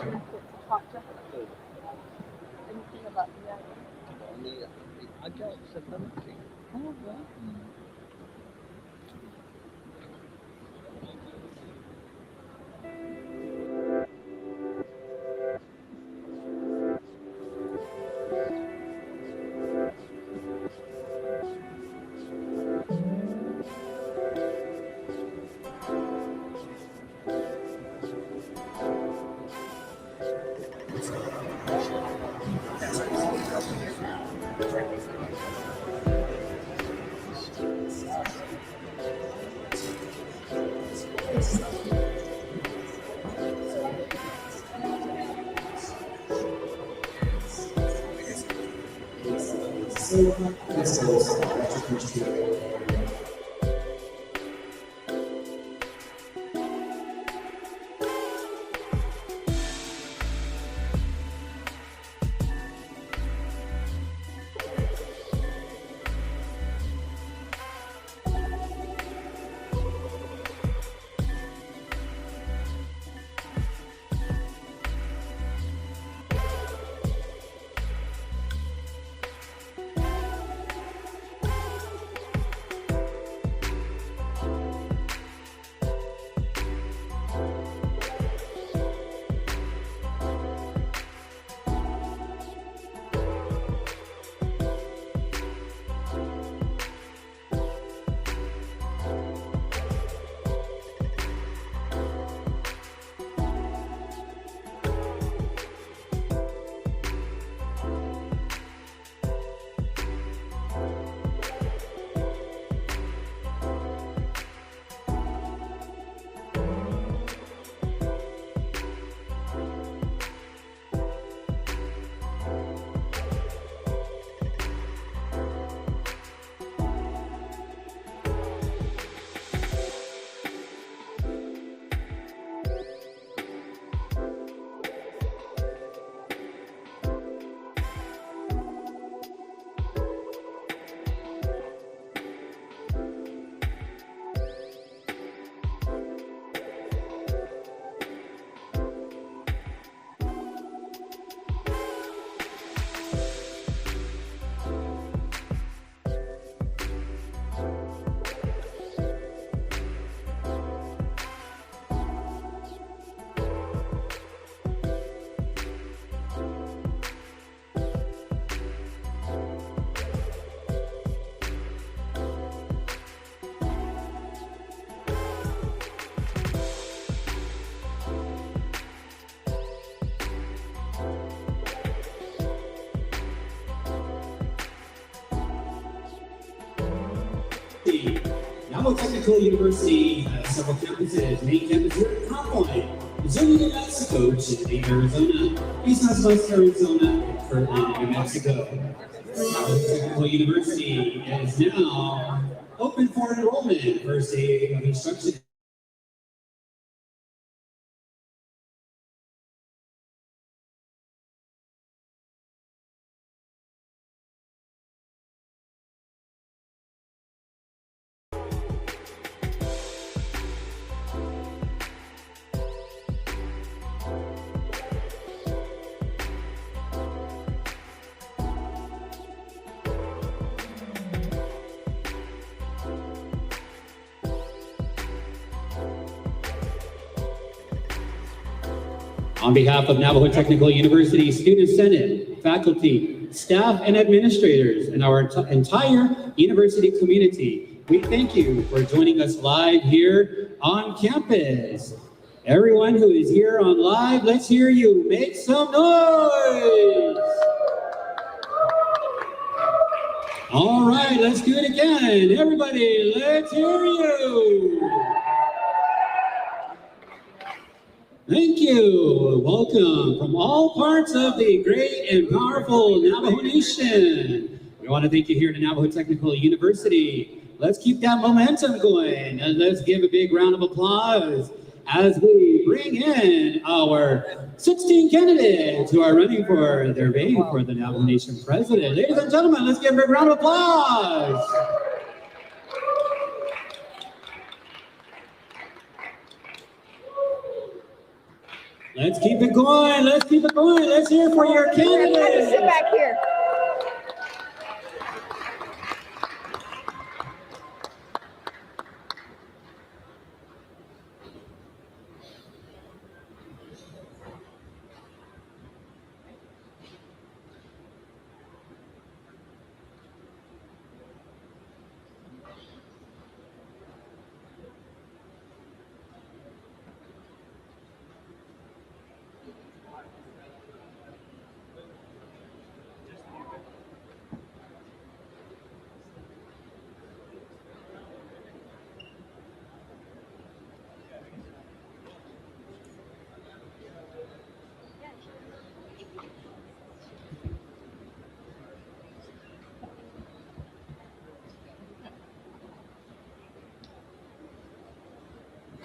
Hot chocolate. Anything about the other? Only agak sebenarnya. Oh, yeah. Navajo Technical University has several campuses. Main campus here in Conroy, Missouri, New Mexico, Chile, Arizona, East Northwest Arizona, and Kirtland, New Mexico. Navajo Technical University is now open for enrollment. First day of instruction. On behalf of Navajo Technical University Student Senate, faculty, staff, and administrators, and our entire university community, we thank you for joining us live here on campus. Everyone who is here on live, let's hear you. Make some noise. All right, let's do it again. Everybody, let's hear you. Thank you. Welcome from all parts of the great and powerful Navajo Nation. We want to thank you here at Navajo Technical University. Let's keep that momentum going, and let's give a big round of applause as we bring in our 16 candidates who are running for their bid for the Navajo Nation president. Ladies and gentlemen, let's give a big round of applause. Let's keep it going. Let's keep it going. Let's hear for your candidates. Sit back here.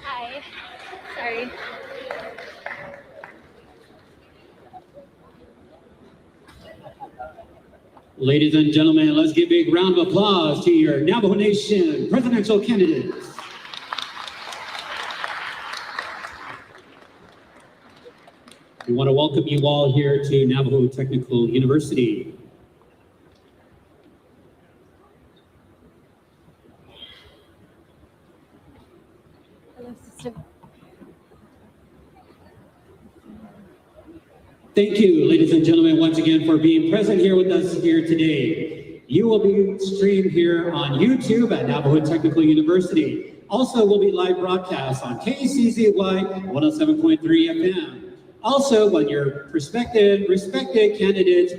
Hi. Sorry. Ladies and gentlemen, let's give a big round of applause to your Navajo Nation presidential candidates. We want to welcome you all here to Navajo Technical University. Hello, sister. Thank you, ladies and gentlemen, once again for being present here with us here today. You will be streamed here on YouTube at Navajo Technical University. Also, will be live broadcast on KCZY 107.3 FM. Also, on your respected candidates'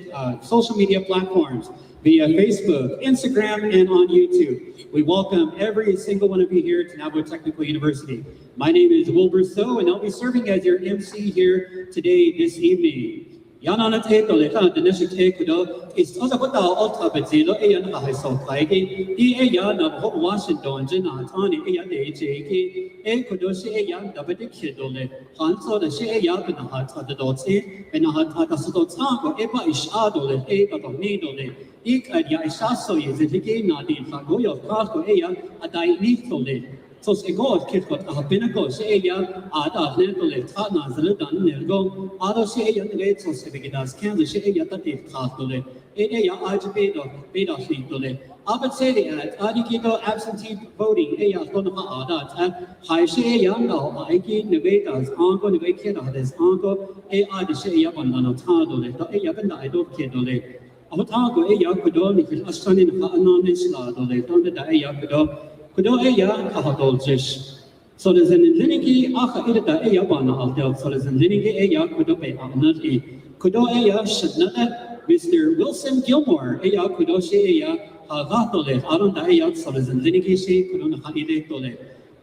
social media platforms via Facebook, Instagram, and on YouTube. We welcome every single one of you here to Navajo Technical University. My name is Wilbur So, and I'll be serving as your MC here today, this evening. Yanana Teko Leka, the Nation Tekudo, is also what our altar bezilo, Ayan Haso Kaigi, Eyan of Washington, Janatani, Ayan AJK, Ekodoshi Ayan, the Bedikidole, Hanso, the Shayan, and the Hat of the Dotsi, and the Hat of the Sotango, Eba Ishadole, Eba of Nidole, Ikadia Ishaso is it again, Nadine, Fagoyo, Karko Ayan, Adai Nitole. So se go kit got a pinnacle se ya ada netole tana zredan nergo ado se ya ne so se begidas can se ya tatif khatole e ya ajbedo bedo hitole abat se the adikito absentee voting e ya ton ha ada ta hai se ya no aiki nevedas anko nevekit hades anko e ad se ya bandana tadole to e ya banda ido kitole abatago e ya kodo ni asanin ha anonis la dole ton da e ya kodo Kudo eya kahadoljish. So there's an liniki aha ida eya bana altel. So there's an liniki eya kudo be amnati. Kudo eya shadnat Mr. Wilson Gilmore eya kudo she eya hagatole. Aron da eya so there's an liniki she kudo na haide tole.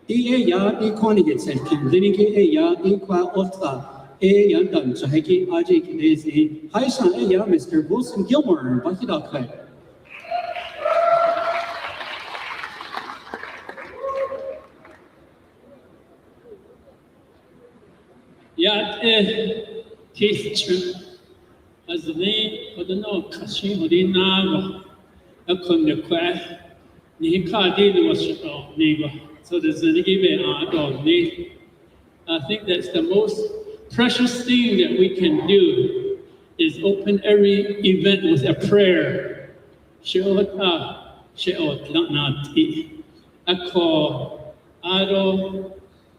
Di eya di konigit sen kim liniki eya di kwa otra eya dan chaheki aji kidezi. Haishan eya Mr. Wilson Gilmore bahidakhe. Yat teacher as the name of the no Kashi Hodinago, a conduct, Nikadi was Nigo. So there's a given dog need. I think that's the most precious thing that we can do is open every event with a prayer. Sheot Sheot Lanati. I call Ado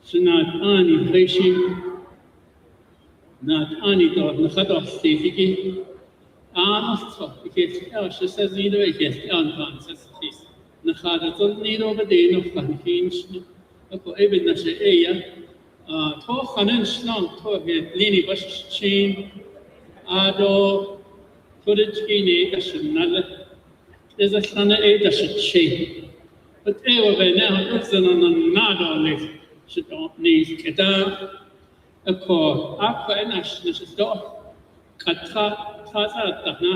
Sunat Ani Hashim. Not only the Nakado Stevie, because she says, neither a guest on necessities. Nakada need over the end of Fankinch, even the Shea, talk on and snow, talk with Lini Bush chain, Ado, footage in a shanal. There's a son of a should shape. But anyway, now it's not only should not need get out. Ako ako enash nishdo kata tasa tahna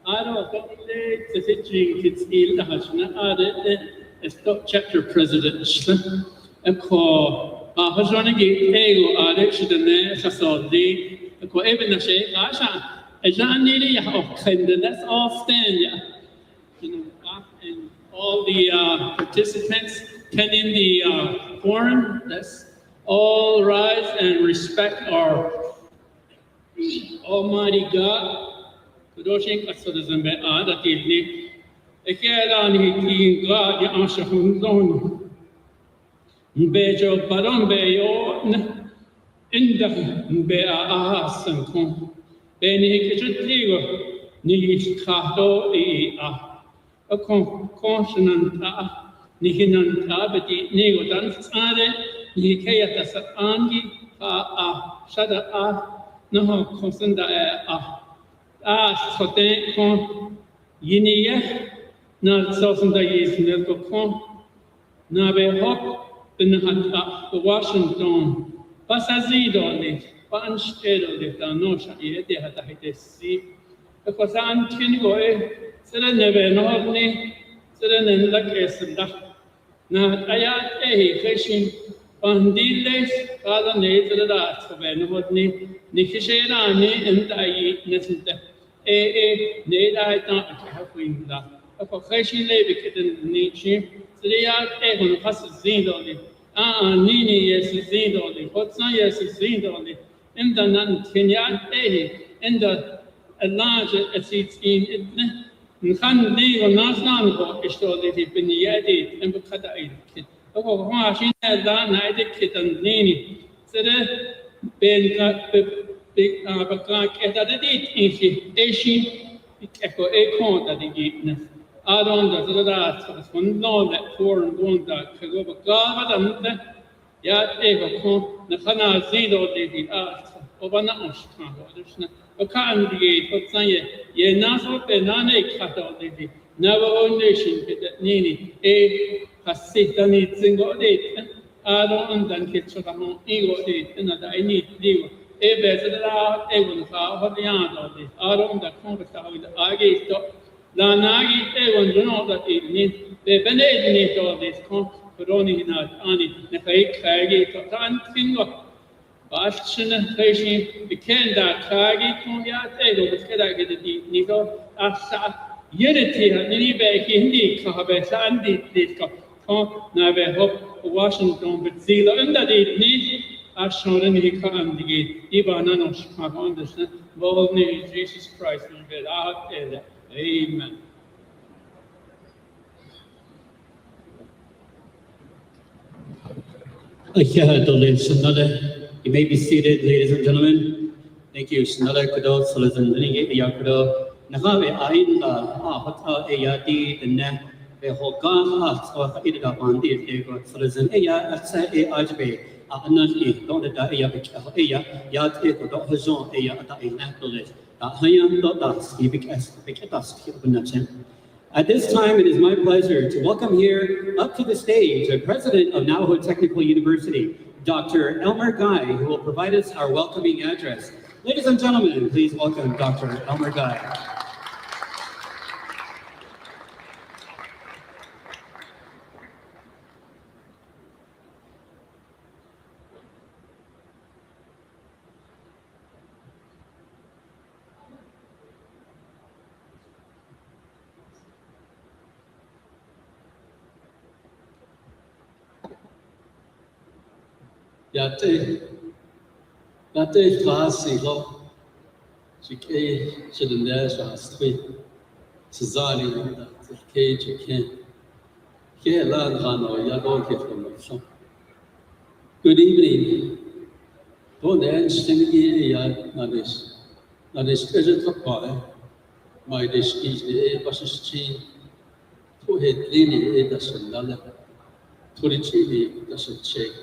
aro tole tsitching kits il hashna ade stop chapter president ako hajronigi ego ade shidane khasodi ako even na shay asha ajani ya okende let's all stand ya and all the participants pending the forum that's All rise and respect our Almighty God. Kudoshin Kasadazambe Adatini. Ekelani King God Yashahundon. Bejo Barombe Yon. Inda Bea Ahasankon. Beni Kichutigo. Ni Kato E A. A consonant. Nihinanta beti nego dansare ni kaya tasa angi a shada a no consenda a sote kon yiniye na sosenda yes ne kon na be hop in hat Washington pasazido ne panstedo de tanosha yete hata hitesi ko san tingo sere nebe no ne sere ne la kesenda na ayat kashin pandiles kada ne tada soben hodni nikishera ne entai nesinte ne da ta hafuinda ko kashin le biketen ni chi sriya hon has zindoli nini yes zindoli hotsan yes zindoli inda nan kenya inda large assets in نخان لي والناس نانبو اشتغل في بنياتي ام بخدا ايد هو هو عشان لا نايد كتنيني سر بين بقى كذا ديت انشي ايشي اكو ايكون ديت ادون ده فون نو ده فورن دون ده كغو بقى بدم يا ايكو نخنا زيدو دي وبنا اشكان ودشنا وكان دي فتسان يناسو بنانه كاتو دي Navajo Nation nini hasitani zingo de ado andan kitchamo ego de na da ini digo bezada egon ka hodiano de ado da konversa with age to la nagi egon no da ni be benedni to this kon coroni na ani na kai kage to tan tingo Bashina Hashi became that Kagi Kunya Tego, the Kedagadi Nigo, Asa, Unity, and any back Hindi, Kahabesandi, Ditka, Navajo, Washington, but Zila, and that it needs Ashon and Hika and the gate, Ibanano, Chicago, understand, boldly Jesus Christ, and get out there. Amen. You may be seated, ladies and gentlemen. Thank you. Shanala Kudo, Solizan, Lining, Yakudo, Nahave Ain, Hota Ayati, the Ne, the Hogan, or Ida on the Solizan Aya, Asa Ajbe, Anani, don't the Daya, Yat Eko, Hojon, Aya, Anatolis, Hayam Dotas, Picatas, At this time, it is my pleasure to welcome here up to the stage the President of Navajo Technical University, Dr. Elmer Guy, who will provide us our welcoming address. Ladies and gentlemen, please welcome Dr. Elmer Guy. Yate classy lo, she should have never street, Suzanne, the cage you can. Here, land Hano, Yago get from the shop. Good evening. Don't end stingy Nadish. Nadish treasure top by my dish is the Bashish chi, to head lady, doesn't love, to the chili doesn't shake.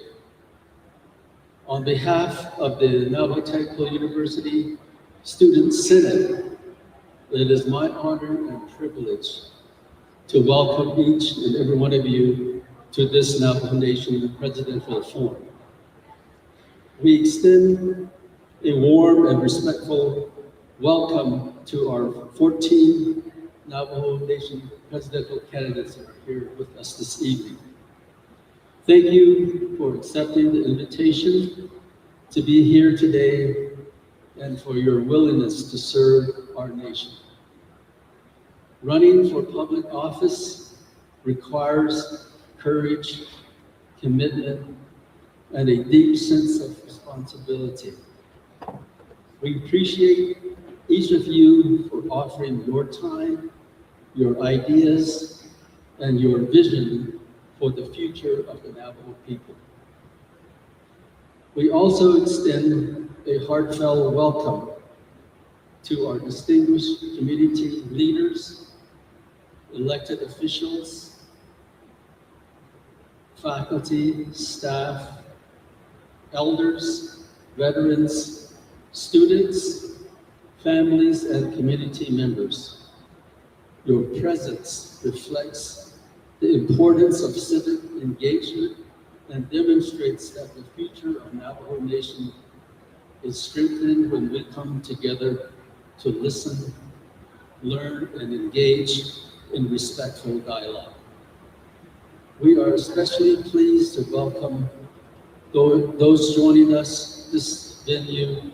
On behalf of the Navajo Technical University Student Senate, it is my honor and privilege to welcome each and every one of you to this Navajo Nation Presidential Forum. We extend a warm and respectful welcome to our 14 Navajo Nation presidential candidates who are here with us this evening. Thank you for accepting the invitation to be here today and for your willingness to serve our nation. Running for public office requires courage, commitment, and a deep sense of responsibility. We appreciate each of you for offering your time, your ideas, and your vision for the future of the Navajo people. We also extend a heartfelt welcome to our distinguished community leaders, elected officials, faculty, staff, elders, veterans, students, families, and community members. Your presence reflects the importance of civic engagement and demonstrates that the future of Navajo Nation is strengthened when we come together to listen, learn, and engage in respectful dialogue. We are especially pleased to welcome those joining us this venue.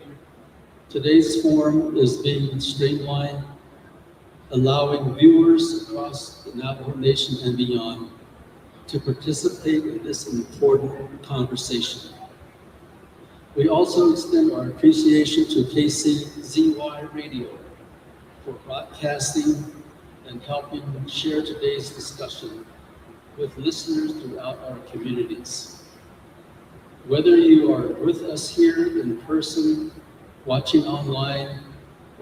Today's forum is being streamlined, allowing viewers across the Navajo Nation and beyond to participate in this important conversation. We also extend our appreciation to KCZY Radio for broadcasting and helping share today's discussion with listeners throughout our communities. Whether you are with us here in person, watching online,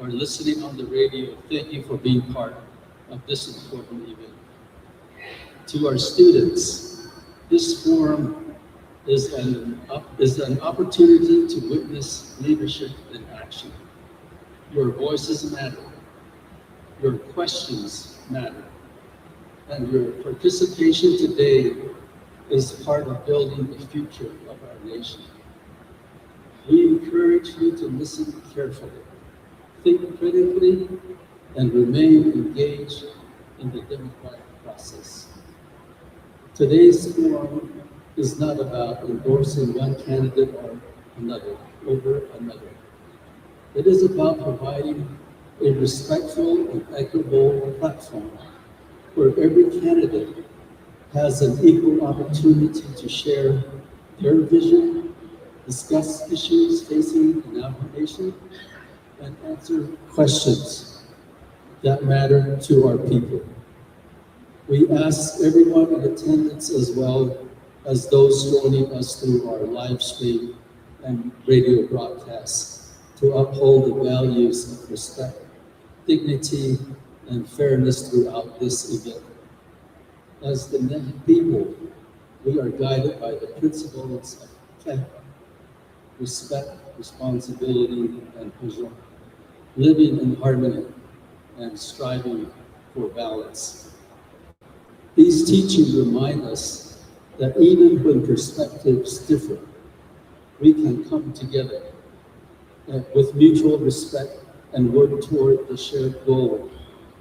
or listening on the radio, thank you for being part of this important event. To our students, this forum is an opportunity to witness leadership in action. Your voices matter, your questions matter, and your participation today is part of building the future of our nation. We encourage you to listen carefully, think critically, and remain engaged in the democratic process. Today's forum is not about endorsing one candidate or another over another. It is about providing a respectful and equitable platform where every candidate has an equal opportunity to share their vision, discuss issues facing the Navajo Nation, and answer questions that matter to our people. We ask everyone in attendance, as well as those joining us through our live stream and radio broadcasts, to uphold the values of respect, dignity, and fairness throughout this event. As the Navajo people, we are guided by the principles of respect, responsibility, and pleasure, living in harmony and striving for balance. These teachings remind us that even when perspectives differ, we can come together with mutual respect and work toward the shared goal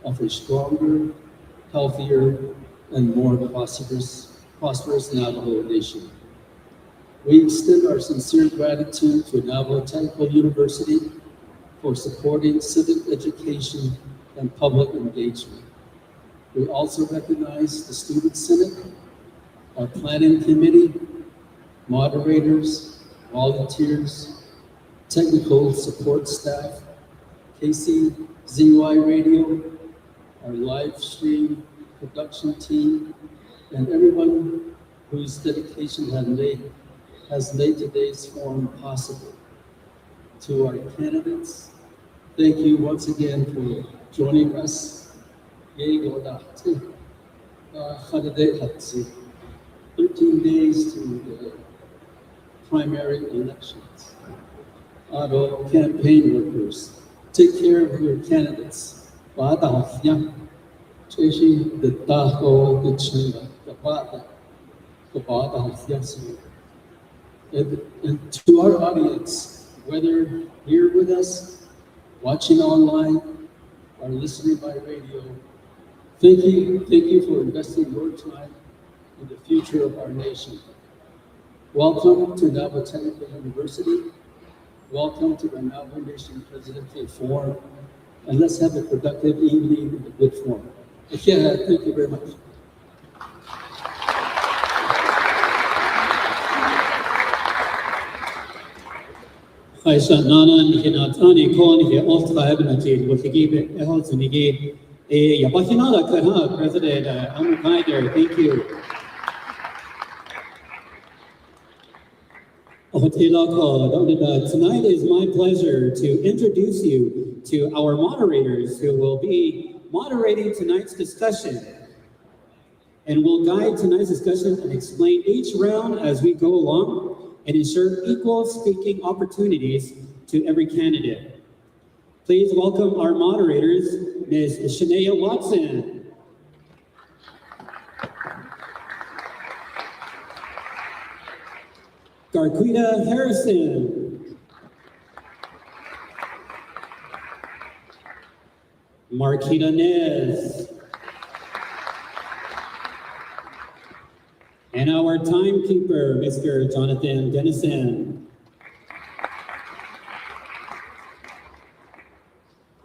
of a stronger, healthier, and more prosperous Navajo Nation. We extend our sincere gratitude to Navajo Technical University for supporting civic education and public engagement. We also recognize the Student Senate, our planning committee, moderators, volunteers, technical support staff, KCZY Radio, our live stream production team, and everyone whose dedication has made today's forum possible. To our candidates, thank you once again for joining us. 13 days to the primary elections. Our campaign workers, take care of your candidates. And to our audience, whether here with us, watching online, or listening by radio, thank you for investing your time in the future of our nation. Welcome to Navajo Technical University. Welcome to the Navajo Nation Presidential Forum. And let's have a productive evening in the good form. Thank you very much. Aisha Nanan Hinatani Kon He Ultra Ebnati with the Gibe Ehos and the Gate Yabahinala Kana, President Nygren, thank you. Tonight is my pleasure to introduce you to our moderators who will be moderating tonight's discussion and will guide tonight's discussion and explain each round as we go along and ensure equal speaking opportunities to every candidate. Please welcome our moderators, Ms. Shania Watson, Garquita Harrison, Marquita Nez, and our timekeeper, Mr. Jonathan Dennison.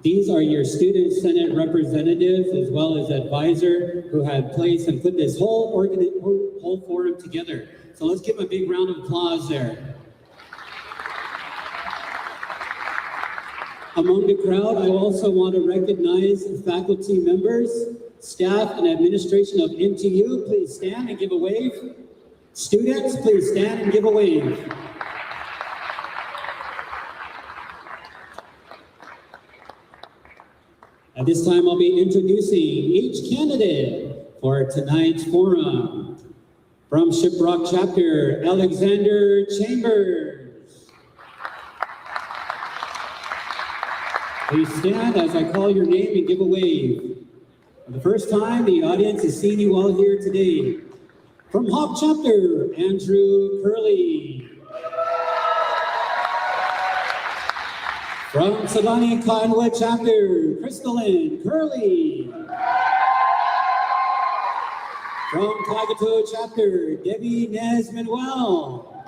These are your student Senate representatives as well as advisor who have placed and put this whole forum together. So let's give a big round of applause there. Among the crowd, I also want to recognize faculty members, staff, and administration of NTU. Please stand and give a wave. Students, please stand and give a wave. At this time, I'll be introducing each candidate for tonight's forum. From Shiprock Chapter, Alexander Chambers. Please stand as I call your name and give a wave. For the first time, the audience has seen you all here today. From Hop Chapter, Andrew Curley. From Savannah Cottonwood Chapter, Crystalline Curley. From Tagato Chapter, Debbie Nez Manuel.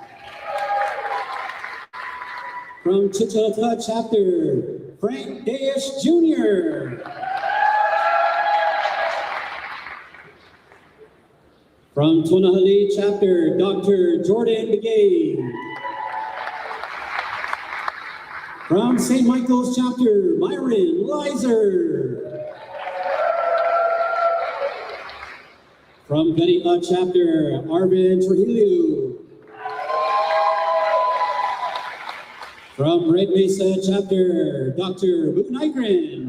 From Chicota Chapter, Frank Dayesh Jr. From Tonahali Chapter, Dr. Jordan Begay. From St. Michael's Chapter, Myron Lizer. From Gunny Chapter, Arvin Trujillo. From Red Mesa Chapter, Dr. Buu Nygren.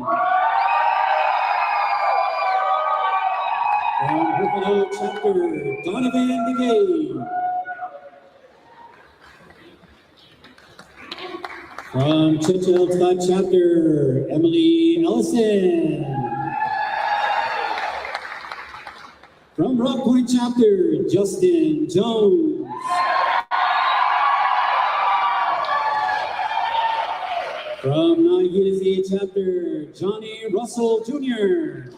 From Buffalo Chapter, Donovan Begay. From Chichelta Chapter, Emily Ellison. From Rock Point Chapter, Justin Jones. From Nahidasi Chapter, Johnny Russell Jr.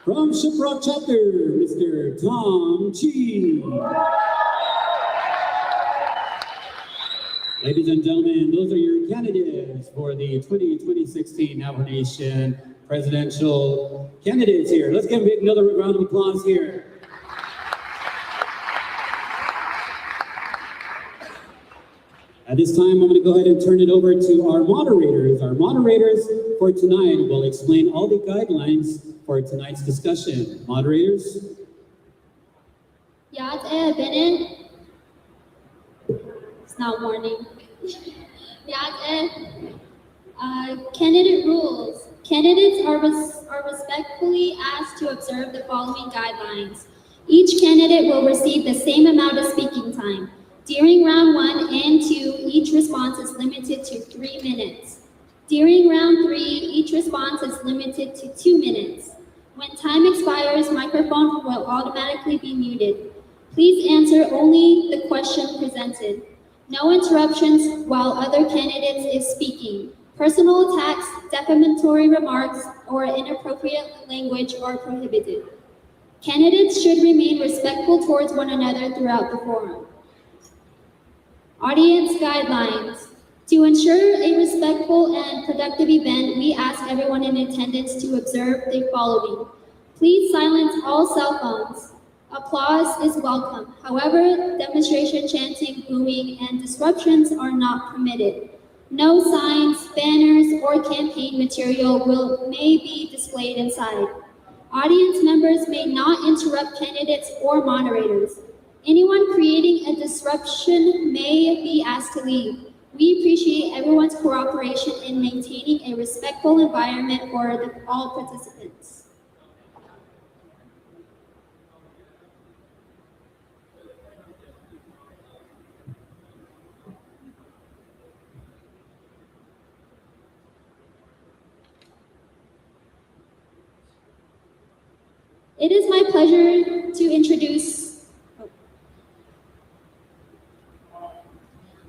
From Shiprock Chapter, Mr. Tom Chi. Ladies and gentlemen, those are your candidates for the 2016 Navajo Nation presidential candidates here. Let's give another round of applause here. At this time, I'm going to go ahead and turn it over to our moderators. Our moderators for tonight will explain all the guidelines for tonight's discussion. Moderators? Yad Bennett. It's not morning. Yad Candidate rules. Candidates are respectfully asked to observe the following guidelines. Each candidate will receive the same amount of speaking time. During round 1 and 2, each response is limited to 3 minutes. During round 3, each response is limited to 2 minutes. When time expires, microphone will automatically be muted. Please answer only the question presented. No interruptions while other candidates is speaking. Personal attacks, defamatory remarks, or inappropriate language are prohibited. Candidates should remain respectful towards one another throughout the forum. Audience guidelines. To ensure a respectful and productive event, we ask everyone in attendance to observe the following. Please silence all cell phones. Applause is welcome. However, demonstration, chanting, booing, and disruptions are not permitted. No signs, banners, or campaign material may be displayed inside. Audience members may not interrupt candidates or moderators. Anyone creating a disruption may be asked to leave. We appreciate everyone's cooperation in maintaining a respectful environment for all participants. It is my pleasure to introduce.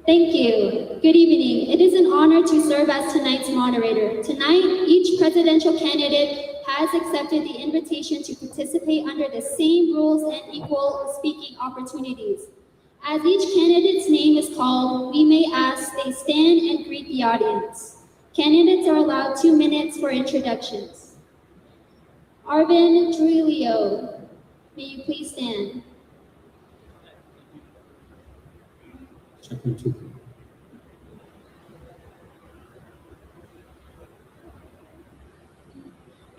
Thank you. Good evening. It is an honor to serve as tonight's moderator. Tonight, each presidential candidate has accepted the invitation to participate under the same rules and equal speaking opportunities. As each candidate's name is called, we may ask they stand and greet the audience. Candidates are allowed 2 minutes for introductions. Arvin Trujillo, may you please stand.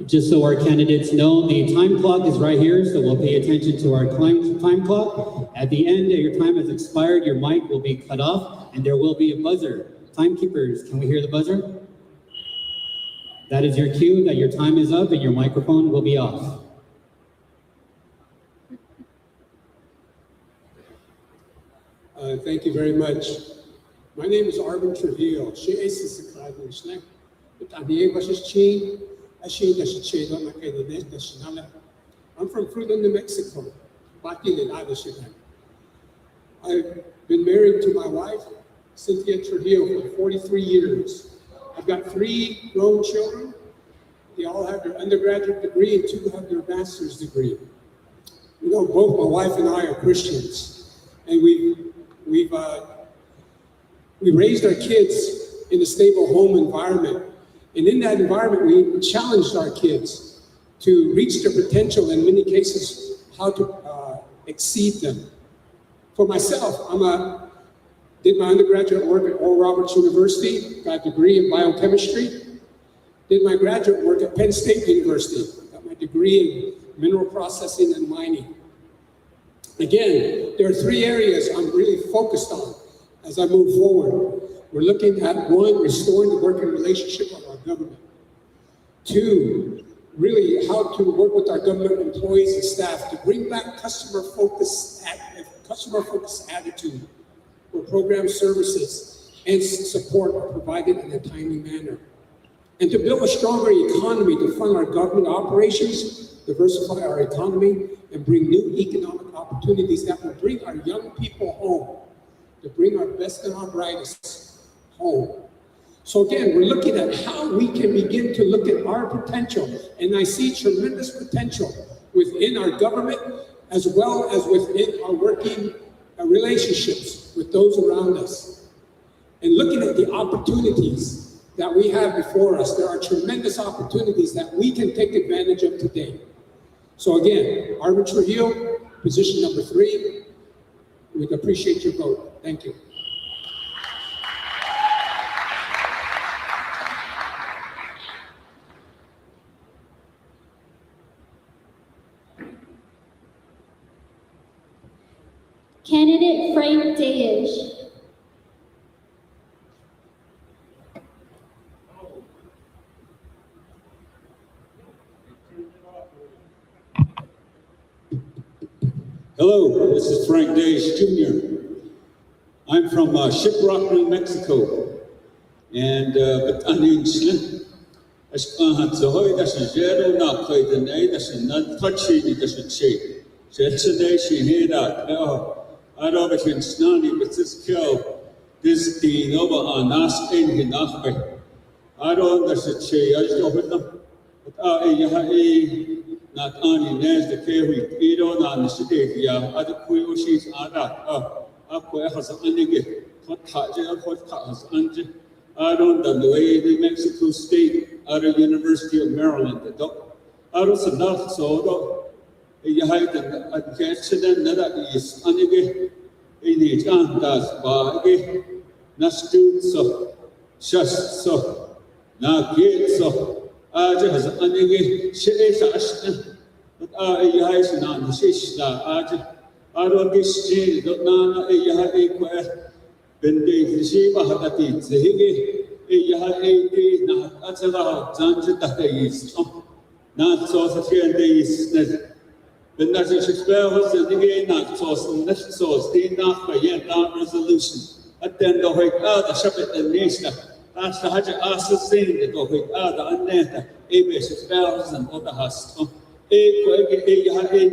Just so our candidates know, the time clock is right here, so we'll pay attention to our time clock. At the end, your time has expired, your mic will be cut off, and there will be a buzzer. Timekeepers, can we hear the buzzer? That is your cue that your time is up and your microphone will be off. Thank you very much. My name is Arvin Trujillo. I'm from Fruitland, New Mexico. I've been married to my wife, Cynthia Trujillo, for 43 years. I've got 3 grown children. They all have their undergraduate degree and 2 have their master's degree. You know, both my wife and I are Christians, and we raised our kids in a stable home environment. And in that environment, we challenged our kids to reach their potential, in many cases, how to exceed them. For myself, did my undergraduate work at Oral Roberts University, got a degree in biochemistry, did my graduate work at Penn State University, got my degree in mineral processing and mining. Again, there are 3 areas I'm really focused on as I move forward. We're looking at 1, restoring the working relationship of our government. 2, really how to work with our government employees and staff to bring back customer-focused attitude, where program services and support are provided in a timely manner. And to build a stronger economy to fund our government operations, diversify our economy, and bring new economic opportunities that will bring our young people home, to bring our best and our brightest home. So again, we're looking at how we can begin to look at our potential, and I see tremendous potential within our government as well as within our working relationships with those around us. And looking at the opportunities that we have before us, there are tremendous opportunities that we can take advantage of today. So again, Arvin Trujillo, position number 3, we'd appreciate your vote. Thank you. Candidate Frank Dayish. Hello, this is Frank Dayish Jr. I'm from Shiprock, New Mexico, and not only nas the kewi iro na nisite ya adakui oshis ada akwe has anige hotkaje has anje aron the New Mexico State out of University of Maryland the out of Sanat so Yahaita adjacent that is anige in each antas bage nastu so shas so na get so aja has anige shesa ashna but yahais na shishla aja arogishti dotna yahai kwa bende shiba hadati zehige yahai na atsala zanjita is na so satien is but that's a spell and again not source and this source did not by yet that resolution. Attend the hoik the shepherd and nation. That's the Haja assassin that the hoik the unneta, a spells and other has. A in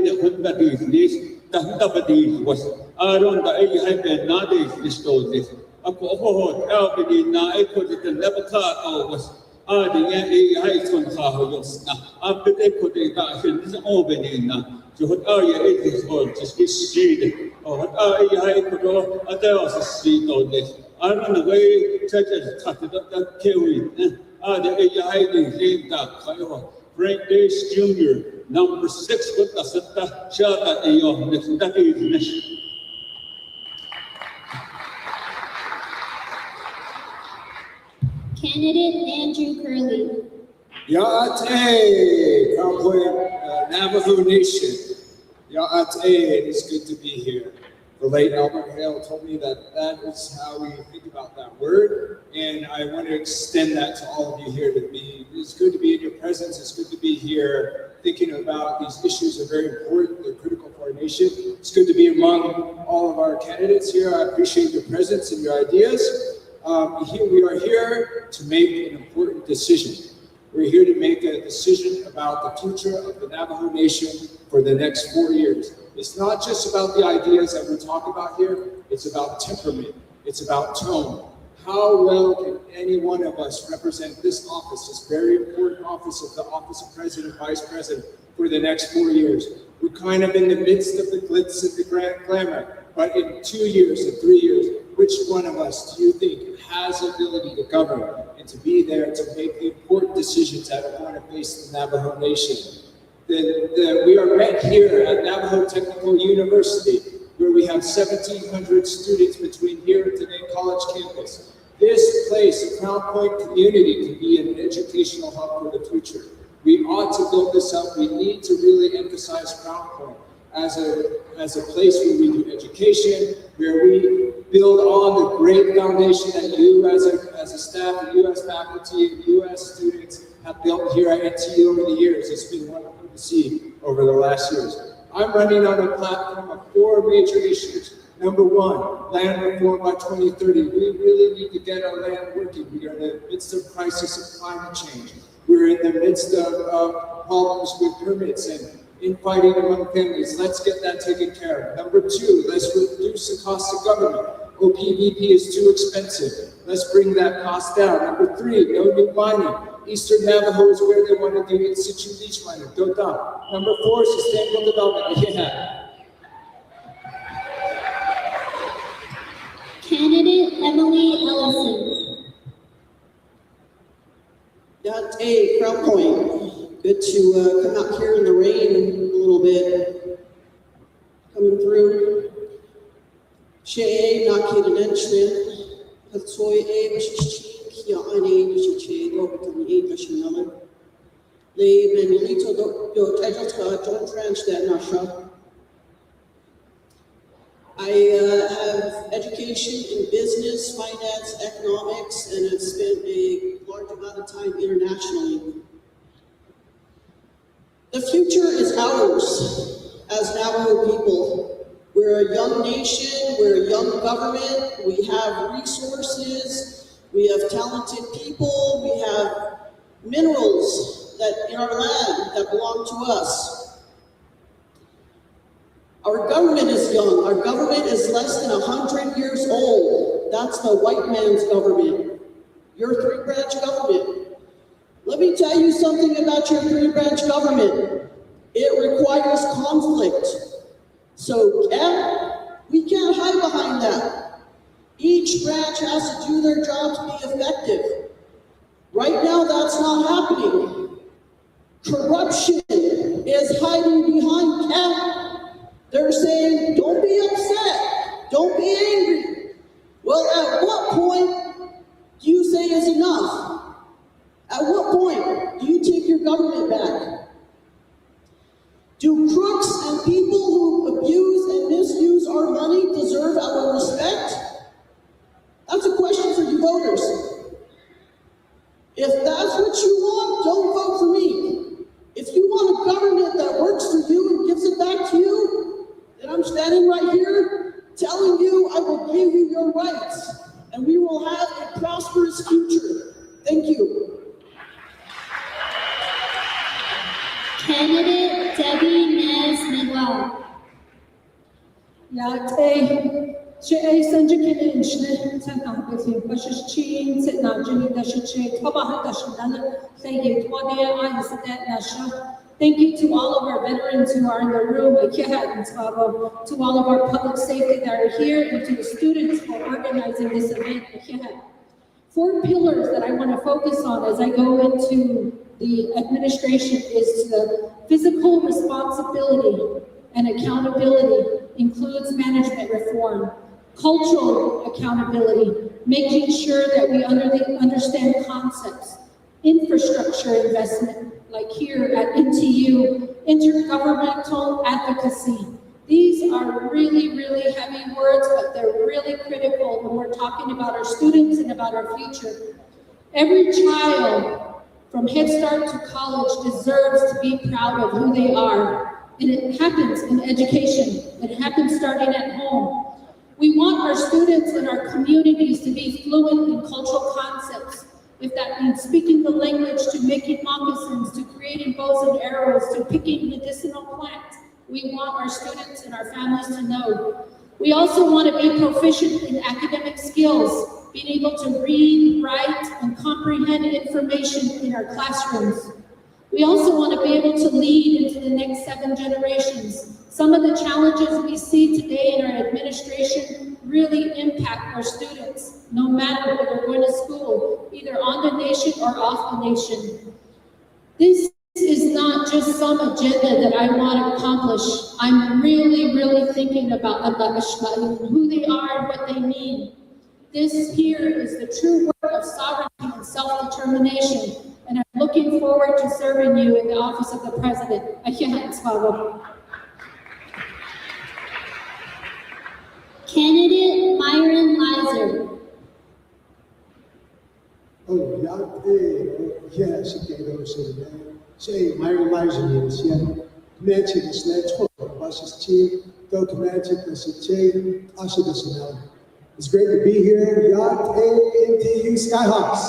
the Hundadis, the Hundabadis was Aaron the Ahab Nadis restored this. A cohort, Albany, na equal the never car was. The heights on Kahos. After they put a dash in this opening. So what are you in or just this street? Or what are you high to go? There was a street on this. I run away, churches cut it up that carry. The hiding thing that Frank Dace Jr., number 6 with the Sata Shata Ayon, that is mission. Candidate Andrew Curley. Ya'ate, Crown Point, Navajo Nation. Ya'ate, it is good to be here. The late Albert Hale told me that that is how we think about that word, and I want to extend that to all of you here. It's good to be in your presence. It's good to be here thinking about these issues are very important. They're critical for our nation. It's good to be among all of our candidates here. I appreciate your presence and your ideas. We are here to make an important decision. We're here to make a decision about the future of the Navajo Nation for the next 4 years. It's not just about the ideas that we talk about here, it's about temperament, it's about tone. How well can any one of us represent this office, this very important office of the office of President, Vice President, for the next 4 years? We're kind of in the midst of the glitz and the glamour, but in 2 years and 3 years, which one of us do you think has the ability to govern and to be there to make the important decisions that are going to face the Navajo Nation? We are met here at Navajo Technical University, where we have 1,700 students between here and today college campus. This place, the Crown Point community, can be an educational hub for the future. We ought to build this up. We need to really emphasize Crown Point as a place where we do education, where we build on the great foundation that you as a staff, and you as faculty, and you as students have built here at NTU over the years. It's been wonderful to see over the last years. I'm running on a platform of 4 major issues. Number 1, land reform by 2030. We really need to get our land working. We are in the midst of crisis of climate change. We're in the midst of problems with permits and infighting among families. Let's get that taken care of. Number 2, let's reduce the cost of government. OPVP is too expensive. Let's bring that cost down. Number 3, no new mining. Eastern Navajo is where they want to do in situ leach mining. Don't down. Number 4, sustainable development. Yeah. Candidate Emily Ellison. Hey, Crown Point. Good to come out here in the rain a little bit. Coming through. She Naki the Nenchman. Hatsoy A. Kia Ane, She over to the English. They Benito do Tajaka, don't trench that Nasha. I have education in business, finance, economics, and have spent a large amount of time internationally. The future is ours as Navajo people. We're a young nation, we're a young government, we have resources, we have talented people, we have minerals that in our land that belong to us. Our government is young. Our government is less than 100 years old. That's the white man's government. Your 3-branch government. Let me tell you something about your 3-branch government. It requires conflict. So yeah, we can't hide behind that. Each branch has to do their job to be effective. Right now, that's not happening. Corruption is hiding behind camp. They're saying, don't be upset, don't be angry. Well, at what point do you say is enough? At what point do you take your government back? Do crooks and people who abuse and misuse our money deserve our respect? That's a question for you voters. If that's what you want, don't vote for me. If you want a government that works for you and gives it back to you, then I'm standing right here telling you I will give you your rights and we will have a prosperous future. Thank you. Candidate Debbie Nez Manuel. Thank you to all of our veterans who are in the room, to all of our public safety that are here, and to the students for organizing this event. 4 pillars that I want to focus on as I go into the administration is the physical responsibility and accountability includes management reform, cultural accountability, making sure that we understand concepts, infrastructure investment, like here at NTU, intergovernmental advocacy. These are really, really heavy words, but they're really critical when we're talking about our students and about our future. Every child from Head Start to college deserves to be proud of who they are. And it happens in education. It happens starting at home. We want our students and our communities to be fluent in cultural concepts. If that means speaking the language, to making moccasins, to creating bows and arrows, to picking medicinal plants. We want our students and our families to know. We also want to be proficient in academic skills, being able to read, write, and comprehend information in our classrooms. We also want to be able to lead into the next 7 generations. Some of the challenges we see today in our administration really impact our students, no matter where they're going to school, either on the nation or off the nation. This is not just some agenda that I want to accomplish. I'm really, really thinking about who they are and what they mean. This here is the true work of sovereignty and self-determination, and I'm looking forward to serving you in the office of the president. Candidate Myron Lizer. Oh, yeah, Say, Myron Lizer is Comanche the Sledge, Bush's Chief, Go Comanche the Chief, Asha the Chanel. It's great to be here. NTU Skyhawks.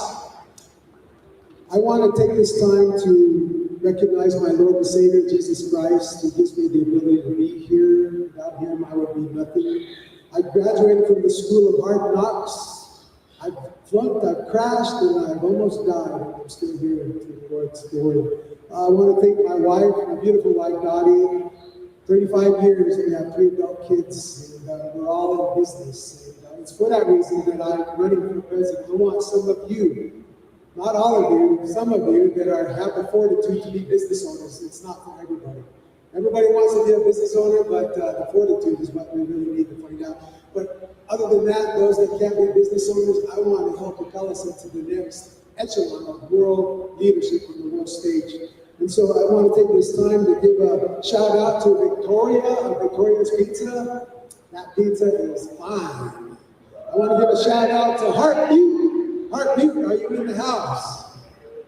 I want to take this time to recognize my Lord and Savior, Jesus Christ, who gives me the ability to be here. Without him, I would be nothing. I graduated from the School of Hard Knocks. I've flunked, I've crashed, and I've almost died. I'm still here to the Lord's glory. I want to thank my wife, my beautiful wife, Dottie. 35 years, we have 3 adult kids, and we're all in business. And it's for that reason that I'm running for president. I want some of you, not all of you, some of you that have the fortitude to be business owners. It's not for everybody. Everybody wants to be a business owner, but the fortitude is what we really need to find out. But other than that, those that can't be business owners, I want to help propel us into the next echelon of world leadership on the world stage. And so I want to take this time to give a shout out to Victoria of Victoria's Pizza. That pizza is fine. I want to give a shout out to Heartbeat. Heartbeat, are you in the house?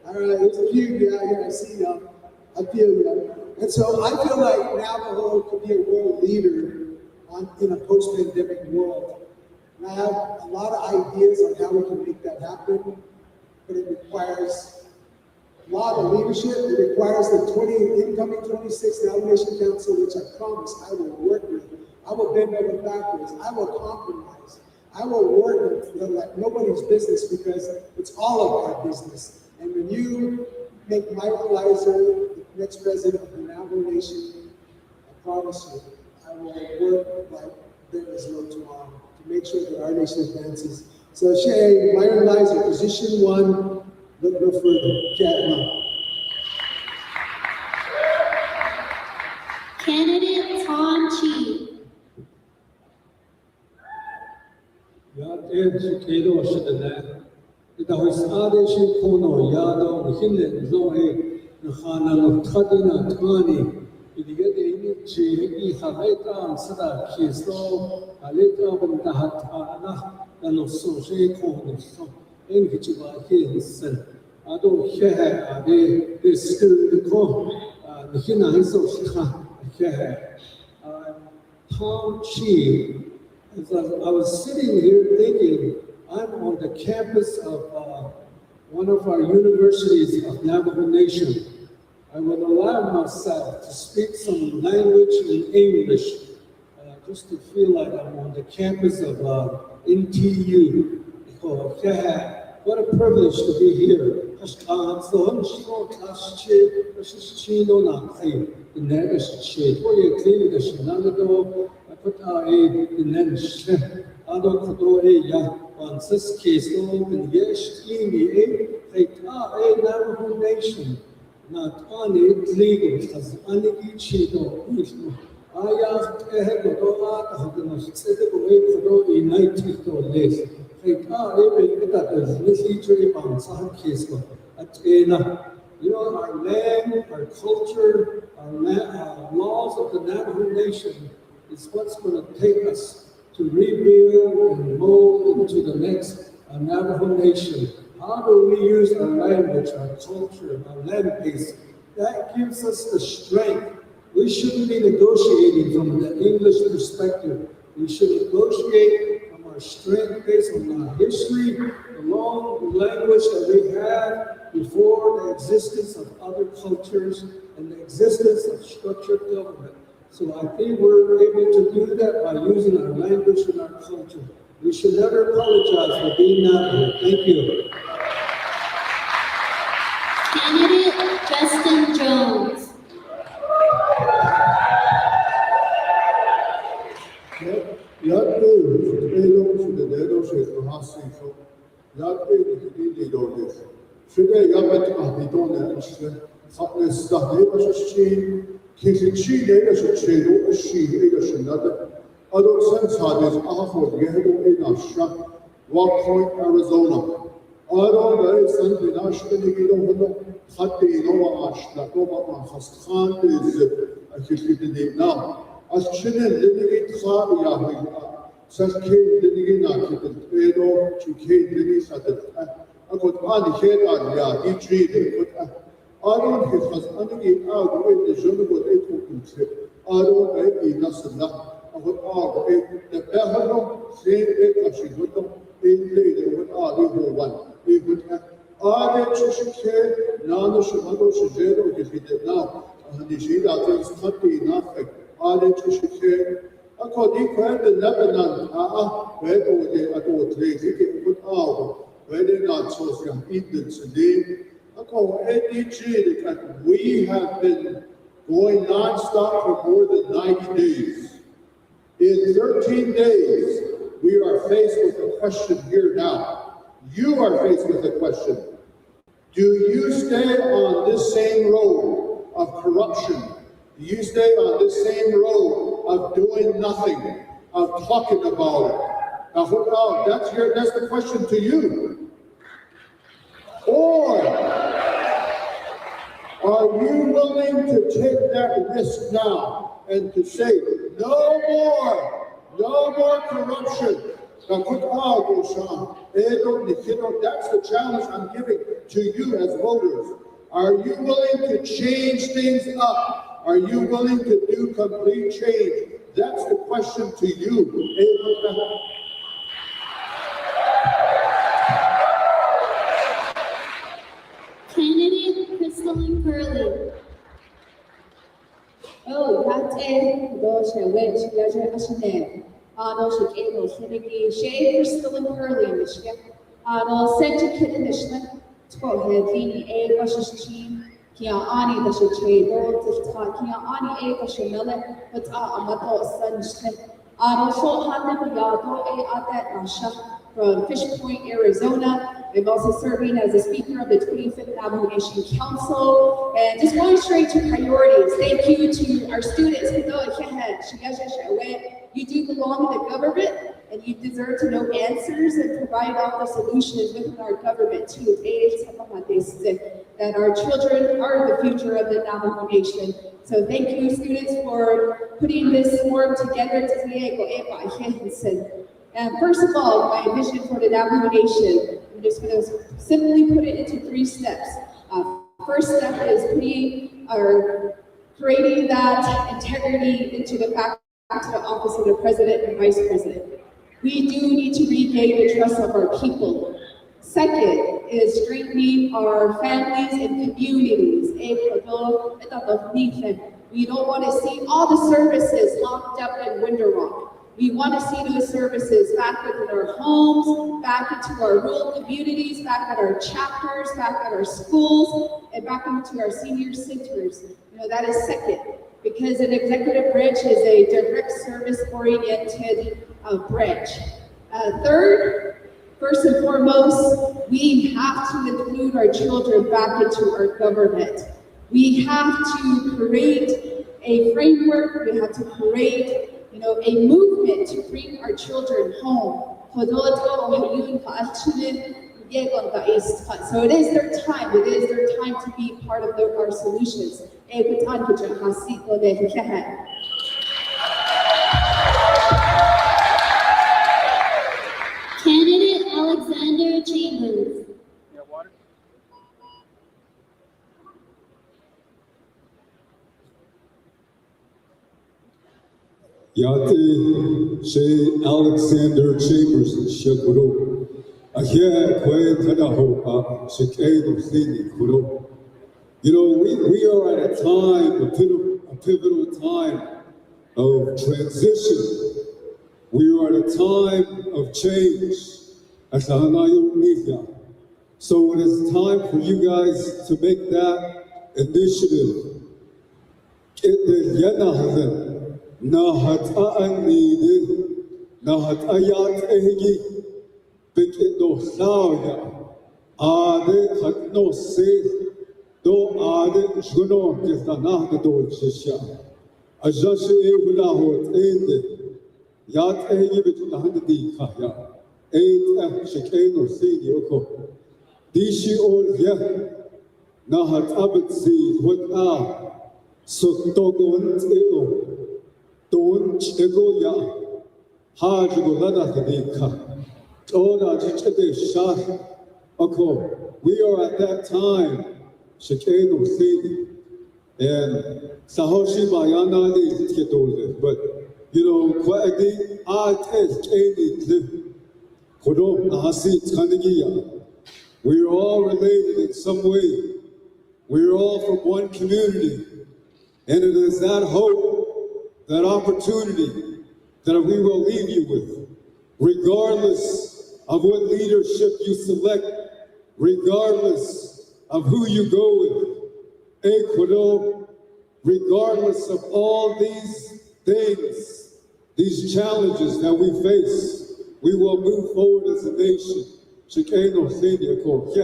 All right, there's a few of you out here. I see you. I feel you. And so I feel like Navajo could be a world leader in a post-pandemic world. And I have a lot of ideas on how we can make that happen, but it requires a lot of leadership. It requires the incoming 26th Navajo Nation Council, which I promise I will work with. I will bend over backwards. I will compromise. I will work with like nobody's business because it's all of our business. And when you make Myron Lizer the next president of the Navajo Nation, I promise you, I will work like there is no tomorrow to make sure that our nation advances. So Shay, Myron Lizer, position 1, look no further. educator shidana. Ita hois adeshin kono yado hinne zoe khana no khadina tani. Idigate ini chi ihameta sada kiso aleta bantahata na so she kono so en kichuba hinsen. Ado hehe ade this ko hina hiso shikha hehe. Tom Chi, as I was sitting here thinking, I'm on the campus of one of our universities of Navajo Nation. I would allow myself to speak some language in English, just to feel like I'm on the campus of NTU. What a privilege to be here. Navajo Nation. Not only legal as any chido ayah ehgodoa the united to list. You know, our land, our culture, our laws of the Navajo Nation is what's going to take us to rebuild and mold into the next Navajo Nation. How do we use our language, our culture, our land base? That gives us the strength. We shouldn't be negotiating from the English perspective. We should negotiate from our strength based on our history, the long language that we had before the existence of other cultures and the existence of structured government. So I think we're able to do that by using our language and our culture. We should never apologize for being Navajo. Thank you. Candidate Justin Jones. Arizona. Aron something nationally is now. As children living in such came living in to Kate Dennis at the Akot head on ya, each reader. Aron has only out with the Jonathan Eco. Aron is not the Behano, same as she would in later with one. We would have Ade Chishike, Nana Shimano Shijero, if he did now, and the Shida things not be enough. Ade Chishike, according to the Lebanon, where they adore trade, put out, where they not so young Indians today. We have been going non-stop for more than 90 days. In 13 days, we are faced with a question here now. You are faced with a question. Do you stay on this same road of corruption? Do you stay on this same road of doing nothing, of talking about it? Now, that's the question to you. Or are you willing to take that risk now and to say, no more corruption? That's the challenge I'm giving to you as voters. Are you willing to change things up? Are you willing to do complete change? That's the question to you. Candidate Crystalline Curley. Oh, that's it. Those are which guys are asking. Those are able to get shade Crystalline Curley, Michigan. Those sent to kid in Michigan. To go ahead, the A versus team. Kia Ani, the shade, to talk Kia Ani A versus Miller, but Amato Sunshine. Also, Hannah Yado A at that Rasha from Fish Point, Arizona. I'm also serving as a speaker of the 25th Navajo Nation Council. And just going straight to priorities. Thank you to our students who go ahead. You do belong in the government. and you deserve to know answers and provide all the solutions within our government too. That our children are the future of the Navajo Nation. So thank you, students, for putting this forum together today. And first of all, my vision for the Navajo Nation, I'm just going to simply put it into 3 steps. First step is creating that integrity into the back to the office of the president and vice president. We do need to regain the trust of our people. Second is strengthening our families and communities. We don't want to see all the services locked up in Window Rock. We want to see those services back within our homes, back into our rural communities, back at our chapters, back at our schools, and back into our senior centers. That is second, because an executive branch is a direct service-oriented branch. Third, first and foremost, we have to include our children back into our government. We have to create a framework, we have to create a movement to bring our children home. So it is their time. It is their time to be part of our solutions. Candidate Alexander Chambers. Yate Shay Alexander Chambers Shakuro. Ahia Kwe Tadahopa Shakado Sini Kuro. We are at a time, a pivotal time of transition. We are at a time of change. So it is time for you guys to make that initiative. Nahat Anid, Nahat Ayat Egi, Bikit no Sauya, Ade Hat no Se, Do Ade Juno, Gistanah the Dolcisha, Ajashi Ehulahot Ende, Yat Egi Bitahandi Kaya, Eight Shikano Senioko, Dishi Ol Yah, Nahat Abitsi, what Sotogon Eo. Don't go ya, hard to go Ladaka. Oda Jichade Shah. We are at that time, Shikano City, and Sahoshi Mayana is get older. But quite the art is changing. Kodo Nahasi Tanagia. We are all related in some way. We are all from one community. And it is that hope, that opportunity that we will leave you with, regardless of what leadership you select, regardless of who you go with, Ecuador, regardless of all these things, these challenges that we face, we will move forward as a nation. Chicano Senior Corps.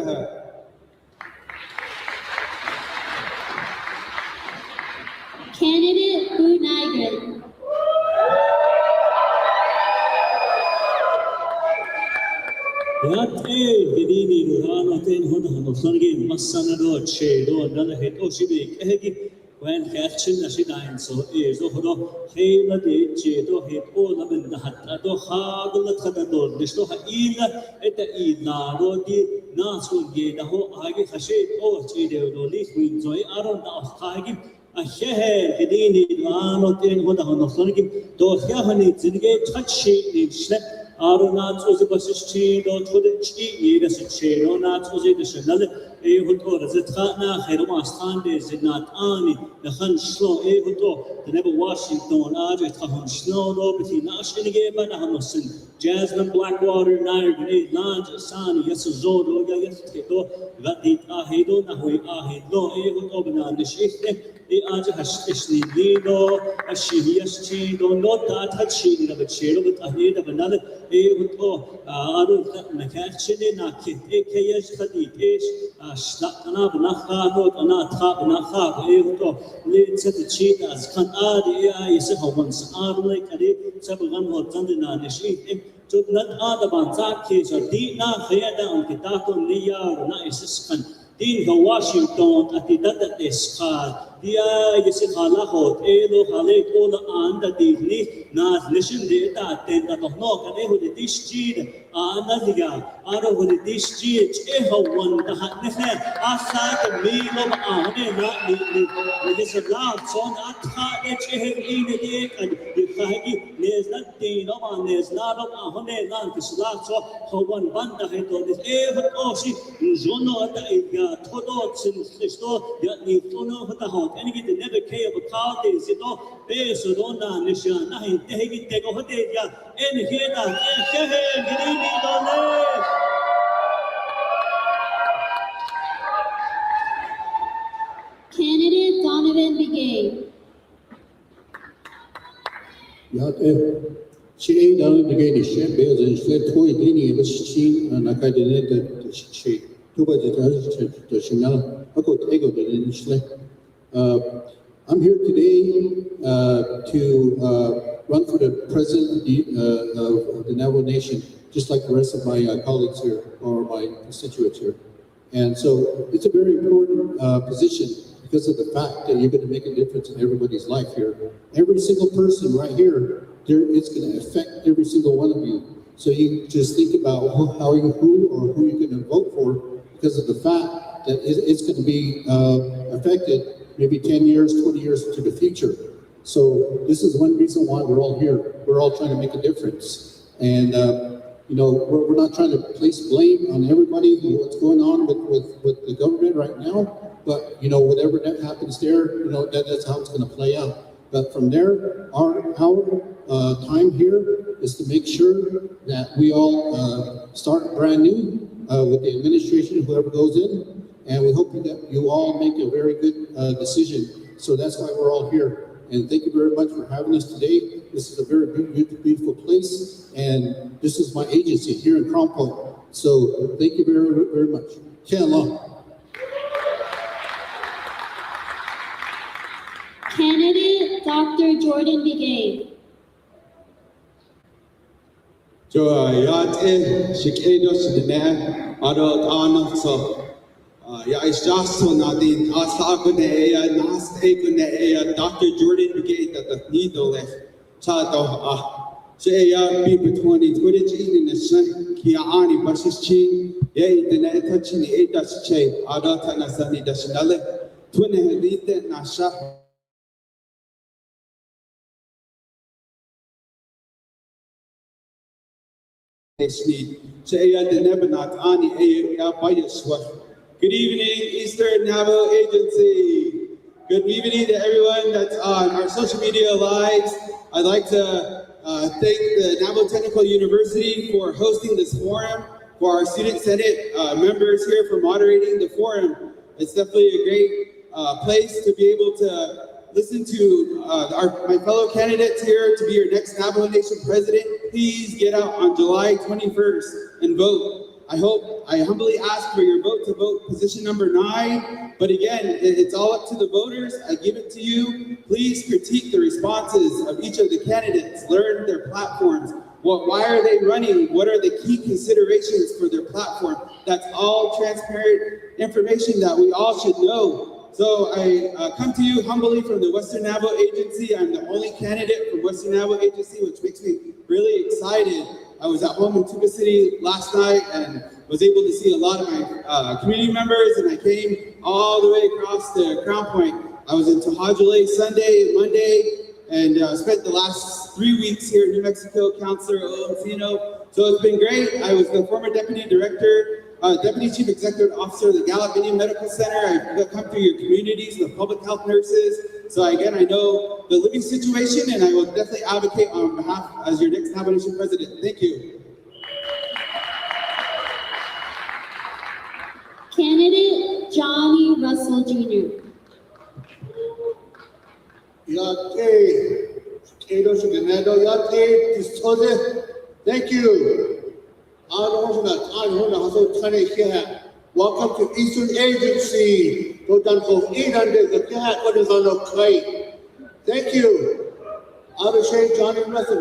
Candidate Buu Nygren. Yate Bidini Ruhano Ten Hono Songi Masanado Chedo Dalahet Oshibik Egi when Hatchin Ashidain so is Ohodo Hela de Chedo Hit Olaman Hatado Hagla Tador Disto Haila et the Ida Rodi Nasu Gedaho Agi Hashe or Chedo Loli Winzoy Aron Hagi. A shehe Hidini Lano Ten Hono Songi, those Yahani Zingate Touchy in Slep. Arunat Ozibasichi, don't put it cheap, as a chair, or not Ozidishanal, Ehutor, as a Tana, Heromastan, is it not Ani, the Hun Slow, Ehutor, the Never Washington, Ajit, Hun Snow, Robert, Nash, and again, Manahamusin, Jasmine, Blackwater, Nygren, Lange, Sani, yes, Zodo, yes, Tito, Vatit Ahido, Nahui Ahido, Ehutoban, the Shifte. The Aja has especially Lido, a Shivias Chido, not that had cheated of a chair, but ahead of another Ehuto, Aru Nakachini, Naki, AKS, Kadikish, Stakana, Naha, not Anata, Naha, Ehuto, leads at the cheetahs, can add the AI, is a once, Arlake, Sabagan, or Tandina, the sheep, จุดนัดอาตบันจากที่สุดดีน่าขยันดังที่ตาตุนนิยาน่าอิสกันดีนกับวอชิงตันอธิดัตเตสคาดีอายิสคาลาโฮดโลฮาเลโอลอันดัดีนี่นาสเลชินเดต้าเต็นตะตโนกันเอหุดิสจีดอานาดิกาอาร์หุดิสจีดฮาวันตะฮันเนเฮอาซาตมีลมอาเนนะนี่สลาซอนอัตฮาเดเฮอีเนดีกันดิคาฮีเนสนัดตีนอมาเนสนาลมอาเนนันติสลาซอฮาวันบันตะเฮโตดิฮุโอชิจโนตะอีกาทอดอซินสโตยะนิโตโนฮตะฮอดอันนี้ก็ never care about how they sit on base on that nation na inte hegi tego hote ya en heda shehe grini dole Candidate Donovan Begay. She down the gate is shit bills and she toy dini was she and I got it that she two by the Chanel. I go take it and she I'm here today to run for the president of the Navajo Nation, just like the rest of my colleagues here or my constituents here. And so it's a very important position because of the fact that you're going to make a difference in everybody's life here. Every single person right here, it's going to affect every single one of you. So you just think about who you're going to vote for because of the fact that it's going to be affected maybe 10 years, 20 years into the future. So this is one reason why we're all here. We're all trying to make a difference. And, we're not trying to place blame on everybody, what's going on with the government right now. But, whatever that happens there, that's how it's going to play out. But from there, our time here is to make sure that we all start brand new with the administration, whoever goes in. And we hope that you all make a very good decision. So that's why we're all here. And thank you very much for having us today. This is a very beautiful place. And this is my agency here in Crown Point. So thank you very, very much. Candidate Dr. Jordan Begay. Ya is just so nadin asagune ya nastegune ya Dr. Jordan Begay that needle chato ya people 2020 in the sun kiani basis chin ya internet touching the das che adata nasani dasnale 20 lite nasha need say ya the nebanat ani ya bayaswa. Good evening, Eastern Navajo Agency. Good evening to everyone that's on our social media lives. I'd like to thank the Navajo Technical University for hosting this forum, for our Student Senate members here for moderating the forum. It's definitely a great place to be able to listen to my fellow candidates here to be your next Navajo Nation president. Please get out on July 21st and vote. I humbly ask for your vote to vote position number 9. But again, it's all up to the voters. I give it to you. Please critique the responses of each of the candidates. Learn their platforms. Why are they running? What are the key considerations for their platform? That's all transparent information that we all should know. So I come to you humbly from the Western Navajo Agency. I'm the only candidate from Western Navajo Agency, which makes me really excited. I was at home in Tuba City last night and was able to see a lot of my community members, and I came all the way across to Crown Point. I was in Tohajale Sunday and Monday, and spent the last 3 weeks here in New Mexico, Councilor Encino. So it's been great. I was the former Deputy Chief Executive Officer of the Gallup Indian Medical Center. I've come through your communities, the public health nurses. So again, I know the living situation, and I will definitely advocate on behalf as your next Navajo Nation president. Thank you. Candidate Johnny Russell Jr. Thank you. Welcome to Eastern Agency. Thank you. Johnny Russell.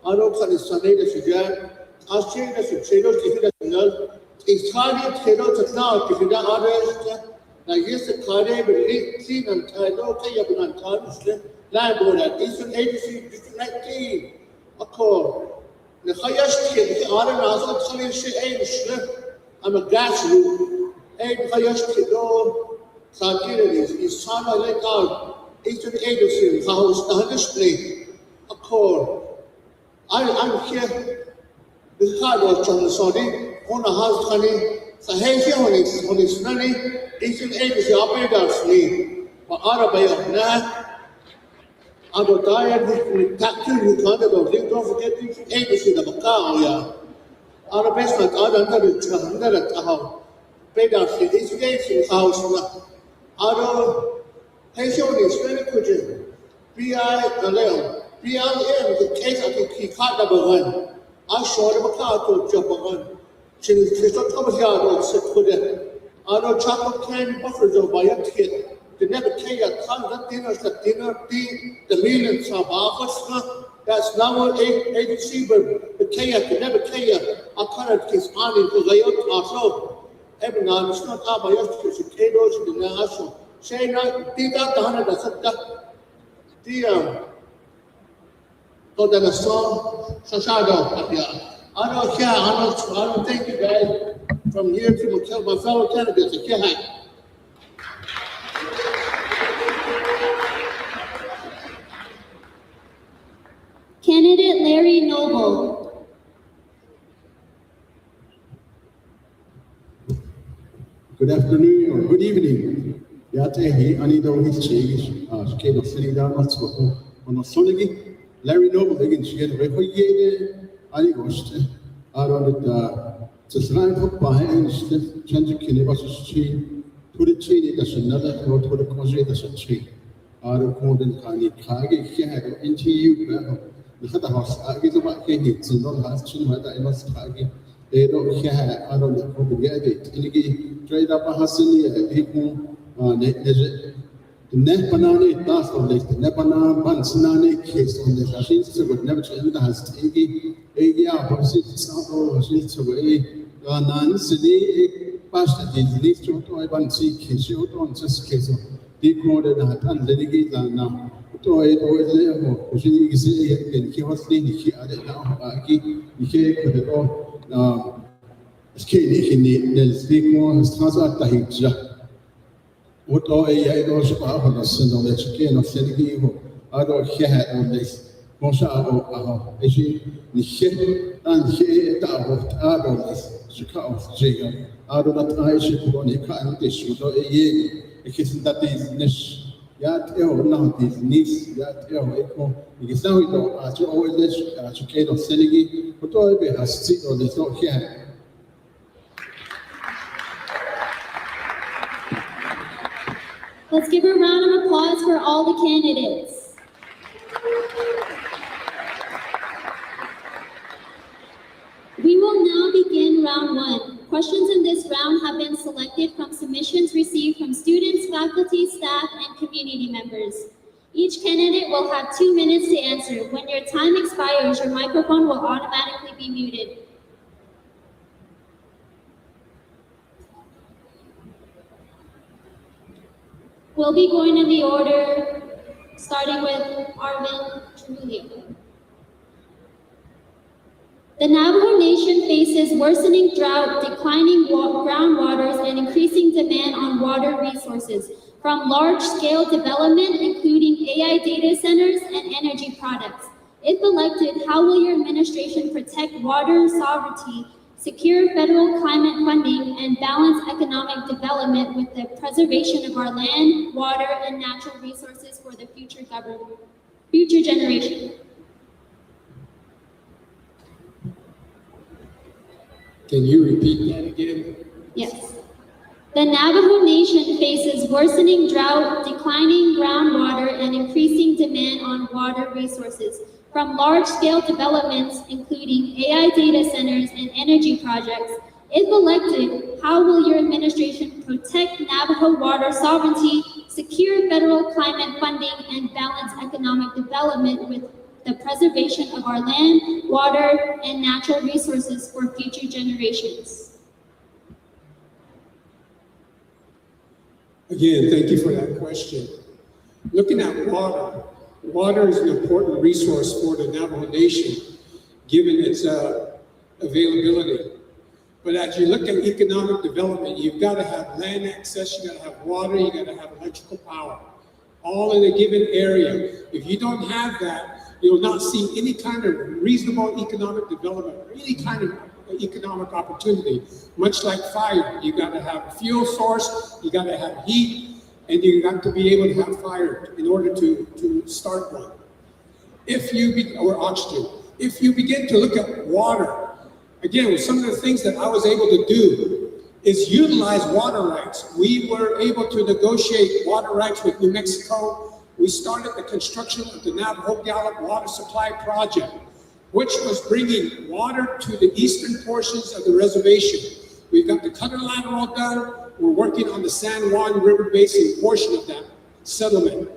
Aro kani sanay da suja, Australia da suja, kifida sunal, Italian tero tatna kifida arrest, na yes kare beli clean and tilo kaya bunan tarisle, landlord Eastern Agency District 19, akor, na khayash kid ara nazo khali shi ain I'm a gas room, and khayash kido, sakira is sama like out, Eastern Agency, house the display, akor. I'm here. This card was from the Saudi on a house honey. So hey, here on his money, Eastern Agency operators me. But Arabaya, nah. I got tired with tattoo you can't about it. Don't forget Eastern Agency the Macau, yeah. Arabes like under the Tahoe. Pedars, the Eastern Agency house. Aro, hey, here on his very good. B.I. the Leon. BLM, the case I think he caught number one. I saw him a car to jump on. She was not Thomas Yard on sit for that. I know chocolate candy buffers over by a kid. They never carry a ton of dinners, the millions of office. That's not what agency, but the kayak, they never carry a kind of kiss on into the layout also. Every now it's not out by us to cicados in the national. Say not, did that the 100 the so then a song, Sashado, I don't thank you guys from here to my fellow candidates. Candidate Larry Noble. Good afternoon or good evening. Yatehi, Anida Wichig, Skate of City down, let's go on a Sonigi. Larry Noble again, she get a record. I ghost. I don't to slide up behind change Kinibus tree, put a tree that's another, or to the cause that's a tree. I don't call them Kani Kagi, he had into you. The other house, I get about Kagits and not has chin whether I must Kagi. They don't care, I don't know how to get it. And again, trade up a Hassani, people, the Nepanani task of the Nepana Bansanani case on the Hashins would never change the has taken a year of Sito Hashins away. Nancy passed the least to Ibansi case, you don't just case of decoded and delegate and now. To it always there, she is and he was thinking he added now. He could have all skinny in the speak more as Transa Tahija. What all a those powerless and all that you can send evil. I don't hear on this. Mosha or she and he out of this. She comes jail. Out of that I should put on a kind dish with a ye. A kiss that is niche. Yat ill, not his niece, yat ill, echo. Because now we don't ask you always educate of Senegi, but all be has seen on this not here. Let's give a round of applause for all the candidates. We will now begin round one. Questions in this round have been selected from submissions received from students, faculty, staff, and community members. Each candidate will have 2 minutes to answer. When your time expires, your microphone will automatically be muted. We'll be going in the order, starting with Arvin Trujillo. The Navajo Nation faces worsening drought, declining groundwaters, and increasing demand on water resources from large-scale development, including AI data centers and energy products. If elected, how will your administration protect water sovereignty, secure federal climate funding, and balance economic development with the preservation of our land, water, and natural resources for the future generation? Can you repeat that again? Yes. The Navajo Nation faces worsening drought, declining groundwater, and increasing demand on water resources from large-scale developments, including AI data centers and energy projects. If elected, how will your administration protect Navajo water sovereignty, secure federal climate funding, and balance economic development with the preservation of our land, water, and natural resources for future generations. Again, thank you for that question. Looking at water, water is an important resource for the Navajo Nation, given its availability. But as you look at economic development, you've got to have land access, you got to have water, you got to have electrical power, all in a given area. If you don't have that, you'll not see any kind of reasonable economic development, or any kind of economic opportunity. Much like fire, you got to have a fuel source, you got to have heat, and you got to be able to have fire in order to start one. Or oxygen. If you begin to look at water, again, some of the things that I was able to do is utilize water rights. We were able to negotiate water rights with New Mexico. We started the construction of the Navajo Gallup Water Supply Project, which was bringing water to the eastern portions of the reservation. We've got the Cutter Lateral done. We're working on the San Juan River Basin portion of that settlement.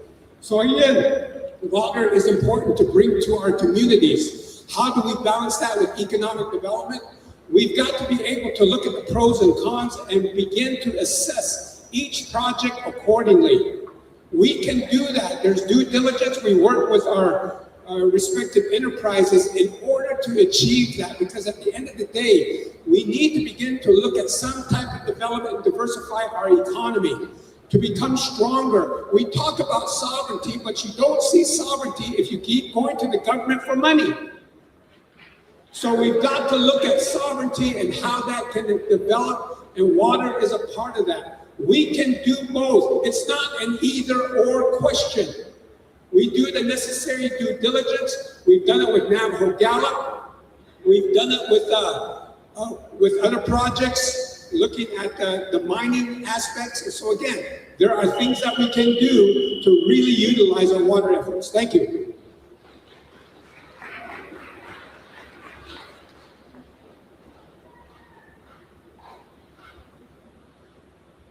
So again, water is important to bring to our communities. How do we balance that with economic development? We've got to be able to look at the pros and cons and begin to assess each project accordingly. We can do that. There's due diligence. We work with our respective enterprises in order to achieve that, because at the end of the day, we need to begin to look at some type of development and diversify our economy to become stronger. We talk about sovereignty, but you don't see sovereignty if you keep going to the government for money. So we've got to look at sovereignty and how that can develop, and water is a part of that. We can do both. It's not an either-or question. We do the necessary due diligence. We've done it with Navajo Gallup. We've done it with other projects, looking at the mining aspects. And so again, there are things that we can do to really utilize our water efforts. Thank you.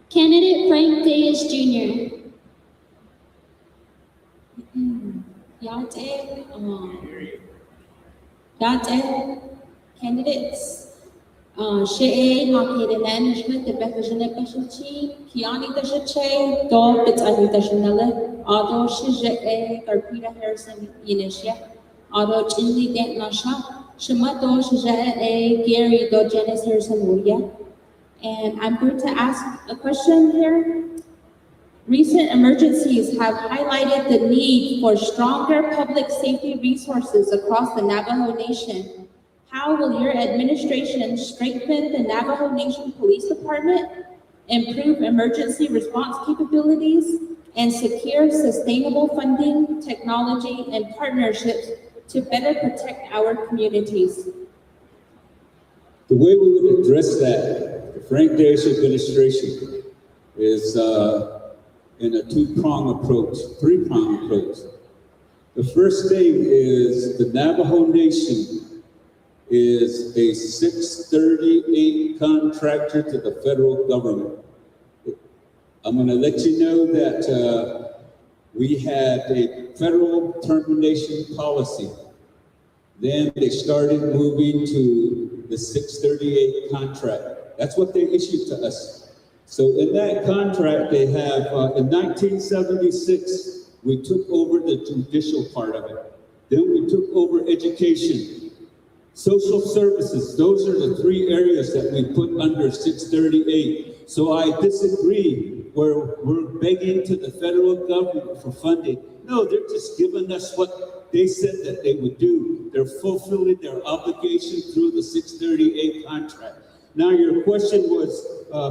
Candidate Frank Diaz Jr. Yate candidates. She'e located management the Bethlehem Bashachi, Kiani Dashache, Do Bitani Dashanella, Auto Shije, Garpita Harrison Inisha, Auto Chinli Dent Nasha, Shamato Shije, Gary Do Janice Harrison Wuya. And I'm going to ask a question here. Recent emergencies have highlighted the need for stronger public safety resources across the Navajo Nation. How will your administration strengthen the Navajo Nation Police Department, improve emergency response capabilities, and secure sustainable funding, technology, and partnerships to better protect our communities? The way we would address that, the Frank Diaz administration is in a three-prong approach. The first thing is the Navajo Nation is a 638 contractor to the federal government. I'm going to let you know that we had a federal termination policy. Then they started moving to the 638 contract. That's what they issued to us. So in that contract, they have, in 1976, we took over the judicial part of it. Then we took over education, social services. Those are the three areas that we put under 638. So I disagree where we're begging to the federal government for funding. No, they're just giving us what they said that they would do. They're fulfilling their obligation through the 638 contract. Now your question was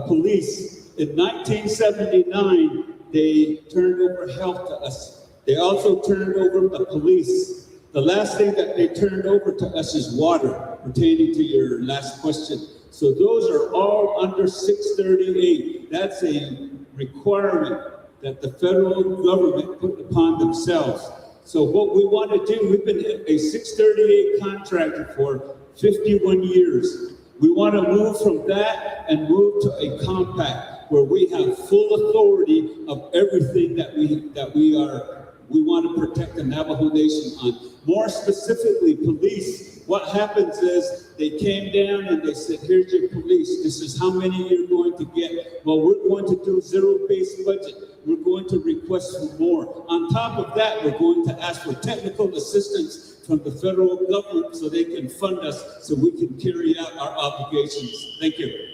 police. In 1979, they turned over health to us. They also turned over the police. The last thing that they turned over to us is water, pertaining to your last question. So those are all under 638. That's a requirement that the federal government put upon themselves. So what we want to do, we've been a 638 contractor for 51 years. We want to move from that and move to a compact where we have full authority of everything that we are We want to protect the Navajo Nation on. More specifically, police. What happens is they came down and they said, here's your police. This is how many you're going to get. Well, we're going to do zero-based budget. We're going to request for more. On top of that, we're going to ask for technical assistance from the federal government so they can fund us so we can carry out our obligations. Thank you.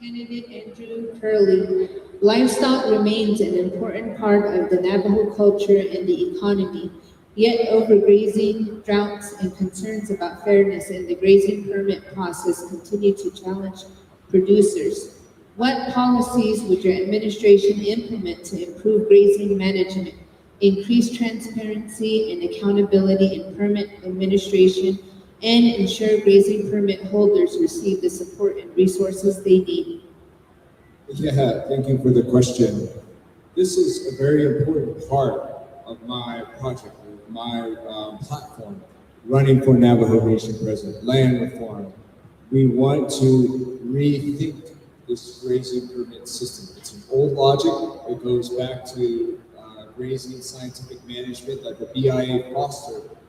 Candidate Andrew Curley. Livestock remains an important part of the Navajo culture and the economy, yet overgrazing, droughts, and concerns about fairness in the grazing permit process continue to challenge producers. What policies would your administration implement to improve grazing management, increase transparency and accountability in permit administration, and ensure grazing permit holders receive the support and resources they need? Yeah, thank you for the question. This is a very important part of my project, my platform, running for Navajo Nation president, land reform. We want to rethink this grazing permit system. It's an old logic. It goes back to grazing scientific management that the BIA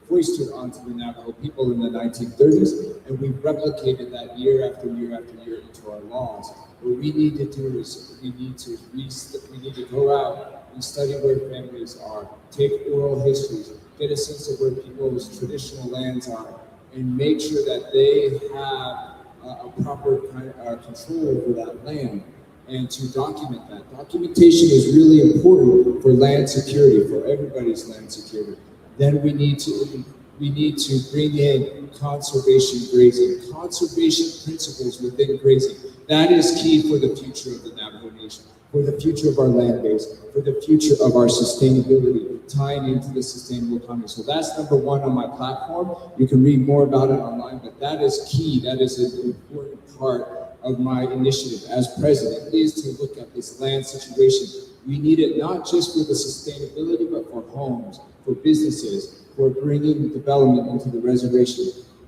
foisted onto the Navajo people in the 1930s, and we've replicated that year after year after year into our laws. What we need to do is we need to go out and study where families are, take oral histories, get a sense of where people's traditional lands are, and make sure that they have a proper control over that land, and to document that. Documentation is really important for land security, for everybody's land security. Then we need to bring in conservation grazing, conservation principles within grazing. That is key for the future of the Navajo Nation, for the future of our land base, for the future of our sustainability, tying into the sustainable economy. So that's number one on my platform. You can read more about it online, but that is key. That is an important part of my initiative as president, is to look at this land situation. We need it not just for the sustainability, but for homes, for businesses, for bringing development into the reservation.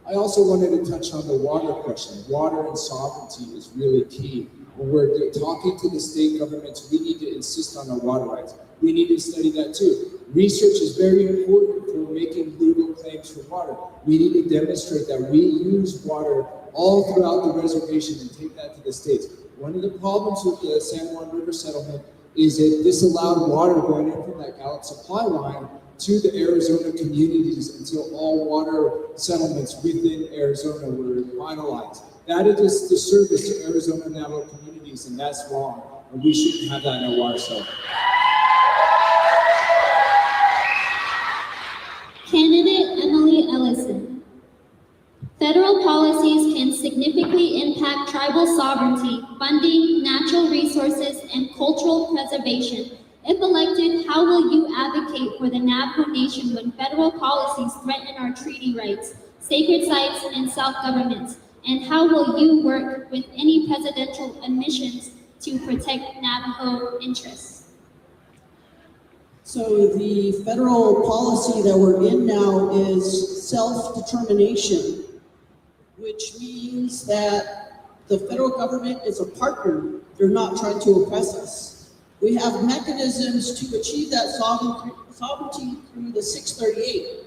I also wanted to touch on the water question. Water and sovereignty is really key. When we're talking to the state governments, we need to insist on our water rights. We need to study that too. Research is very important for making legal claims for water. We need to demonstrate that we use water all throughout the reservation and take that to the states. One of the problems with the San Juan River settlement is it disallowed water going in from that Gallup supply line to the Arizona communities until all water settlements within Arizona were finalized. That is a disservice to Arizona Navajo communities, and that's wrong. And we shouldn't have that in our water settlement. Candidate Emily Ellison. Federal policies can significantly impact tribal sovereignty, funding, natural resources, and cultural preservation. If elected, how will you advocate for the Navajo Nation when federal policies threaten our treaty rights, sacred sites, and self-government? And how will you work with any presidential admissions to protect Navajo interests? So the federal policy that we're in now is self-determination, which means that the federal government is a partner. They're not trying to oppress us. We have mechanisms to achieve that sovereignty through the 638.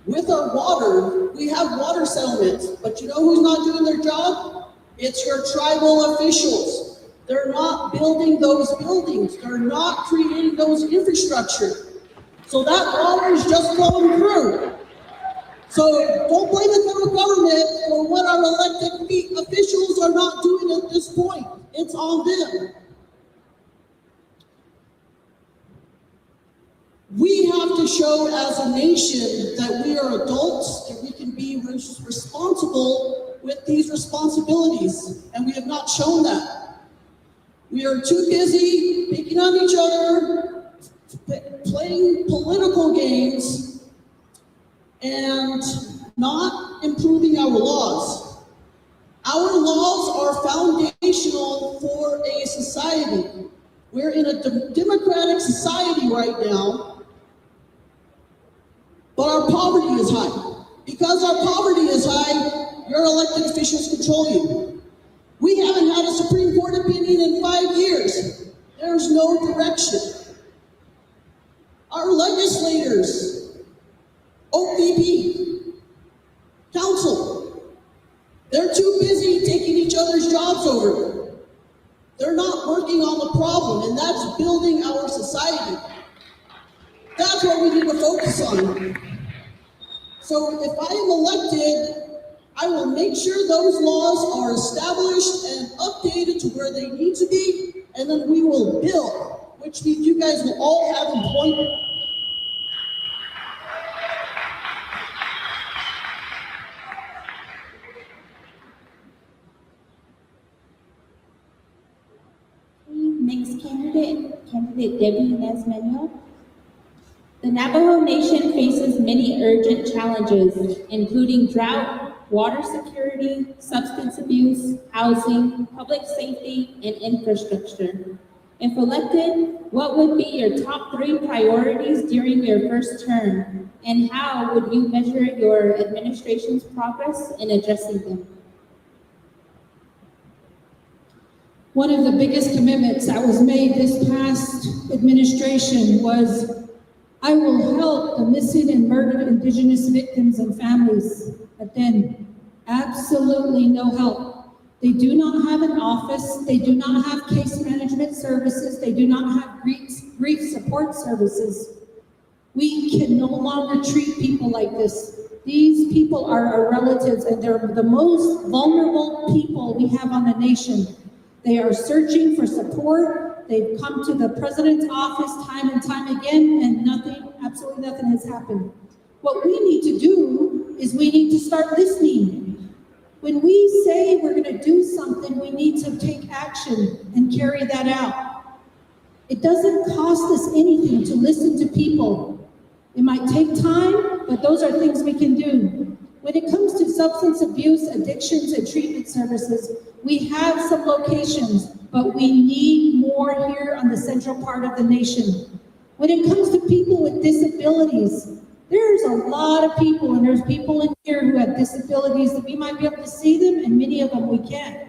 With our water, we have water settlements, but you know who's not doing their job? It's your tribal officials. They're not building those buildings. They're not creating those infrastructure. So that water is just flowing through. So don't blame the federal government for what our elected officials are not doing at this point. It's on them. We have to show as a nation that we are adults and we can be responsible with these responsibilities, and we have not shown that. We are too busy picking on each other, playing political games, and not improving our laws. Our laws are foundational for a society. We're in a democratic society right now, but our poverty is high. Because our poverty is high, your elected officials control you. We haven't had a Supreme Court opinion in 5 years. There's no direction. Our legislators, OPP, council, they're too busy taking each other's jobs over. They're not working on the problem, and that's building our society. That's what we need to focus on. So if I am elected, I will make sure those laws are established and updated to where they need to be, and then we will build, which means you guys will all have employment. Next candidate Debbie Nesmanuel. The Navajo Nation faces many urgent challenges, including drought, water security, substance abuse, housing, public safety, and infrastructure. If elected, what would be your top 3 priorities during your first term, and how would you measure your administration's progress in addressing them? One of the biggest commitments that was made this past administration was, I will help the missing and murdered Indigenous victims and families. But then, absolutely no help. They do not have an office, they do not have case management services, they do not have grief support services. We can no longer treat people like this. These people are our relatives, and they're the most vulnerable people we have on the nation. They are searching for support. They've come to the president's office time and time again, and nothing, absolutely nothing has happened. What we need to do is we need to start listening. When we say we're going to do something, we need to take action and carry that out. It doesn't cost us anything to listen to people. It might take time, but those are things we can do. When it comes to substance abuse, addictions, and treatment services, we have some locations, but we need more here on the central part of the nation. When it comes to people with disabilities, there's a lot of people, and there's people in here who have disabilities that we might be able to see them, and many of them we can't.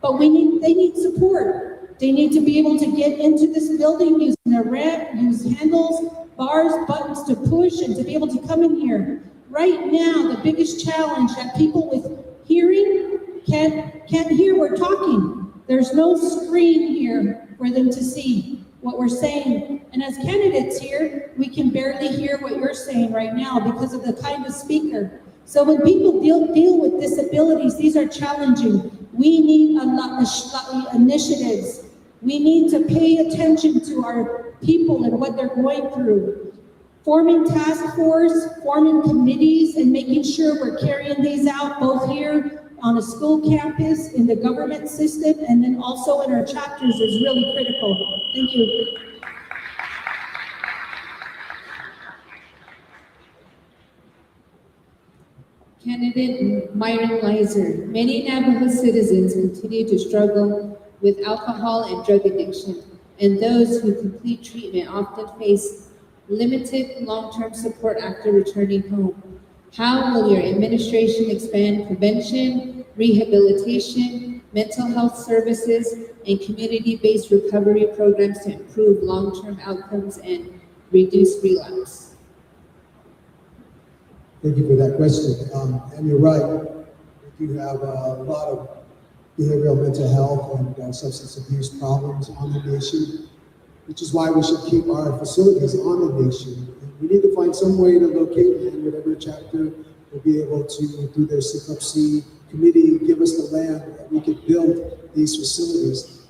But they need support. They need to be able to get into this building using a ramp, use handles, bars, buttons to push, and to be able to come in here. Right now, the biggest challenge that people with hearing can't hear we're talking. There's no screen here for them to see what we're saying. And as candidates here, we can barely hear what you're saying right now because of the kind of speaker. So when people deal with disabilities, these are challenging. We need a lot of initiatives. We need to pay attention to our people and what they're going through. Forming task force, forming committees, and making sure we're carrying these out both here on a school campus, in the government system, and then also in our chapters is really critical. Thank you. Candidate Myron Leiser. Many Navajo citizens continue to struggle with alcohol and drug addiction, and those who complete treatment often face limited long-term support after returning home. How will your administration expand prevention, rehabilitation, mental health services, and community-based recovery programs to improve long-term outcomes and reduce relapse? Thank you for that question. And you're right, we do have a lot of behavioral mental health and substance abuse problems on the nation, which is why we should keep our facilities on the nation. And we need to find some way to locate land, whatever chapter will be able to, through their CCUPC committee, give us the land that we could build these facilities.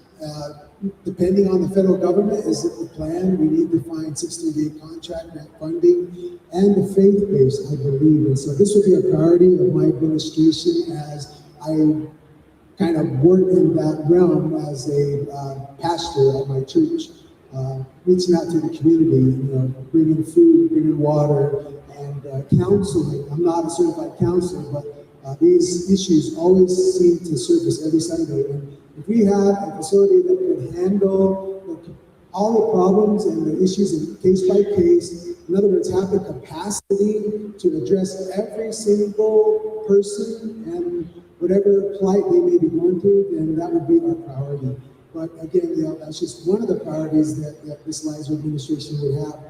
Depending on the federal government, is it the plan? We need to find 16-day contract, grant funding, and the faith-based, I believe. And so this will be a priority of my administration as I kind of work in that realm as a pastor at my church. Reaching out to the community, bringing food, bringing water, and counseling. I'm not a certified counselor, but these issues always seem to surface every Sunday. And if we have a facility that can handle all the problems and the issues in case by case. In other words, have the capacity to address every single person and whatever plight they may be going through, then that would be our priority. But again, that's just one of the priorities that this Liza administration would have.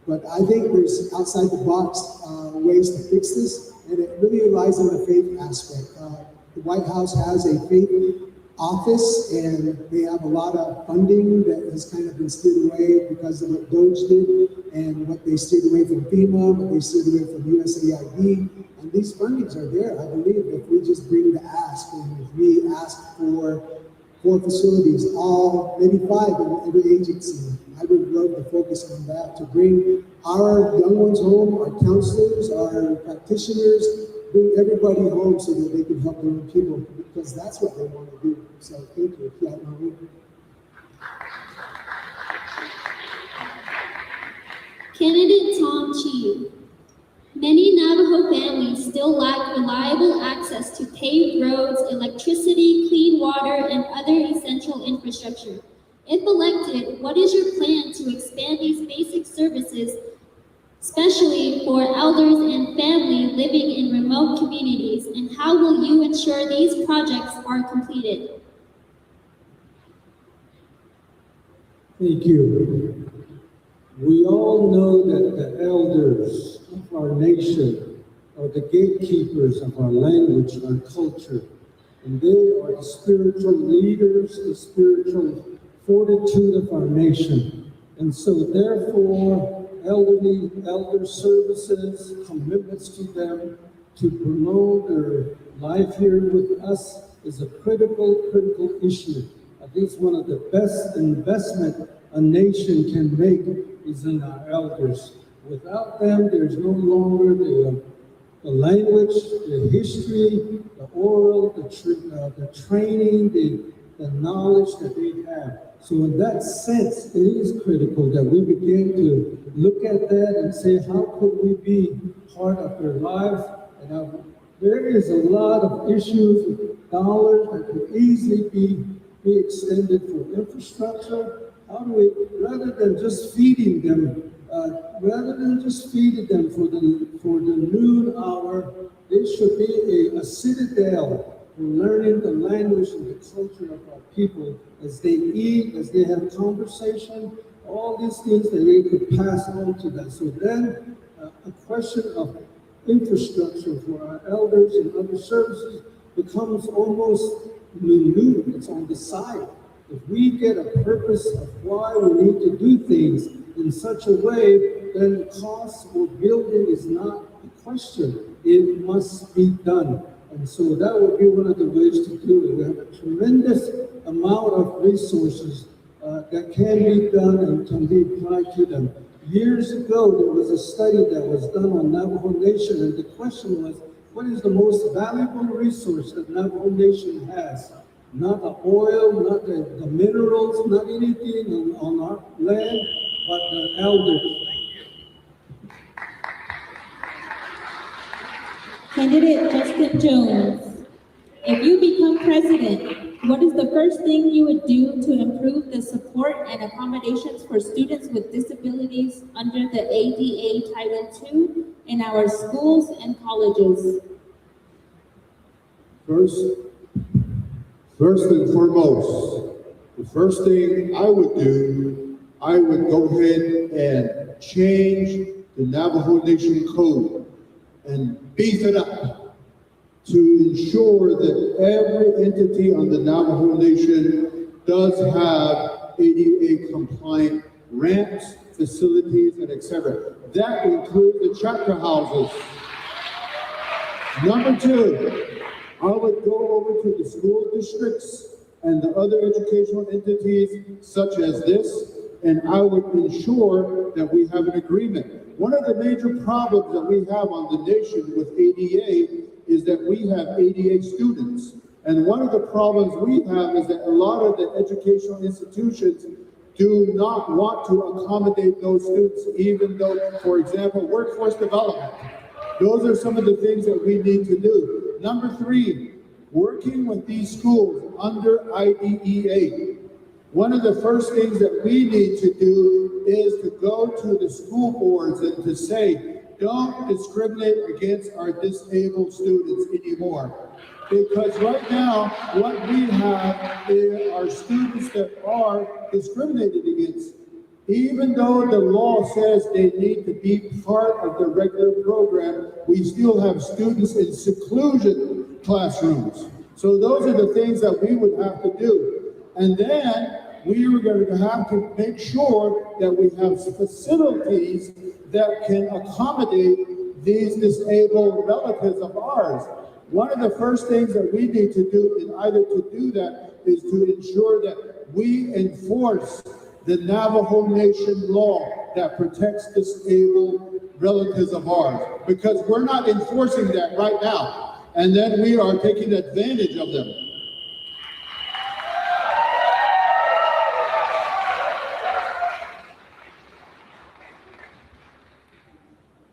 But I think there's outside the box ways to fix this, and it really relies on the faith aspect. The White House has a faith office, and they have a lot of funding that has kind of been steered away because of what DOGE did, and what they steered away from FEMA, what they steered away from USAID. And these fundings are there. I believe if we just bring the ask, and if we ask for 4 facilities, all, maybe 5 in every agency, I would love to focus on that, to bring our young ones home, our counselors, our practitioners, bring everybody home so that they can help their own people, because that's what they want to do. So thank you. Candidate Tom Chi. Many Navajo families still lack reliable access to paved roads, electricity, clean water, and other essential infrastructure. If elected, what is your plan to expand these basic services, especially for elders and families living in remote communities, and how will you ensure these projects are completed? Thank you. We all know that the elders of our nation are the gatekeepers of our language, our culture, and they are the spiritual leaders, the spiritual fortitude of our nation. And so therefore, elder services, commitments to them to promote their life here with us is a critical issue. I think it's one of the best investment a nation can make is in our elders. Without them, there's no longer the language, the history, the oral, the training, the knowledge that they have. So in that sense, it is critical that we begin to look at that and say, how could we be part of their lives? And there is a lot of issues with dollars that could easily be extended for infrastructure. How do we, rather than just feeding them for the noon hour, there should be a citadel for learning the language and the culture of our people as they eat, as they have conversation, all these things that they could pass on to them. So then a question of infrastructure for our elders and other services becomes almost minute. It's on the side. If we get a purpose of why we need to do things in such a way, then the cost for building is not a question. It must be done. And so that would be one of the ways to do it. We have a tremendous amount of resources that can be done and can be applied to them. Years ago, there was a study that was done on Navajo Nation, and the question was, what is the most valuable resource that Navajo Nation has? Not the oil, not the minerals, not anything on our land, but the elders. Candidate Justin Jones, if you become president, what is the first thing you would do to improve the support and accommodations for students with disabilities under the ADA Title II in our schools and colleges? First and foremost, the first thing I would do, I would go ahead and change the Navajo Nation Code and beef it up to ensure that every entity on the Navajo Nation does have ADA compliant ramps, facilities, and etc. That includes the chapter houses. Number 2, I would go over to the school districts and the other educational entities such as this, and I would ensure that we have an agreement. One of the major problems that we have on the nation with ADA is that we have ADA students. And one of the problems we have is that a lot of the educational institutions do not want to accommodate those students, even though, for example, workforce development. Those are some of the things that we need to do. Number 3, working with these schools under IDEA. one of the first things that we need to do is to go to the school boards and to say, don't discriminate against our disabled students anymore. Because right now, what we have are students that are discriminated against. Even though the law says they need to be part of the regular program, we still have students in seclusion classrooms. So those are the things that we would have to do. And then we are going to have to make sure that we have facilities that can accommodate these disabled relatives of ours. One of the first things that we need to do in either to do that is to ensure that we enforce the Navajo Nation law that protects disabled relatives of ours, because we're not enforcing that right now, and then we are taking advantage of them.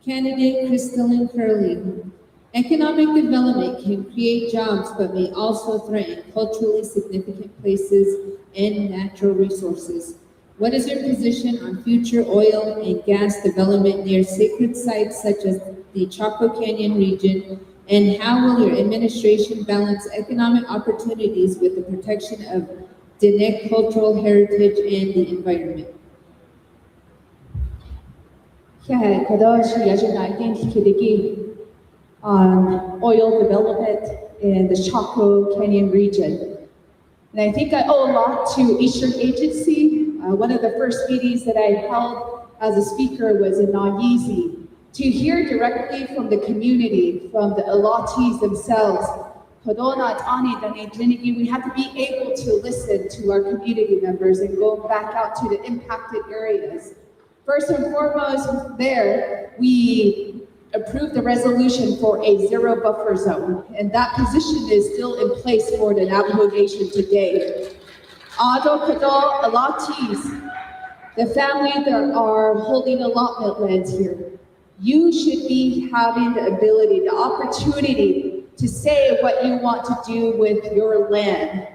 Candidate Crystalline Curley. Economic development can create jobs, but may also threaten culturally significant places and natural resources. What is your position on future oil and gas development near sacred sites such as the Chaco Canyon region? And how will your administration balance economic opportunities with the protection of Diné cultural heritage and the environment? On oil development in the Chaco Canyon region. And I think I owe a lot to Eastern Agency. One of the first meetings that I held as a speaker was in Nayizi, to hear directly from the community, from the Alatis themselves. We have to be able to listen to our community members and go back out to the impacted areas. First and foremost, there, we approved the resolution for a zero buffer zone, and that position is still in place for the Navajo Nation today. Ado Kadal Alatis, the family that are holding allotment lands here, you should be having the ability, the opportunity to say what you want to do with your land.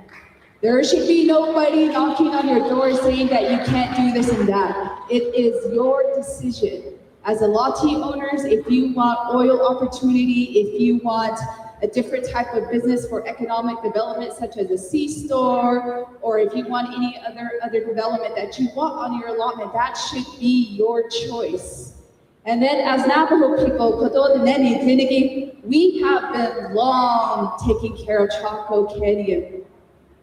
There should be nobody knocking on your door saying that you can't do this and that. It is your decision. As Alati owners, if you want oil opportunity, if you want a different type of business for economic development, such as a C-store, or if you want any other development that you want on your allotment, that should be your choice. And then as Navajo people, we have been long taking care of Chaco Canyon,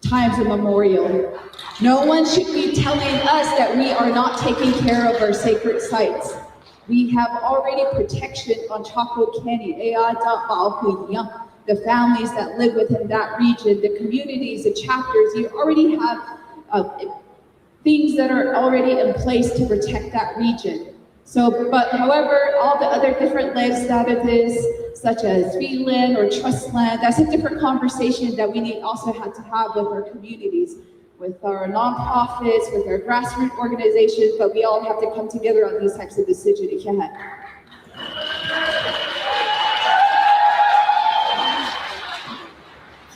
times immemorial. No one should be telling us that we are not taking care of our sacred sites. We have already protection on Chaco Canyon, the families that live within that region, the communities, the chapters. You already have things that are already in place to protect that region. So, but however, all the other different land statuses, such as fee land or trust land, that's a different conversation that we need also have to have with our communities, with our nonprofits, with our grassroots organizations, but we all have to come together on these types of decisions.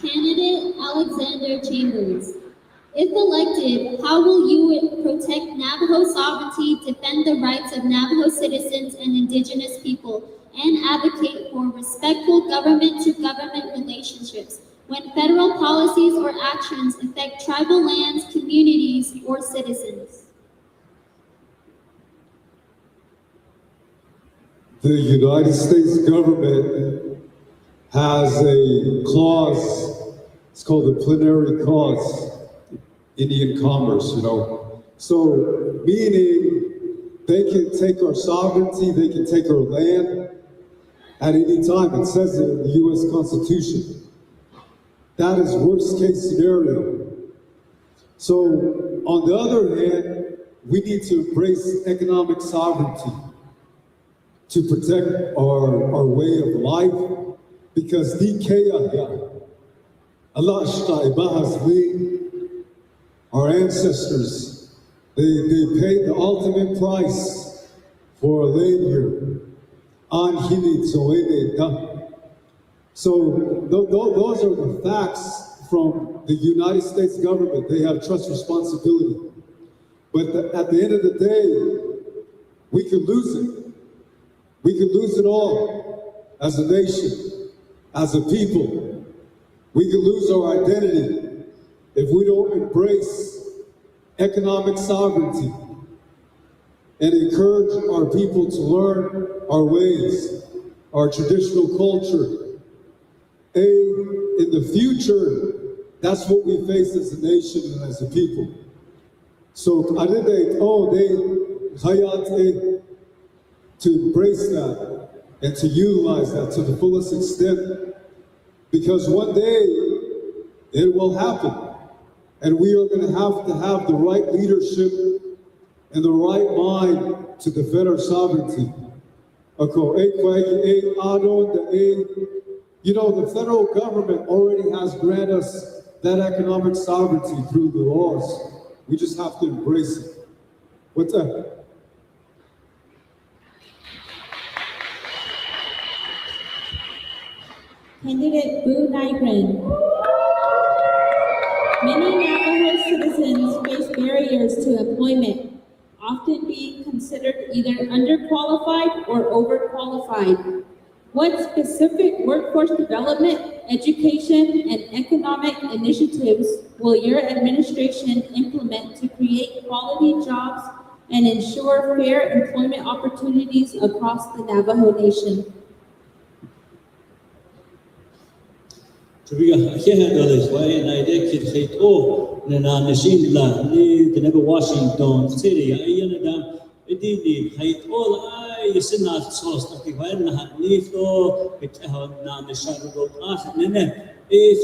Candidate Alexander Chambers. If elected, how will you protect Navajo sovereignty, defend the rights of Navajo citizens and indigenous people, and advocate for respectful government-to-government relationships when federal policies or actions affect tribal lands, communities, or citizens? The United States government has a clause, it's called the plenary clause, Indian commerce, So meaning they can take our sovereignty, they can take our land at any time. It says it in the US Constitution. That is worst case scenario. So on the other hand, we need to embrace economic sovereignty to protect our way of life, because our ancestors, they paid the ultimate price for a land here. So those are the facts from the United States government. They have trust responsibility. But at the end of the day, we could lose it. We could lose it all as a nation, as a people. We could lose our identity if we don't embrace economic sovereignty and encourage our people to learn our ways, our traditional culture. In the future, that's what we face as a nation and as a people. So, to embrace that and to utilize that to the fullest extent, because one day it will happen, and we are going to have the right leadership and the right mind to defend our sovereignty. You know, the federal government already has granted us that economic sovereignty through the laws. We just have to embrace it. What's that? Candidate Buu Nygren. Many Navajo citizens face barriers to employment, often being considered either underqualified or overqualified. What specific workforce development, education, and economic initiatives will your administration implement to create quality jobs and ensure fair employment opportunities across the Navajo Nation? يسنات صوص تقولنا نيفو بتهنا نشارو نene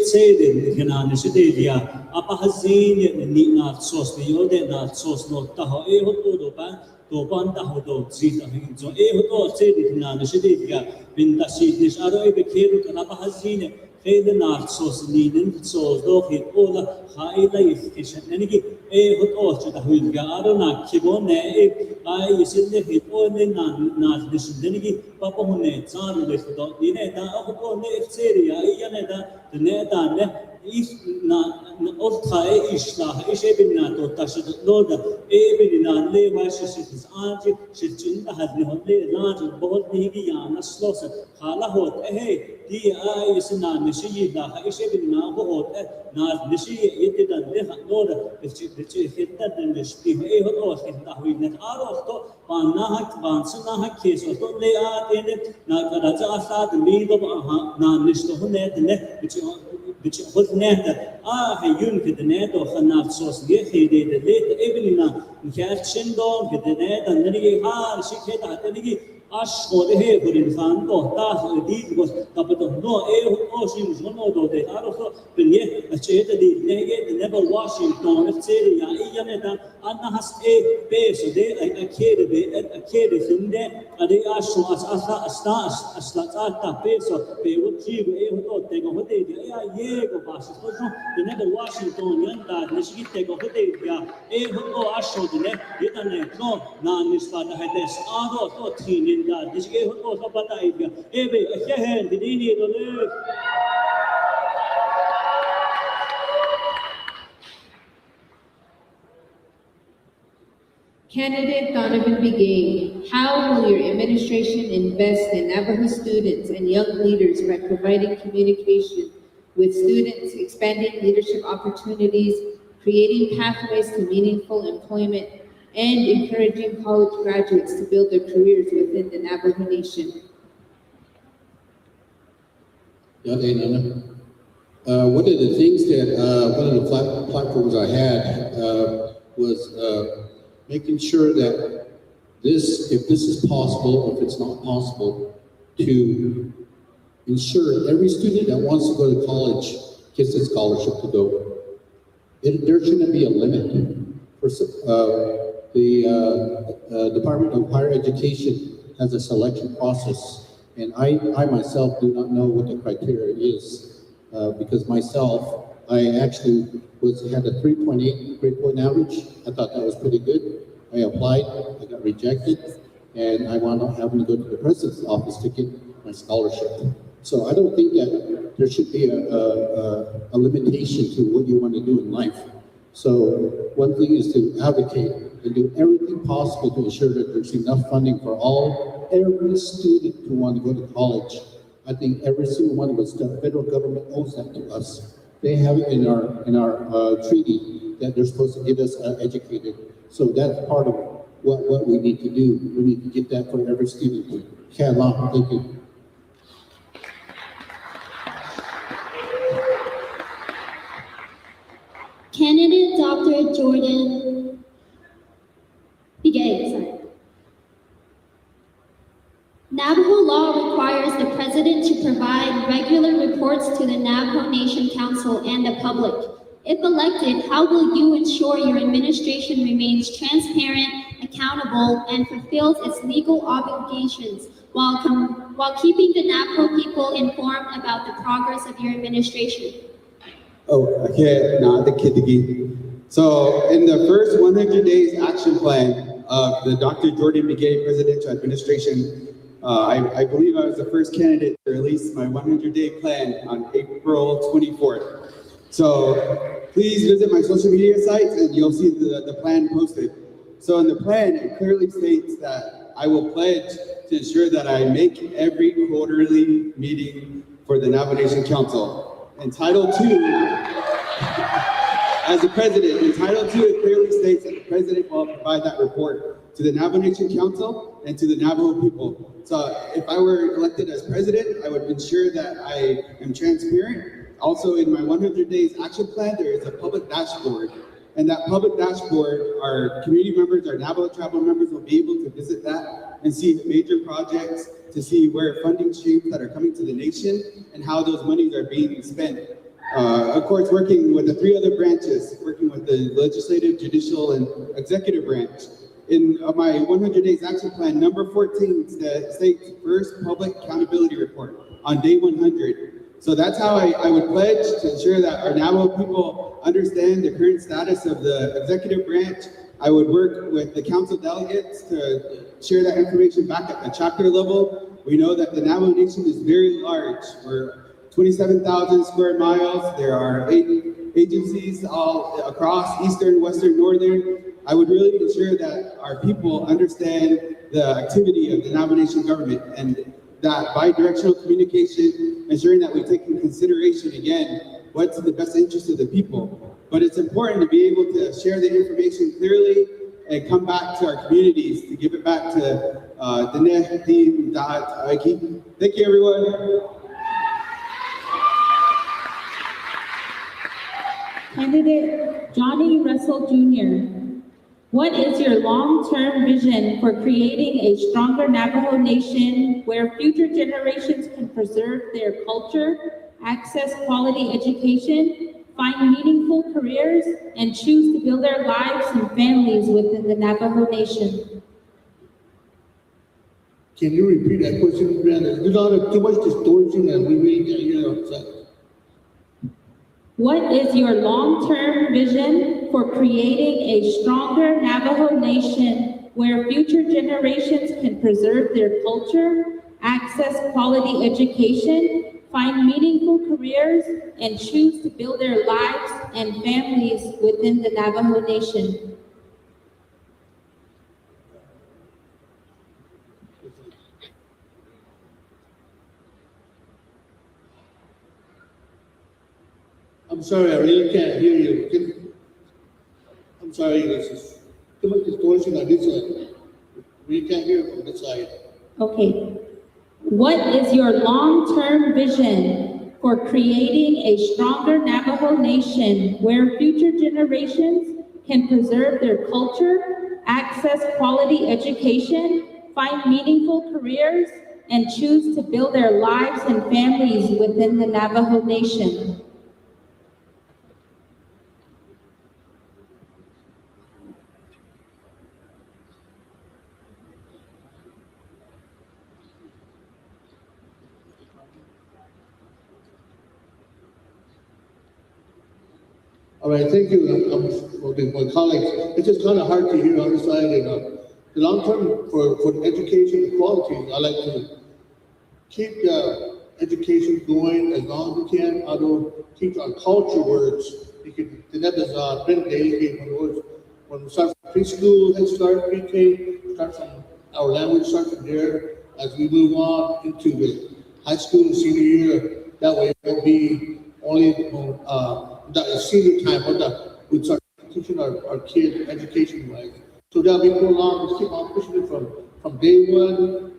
سيدن كنا نشديا أبهزين نينات صوص بيودة نات صوص نوتها هو دوبان تهودو زيتا هينزو هو سيدن كنا نشديا بنتشيد نشارو بكيرو كنا أبهزين خيل نات صوص نينن صوص دوخي أولا خايلا يفكشن نيجي هو تهويل جارنا كيبونه يسنده هيبونه نات نشدنيجي بابونه صار لخدو دينه دا هو نفسيريا يندا ندا نه إيش أوتها إيشلا إيش بيننا تشد لودا بيننا ليه واشيس آنج شتين هذه هذه لانج बहुत नहीं कि यहाँ नस्लों से खाला होता है कि इसना नशीब दा إيش بيننا वो होता है नाज नशीब ये तेरा देख लौड़ा بتشي خدنا نشبيه هو خدنا هو نتعارف तो पाना हक बांसना हक केस तो ले आते ने ना कराचा आसाद मीदो ना निश्तो ने ने بتشي خد نهدا هيون كدنا تو خنات صوص جه خيدي دليت ابننا مكات شندون كدنا دنري شي كده هتنيجي أشهر هي برينفان تو تاس ديد بس تبتو نو أوشين جونو دو ده عارفه بنيه أشياء دي نيجي نبى واشنطن نفسير يا إيجا نتا أنا هس بيس ده أكيد سنده أدي أشوا أسلا بيس بيوتشيب هو تيجو هدي يا يجو باس خشوا نبى واشنطن يندا نشيد تيجو هدي يا هو أشوا ده يتنى نو نانيسبا ده هدس تو تينين Candidate Donovan Begay, how will your administration invest in Navajo students and young leaders by providing communication with students, expanding leadership opportunities, creating pathways to meaningful employment, and encouraging college graduates to build their careers within the Navajo Nation? One of the things that one of the platforms I had was making sure that if this is possible, or if it's not possible, to ensure every student that wants to go to college gets a scholarship to go. There shouldn't be a limit. The Department of Higher Education has a selection process, and I myself do not know what the criteria is, because myself, I actually had a 3.8 grade point average. I thought that was pretty good. I applied, I got rejected, and I wound up having to go to the president's office to get my scholarship. So I don't think that there should be a limitation to what you want to do in life. So one thing is to advocate and do everything possible to ensure that there's enough funding for every student who want to go to college. I think every single one of us, the federal government owes that to us. They have it in our treaty that they're supposed to get us educated. So that's part of what we need to do. We need to get that for every student. Thank you. Candidate Dr. Jordan Nygren. Navajo law requires the president to provide regular reports to the Navajo Nation Council and the public. If elected, how will you ensure your administration remains transparent, accountable, and fulfills its legal obligations while keeping the Navajo people informed about the progress of your administration? Oh, okay, not the kid. So in the first 100 days action plan of the Dr. Jordan Nygren presidential administration, I believe I was the first candidate to release my 100-day plan on April 24th. So please visit my social media sites and you'll see the plan posted. So in the plan, it clearly states that I will pledge to ensure that I make every quarterly meeting for the Navajo Nation Council. And Title II, as the president, in Title II, it clearly states that the president will provide that report to the Navajo Nation Council and to the Navajo people. So if I were elected as president, I would ensure that I am transparent. Also in my 100 days action plan, there is a public dashboard. And that public dashboard, our community members, our Navajo tribal members will be able to visit that and see major projects, to see where funding streams that are coming to the nation and how those monies are being spent. Of course, working with the 3 other branches, working with the legislative, judicial, and executive branch. In my 100 days action plan, number 14 states first public accountability report on day 100. So that's how I would pledge to ensure that our Navajo people understand the current status of the executive branch. I would work with the council delegates to share that information back at the chapter level. We know that the Navajo Nation is very large. We're 27,000 square miles. There are 8 agencies all across Eastern, Western, Northern. I would really ensure that our people understand the activity of the Navajo Nation government and that bi-directional communication, ensuring that we take in consideration, again, what's in the best interest of the people. But it's important to be able to share the information clearly and come back to our communities to give it back to the next team. Thank you, everyone. Candidate Johnny Russell Jr., what is your long-term vision for creating a stronger Navajo Nation where future generations can preserve their culture, access quality education, find meaningful careers, and choose to build their lives and families within the Navajo Nation? Can you repeat that question, Brandon? There's too much distortion and we really can't hear outside. What is your long-term vision for creating a stronger Navajo Nation where future generations can preserve their culture, access quality education, find meaningful careers, and choose to build their lives and families within the Navajo Nation? I'm sorry, I really can't hear you. I'm sorry, this is too much distortion on this side. We can't hear from this side. Okay. What is your long-term vision for creating a stronger Navajo Nation where future generations can preserve their culture, access quality education, find meaningful careers, and choose to build their lives and families within the Navajo Nation? All right, thank you, my colleagues. It's just kind of hard to hear on the side. And, the long term for education equality, I like to keep education going as long as we can. Although teach our culture words. The net is been daily when we start from preschool and start pre-K, start from our language, start from there as we move on into the high school and senior year. That way it won't be only that senior time, but we start teaching our kids education wise. So that'll be prolonged. Let's keep on pushing it from day one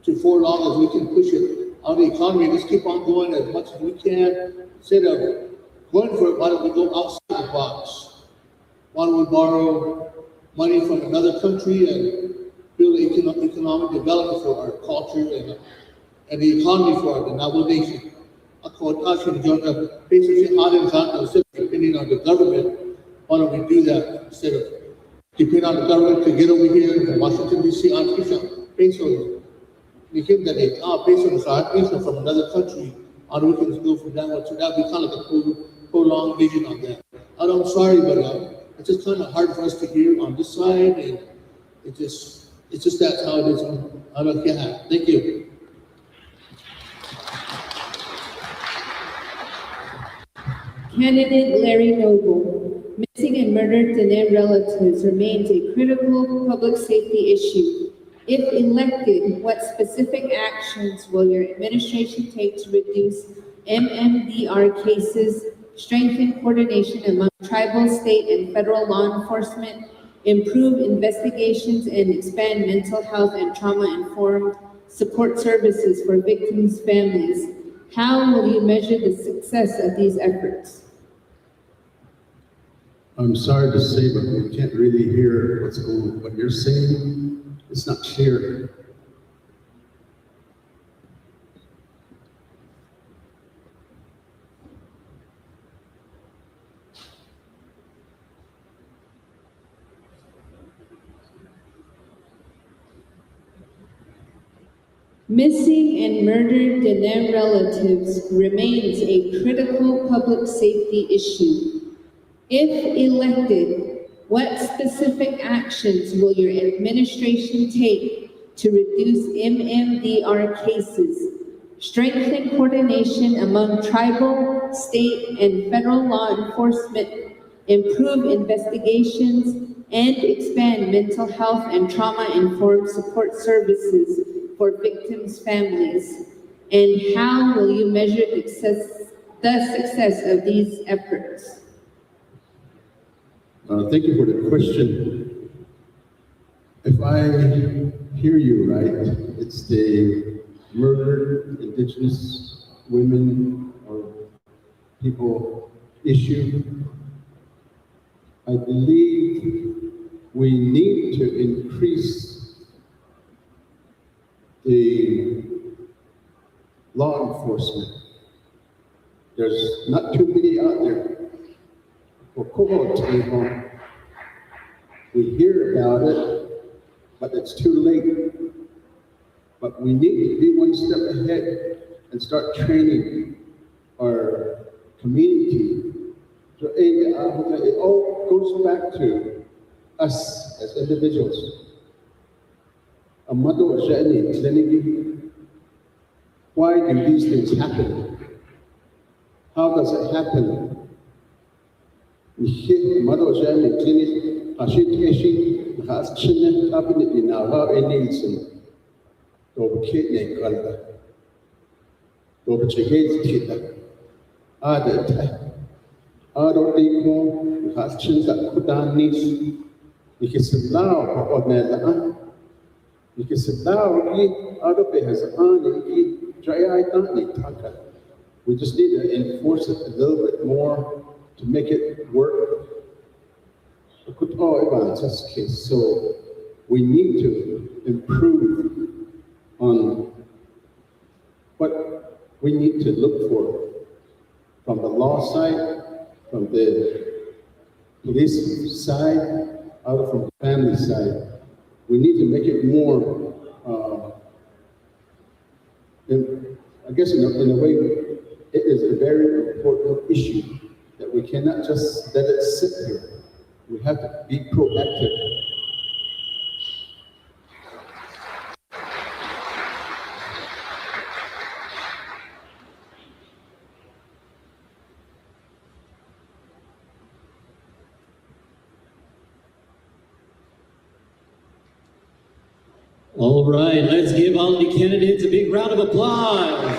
to for long as we can push it out of the economy. Let's keep on going as much as we can. Instead of going for it, why don't we go outside the box? Why don't we borrow money from another country and build economic development for our culture and the economy for the Navajo Nation? Basically, depending on the government, why don't we do that instead of depending on the government to get over here in Washington, D.C. based on the from another country, and we can go from that one. So that would be kind of like a prolonged vision on that. I'm sorry, but it's just kind of hard for us to hear on this side, and it's just that's how it is. I don't care. Thank you. Candidate Larry Noble, missing and murdered Diné relatives remains a critical public safety issue. If elected, what specific actions will your administration take to reduce MMDR cases, strengthen coordination among tribal, state, and federal law enforcement, improve investigations, and expand mental health and trauma-informed support services for victims' families? How will you measure the success of these efforts? I'm sorry to say, but we can't really hear what you're saying. It's not clear. Missing and murdered Diné relatives remains a critical public safety issue. If elected, what specific actions will your administration take to reduce MMDR cases, strengthen coordination among tribal, state, and federal law enforcement, improve investigations, and expand mental health and trauma-informed support services for victims' families? And how will you measure the success of these efforts? Thank you for the question. If I hear you right, it's the murdered Indigenous women or people issue. I believe we need to increase the law enforcement. There's not too many out there. We hear about it, but it's too late. But we need to be one step ahead and start training our community. So it all goes back to us as individuals. Why do these things happen? How does it happen? We just need to enforce it a little bit more to make it work. So we need to improve on what we need to look for from the law side, from the police side, out from the family side. We need to make it more, I guess in a way, it is a very important issue that we cannot just let it sit here. We have to be proactive. All right, let's give all the candidates a big round of applause.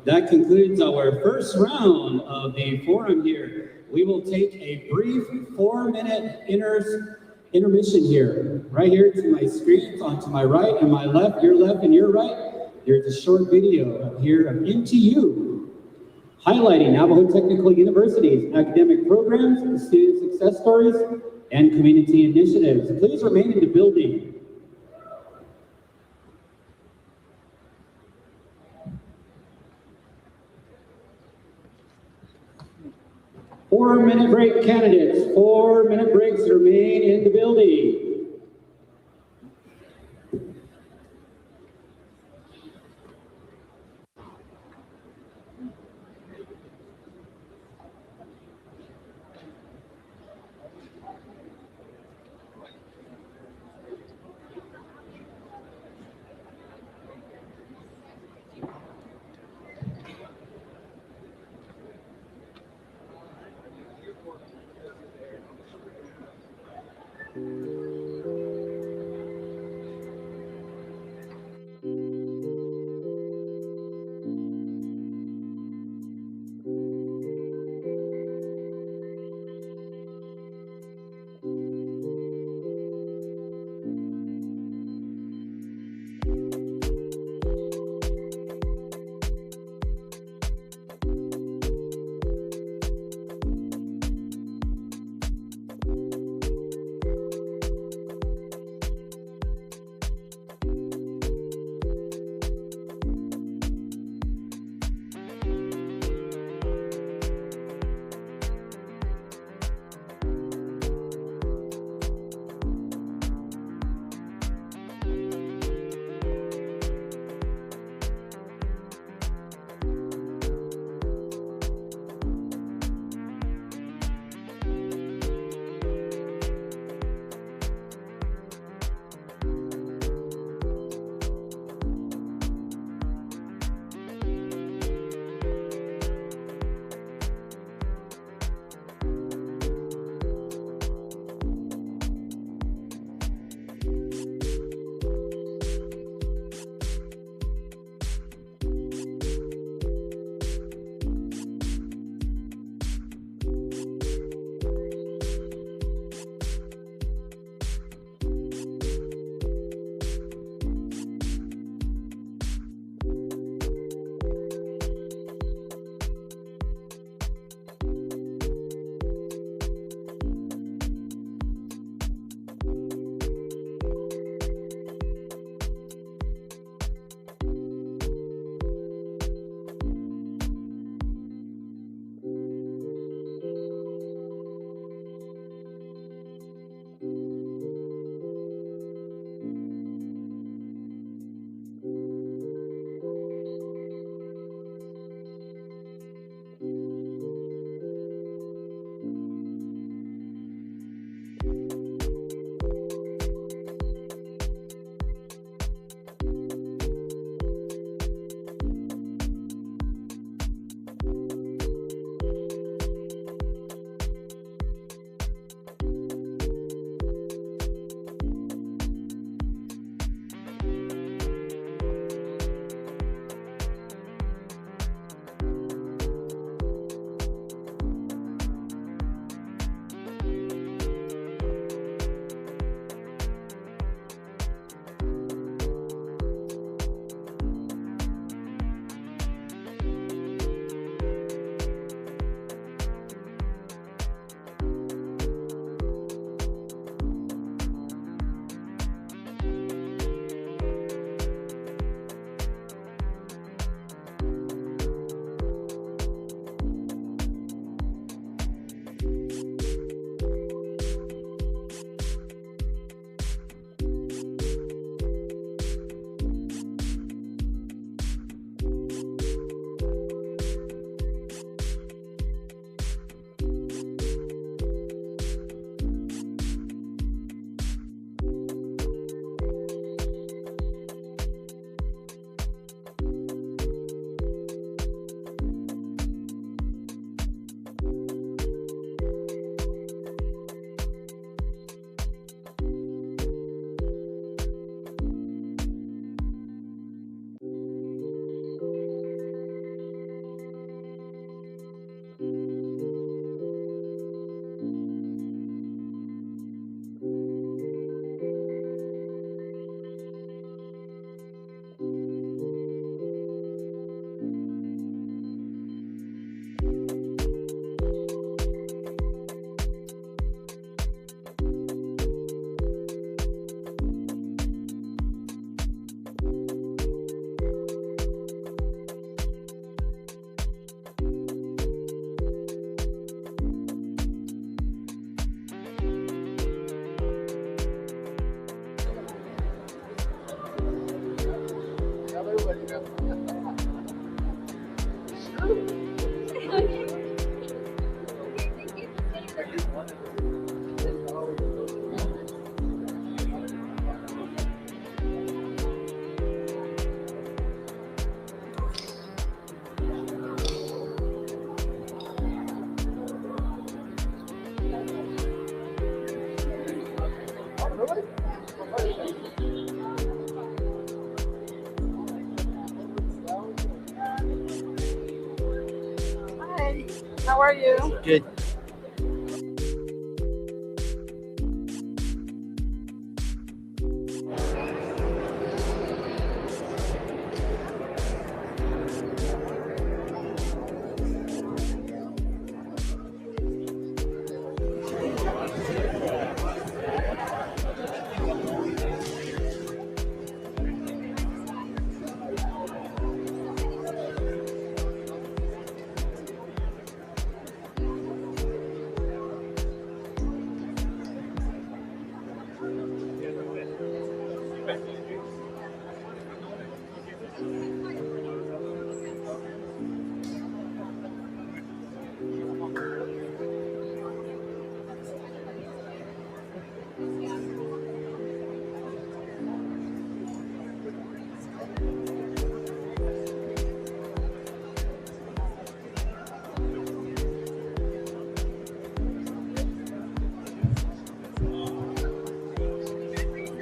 That concludes our first round of the forum here. We will take a brief 4-minute intermission here. Right here to my screen, onto my right and my left and your right. There's a short video here of NTU, highlighting Navajo Technical University's academic programs, student success stories, and community initiatives. Please remain in the building. Four-minute break, candidates. 4-minute breaks, remain in the building. How are you? Good.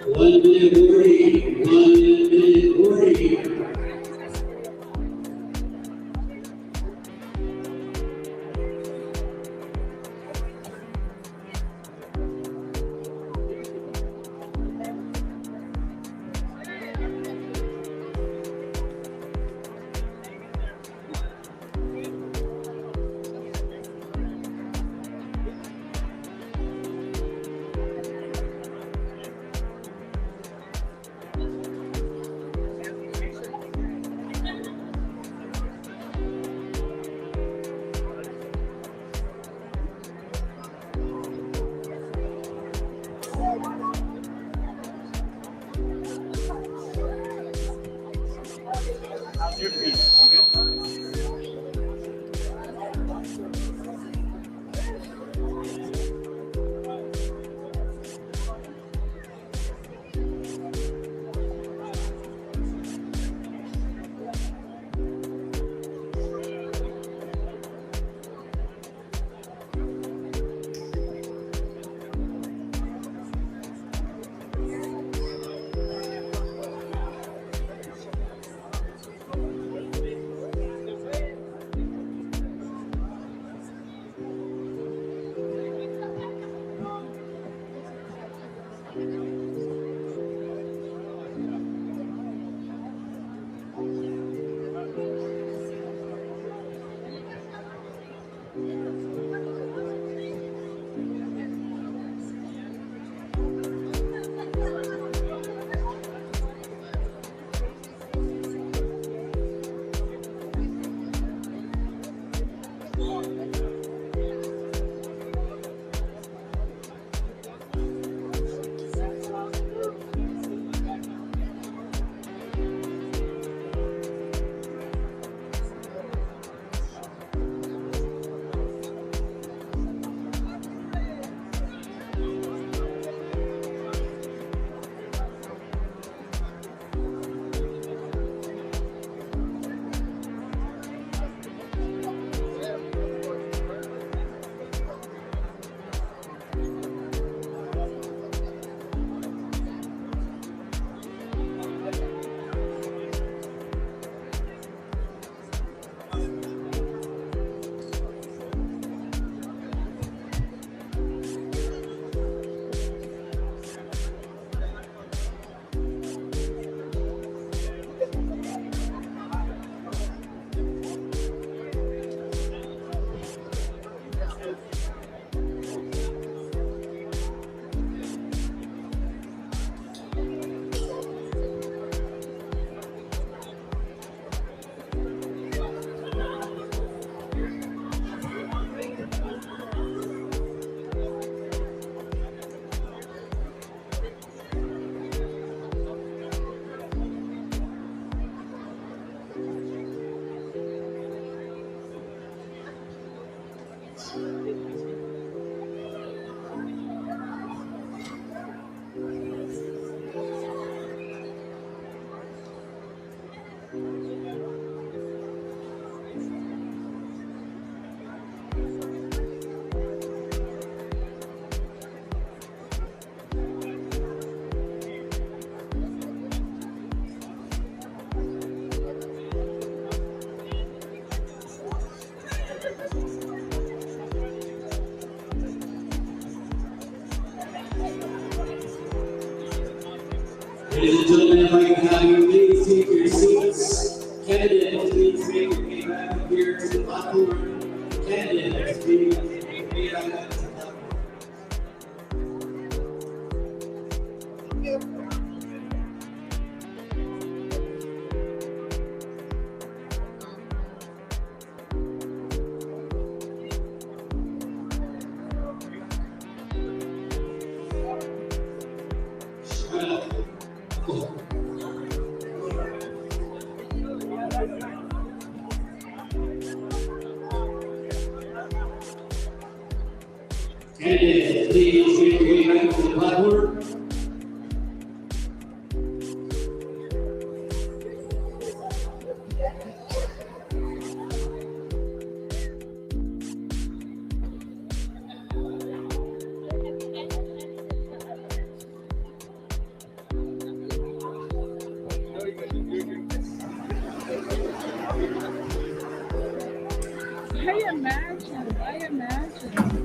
One minute 40. 1 minute 40. How's your feet? You good? Ladies and gentlemen, if I can have you please take your seats. Candidates, please make your way back up here to the platform. Candidates, please make your way back up to the platform. Candidates, please make your way back to the platform. I imagine.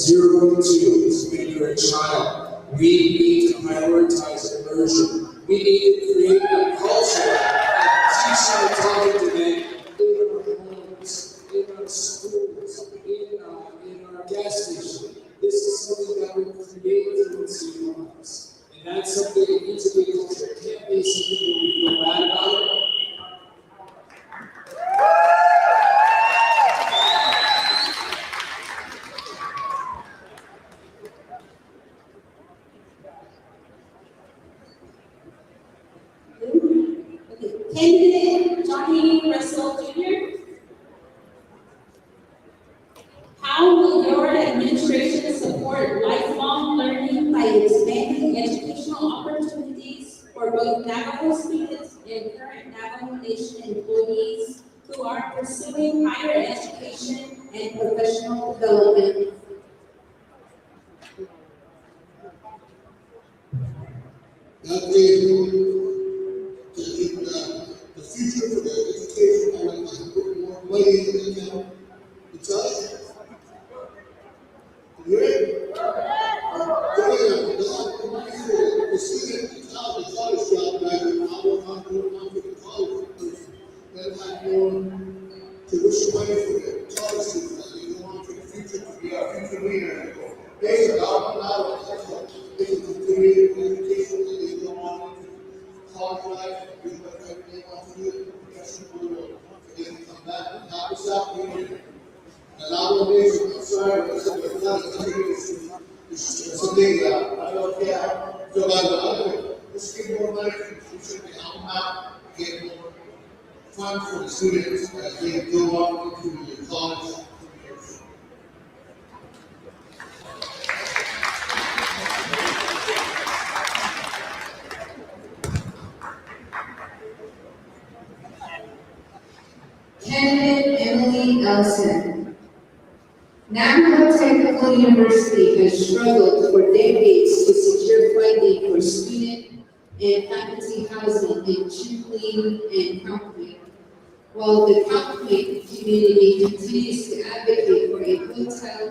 0 to 2 is when you're a child. We need to prioritize immersion. We need to create a culture of teaching and talking to them in our homes, in our schools, in our gas station. This is something that will create fluency among us. And that's something that needs to be a culture. It can't be something where we feel bad about it. Candidate Johnny Russell Jr. How will your administration support lifelong learning by expanding educational opportunities for both Navajo students and current Navajo Nation employees who are pursuing higher education and professional development? The future for the education is to put more money in the account. It's us. You hear? The student, the college job, right? I want to go to college person that have more tuition money for the college students. You don't want for the future to be our future leader. They are not they can continue education that they don't want to college life, do whatever they want to do, professional world. They can come back and help us out. Navajo Nation, I'm sorry, but it's not a country. It's something I don't care. So let's give more money to the future to help them out, get more funds for the students as they go on into the college. Candidate Emily Elson. Navajo Technical University has struggled for decades to secure funding for student and faculty housing in Chippewa and Conklin, while the Conklin community continues to advocate for a hotel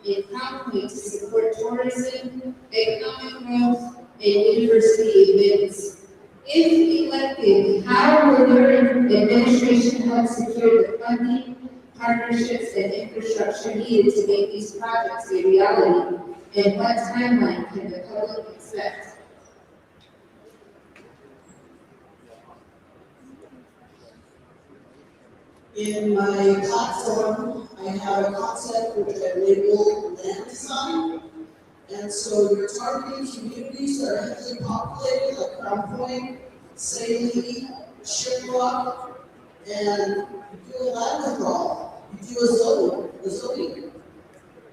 in Conklin to support tourism, economic growth, and university events. If elected, how will your administration help secure the funding, partnerships, and infrastructure needed to make these projects a reality? And what timeline can the public expect? In my platform, I have a concept which I label land design. And so you're targeting communities that are heavily populated, like Crown Point, Saline, Shiprock, and you do a land withdrawal. You do a zoning.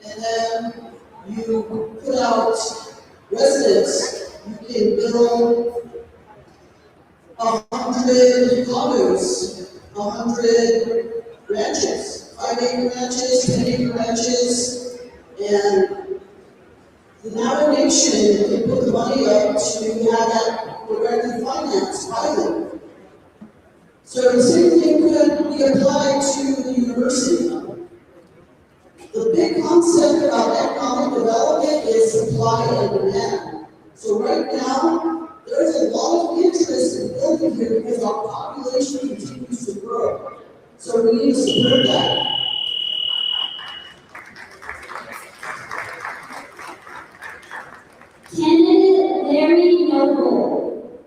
And then you put out residents. You can build 100 condos, 100 ranches, 5-acre ranches, 10-acre ranches, and the Navajo Nation can put the money up to have that directly financed by them. So the same thing could be applied to the university. The big concept about economic development is supply and demand. So right now, there's a lot of interest in building here because our population continues to grow. So we need to support that. Candidate Larry Noble.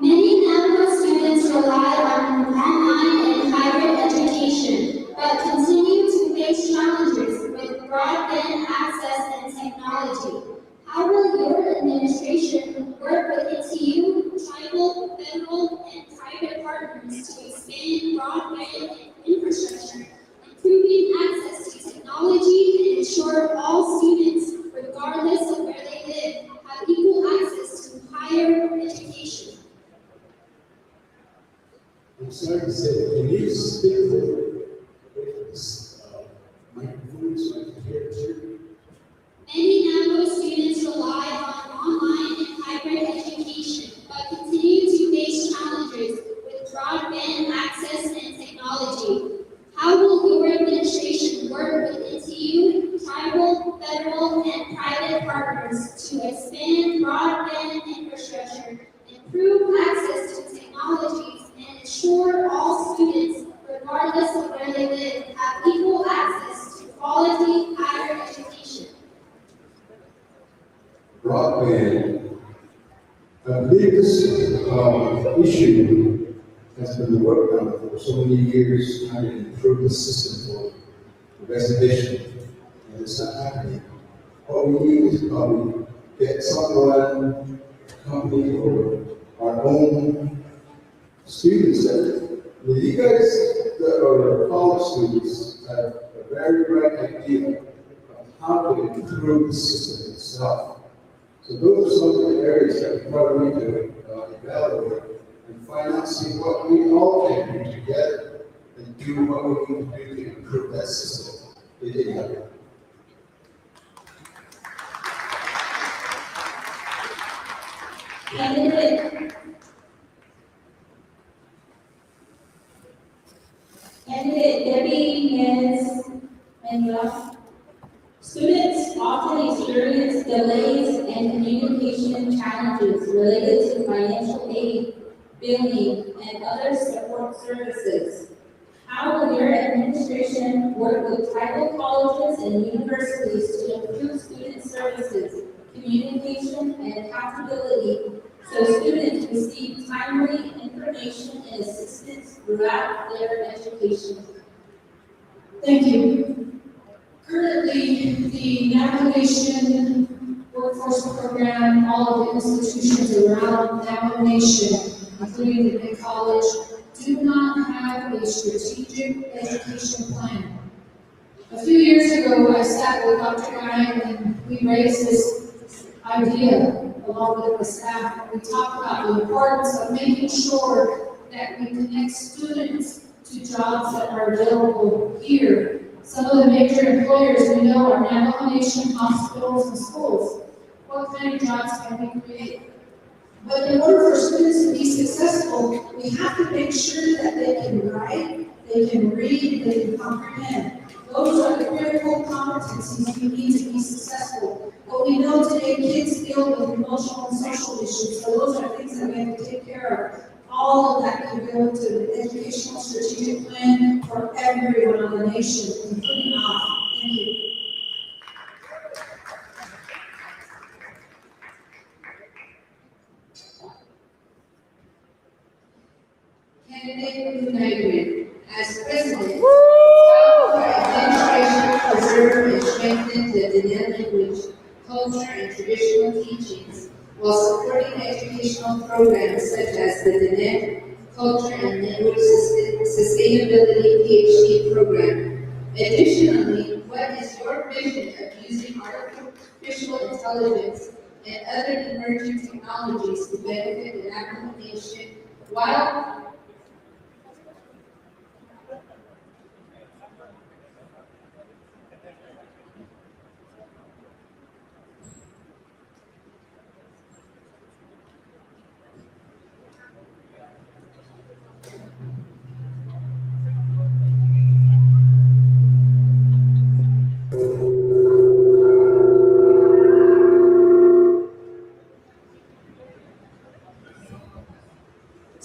Many Navajo students rely on online and hybrid education, but continue to face challenges with broadband access and technology. How will your administration work with NTU, tribal, federal, and private partners to expand broadband infrastructure, improving access to technology, and ensure all students, regardless of where they live, have equal access to higher education? I'm sorry to say, can you speak with this microphone so I can hear you? Many Navajo students rely on online and hybrid education, but efforts to expand broadband infrastructure, improve access to technologies, and ensure all students, regardless of where they live, have equal access to quality higher education. Broadband, the biggest issue has been worked on for so many years, how to improve the system for reservation, and it's not happening. All we need is probably get someone, company, or our own students that, you guys that are college students have a very right idea of how to improve the system itself. So those are some of the areas that we probably need to evaluate and find out, see what we all can do together and do what we need to do to improve that system. Candidate Debbie Manuel. Students often experience delays and communication challenges related to financial aid, billing, and other support services. How will your administration work with tribal colleges and universities to improve student services, communication, and accountability so students receive timely information and assistance throughout their education? Thank you. Currently, the Navajo Nation Workforce Program, all of the institutions around Navajo Nation, including the big college, do not have a strategic education plan. A few years ago, I sat with Dr. Nygren and we raised this idea along with the staff. We talked about the importance of making sure that we connect students to jobs that are available here. Some of the major employers we know are Navajo Nation hospitals and schools. What kind of jobs can we create? But in order for students to be successful, we have to make sure that they can write, they can read, they can comprehend. Those are the critical competencies we need to be successful. But we know today kids deal with emotional and social issues, so those are things that we have to take care of. All of that can go to the educational strategic plan for everyone on the nation, including us. Thank you. Candidate Buu Nygren, as President, how will our administration preserve and strengthen the Diné language, culture, and traditional teachings while supporting educational programs such as the Diné Culture and Language Sustainability PhD program? Additionally, what is your vision of using artificial intelligence and other emerging technologies to benefit the Navajo Nation while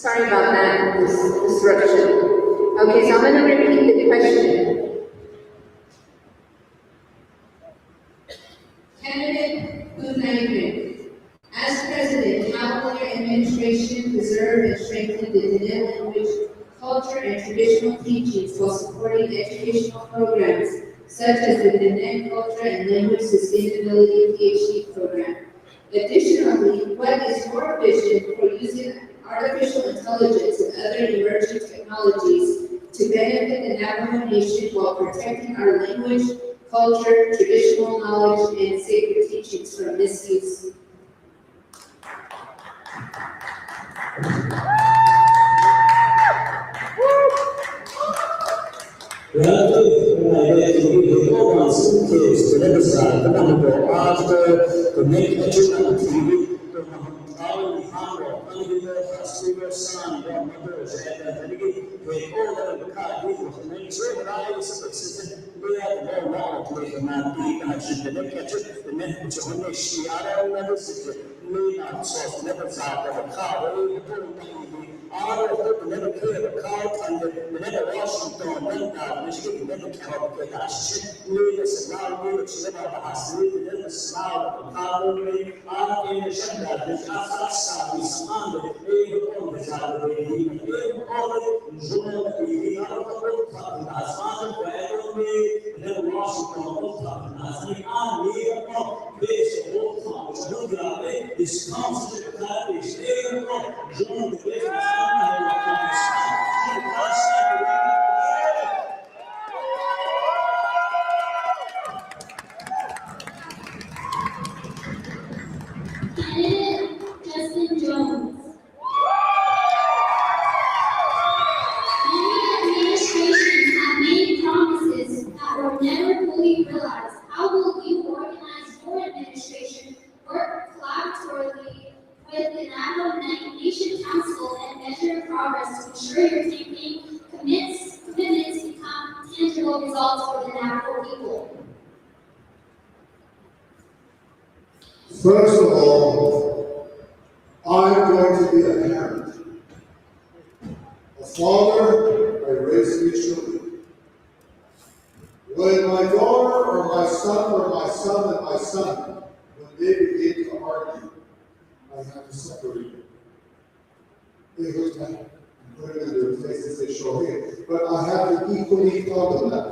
Sorry about that, this disruption. Okay, so I'm going to repeat the question. Candidate Buu Nygren, as President, how will your administration preserve and strengthen the Diné language, culture, and traditional teachings while supporting educational programs such as the Diné Culture and Language Sustainability PhD program? Additionally, what is your vision for using artificial intelligence and other emerging technologies to benefit the Navajo Nation while protecting our language, culture, traditional knowledge, and sacred teachings from misuse? Candidate Justin Jones. Many administrations have made promises that were never fully realized. How will you organize your administration, work collaboratively with the Navajo Nation Council, and measure progress to ensure your campaign commitments become tangible results for the Navajo people? First of all, I'm going to be a parent. A father, I raise 3 children. When my daughter or my son or my son and my son, when they begin to argue, I have to separate them. They look at me and put it in their face and say, show here. But I have to equally tell them that.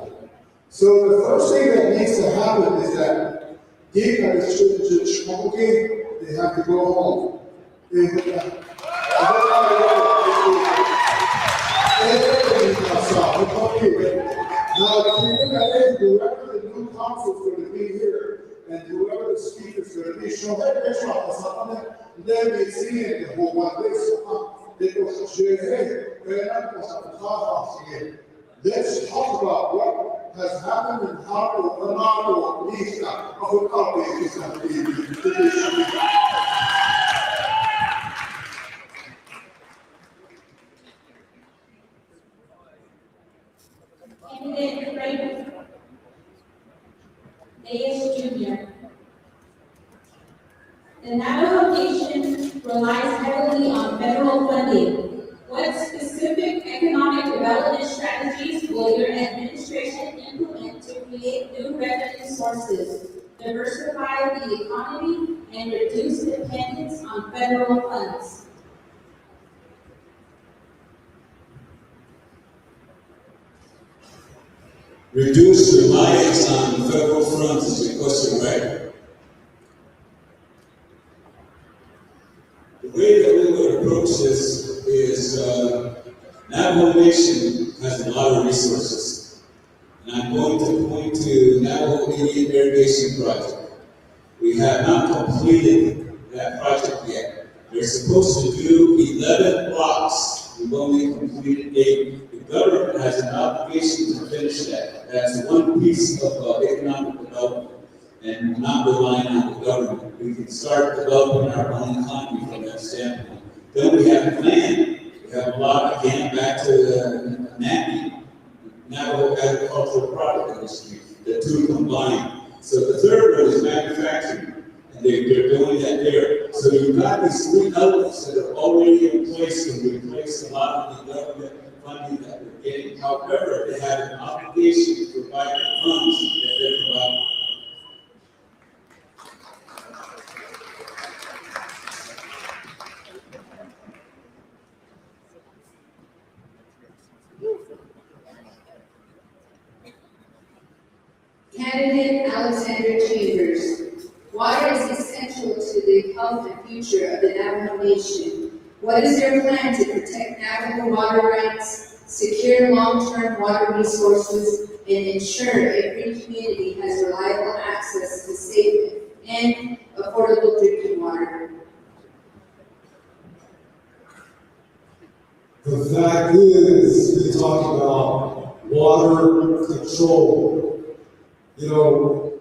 So the first thing that needs to happen is that they have to go home. They look at now, if you look at it, whoever the new council is going to be here, and whoever the speaker is going to be, show that picture of something, then we see it the whole one. Let's talk about what has happened and how to allow these Candidate Frank Reyes Jr. The Navajo Nation relies heavily on federal funding. What specific economic development strategies will your administration implement to create new revenue sources, diversify the economy, and reduce dependence on federal funds? Reduce reliance on federal funds is your question, right? The way that we would approach this is Navajo Nation has a lot of resources. And I'm going to point to Navajo Indian Irrigation Project. We have not completed that project yet. We're supposed to do 11 blocks. We've only completed 8. The government has an obligation to finish that. That's one piece of economic development, and not relying on the government. We can start developing our own economy from that standpoint. Then we have land. We have a lot, again, back to the NAMI, Navajo Agricultural Product Industry, the two combined. So the third one is manufacturing, and they're doing that there. So you've got these 3 elements that are already in place to replace a lot of the government funding that we're getting. However, they have an obligation to provide the funds that they're providing. Candidate Alexander Chambers. Water is essential to the health and future of the Navajo Nation. What is your plan to protect Navajo water rights, secure long-term water resources, and ensure every community has reliable access to safe and affordable drinking water? The fact is, we talk about water control. You know,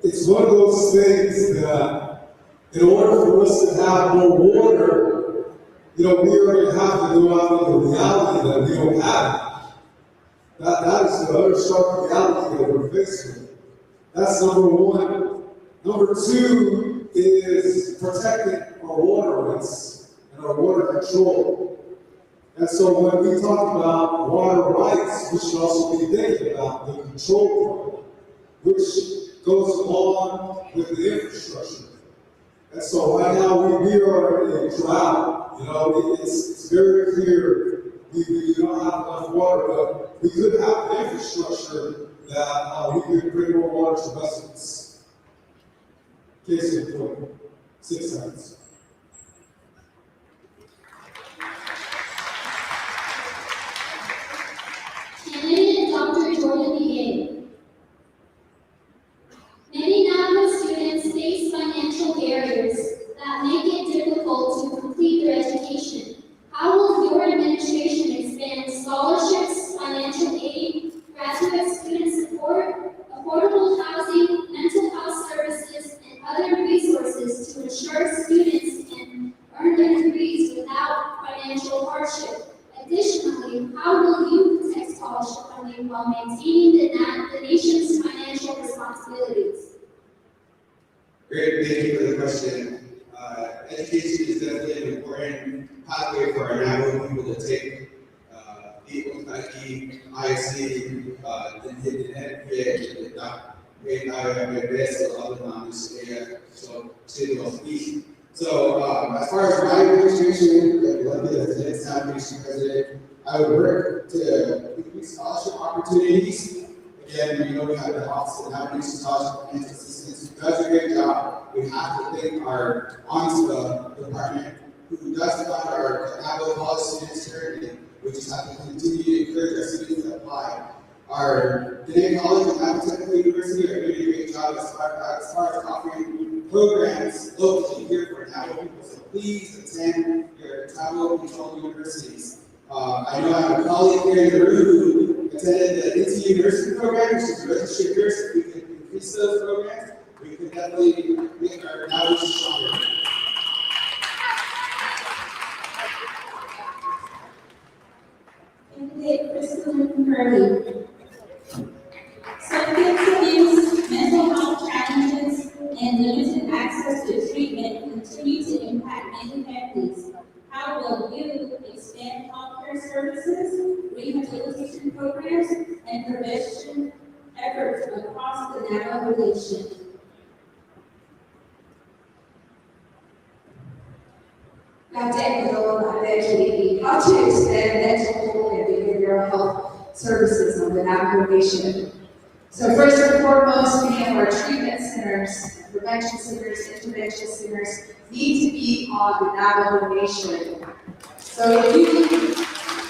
it's one of those things that in order for us to have more water, you know, we are going to have to go out into reality that we don't have. That is the other stark reality that we're facing. That's number one. Number two is protecting our waterways and our water control. And so when we talk about water rights, we should also be thinking about the control part, which goes along with the infrastructure. And so right now we are in a drought. You know, it's very clear we don't have enough water, but we could have the infrastructure that we could bring more water to residents. Case in point, 6 cents. Candidate Dr. Jordan B. Many Navajo students face financial barriers that make it difficult to complete their education. How will your administration expand scholarships, financial aid, graduate student support, affordable housing, mental health services, and other resources to ensure students can earn their degrees without financial hardship? Additionally, how will you protect scholarship funding while maintaining the nation's financial responsibilities? Great, thank you for the question. Education is definitely an important pathway for our Navajo people to take. Aquí, IC, so as far as my administration, as the next Navajo Nation president, I would work to increase scholarship opportunities. Again, you know, we have the Office of Navajo Nation Scholarship and Assistance, who does a great job. We have to thank our ONSPA department, who does fund our Navajo college students currently. We just have to continue to encourage our students to apply. Our Diné College and Navajo Technical University are doing a great job as far as offering programs locally here for Navajo people. So please attend your Navajo controlled universities. I know I have a colleague here in the room who attended the NT nursing program, which is a registered nurse. If we can increase those programs, we can definitely make our Navajo stronger. Candidate Kristen Curley. Substance abuse, mental health challenges, and limited access to treatment continue to impact many families. How will you expand healthcare services, rehabilitation programs, and prevention efforts across the Navajo Nation? How to expand mental and behavioral health services on the Navajo Nation. So first and foremost, we have our treatment centers, prevention centers, intervention centers need to be on the Navajo Nation. So if you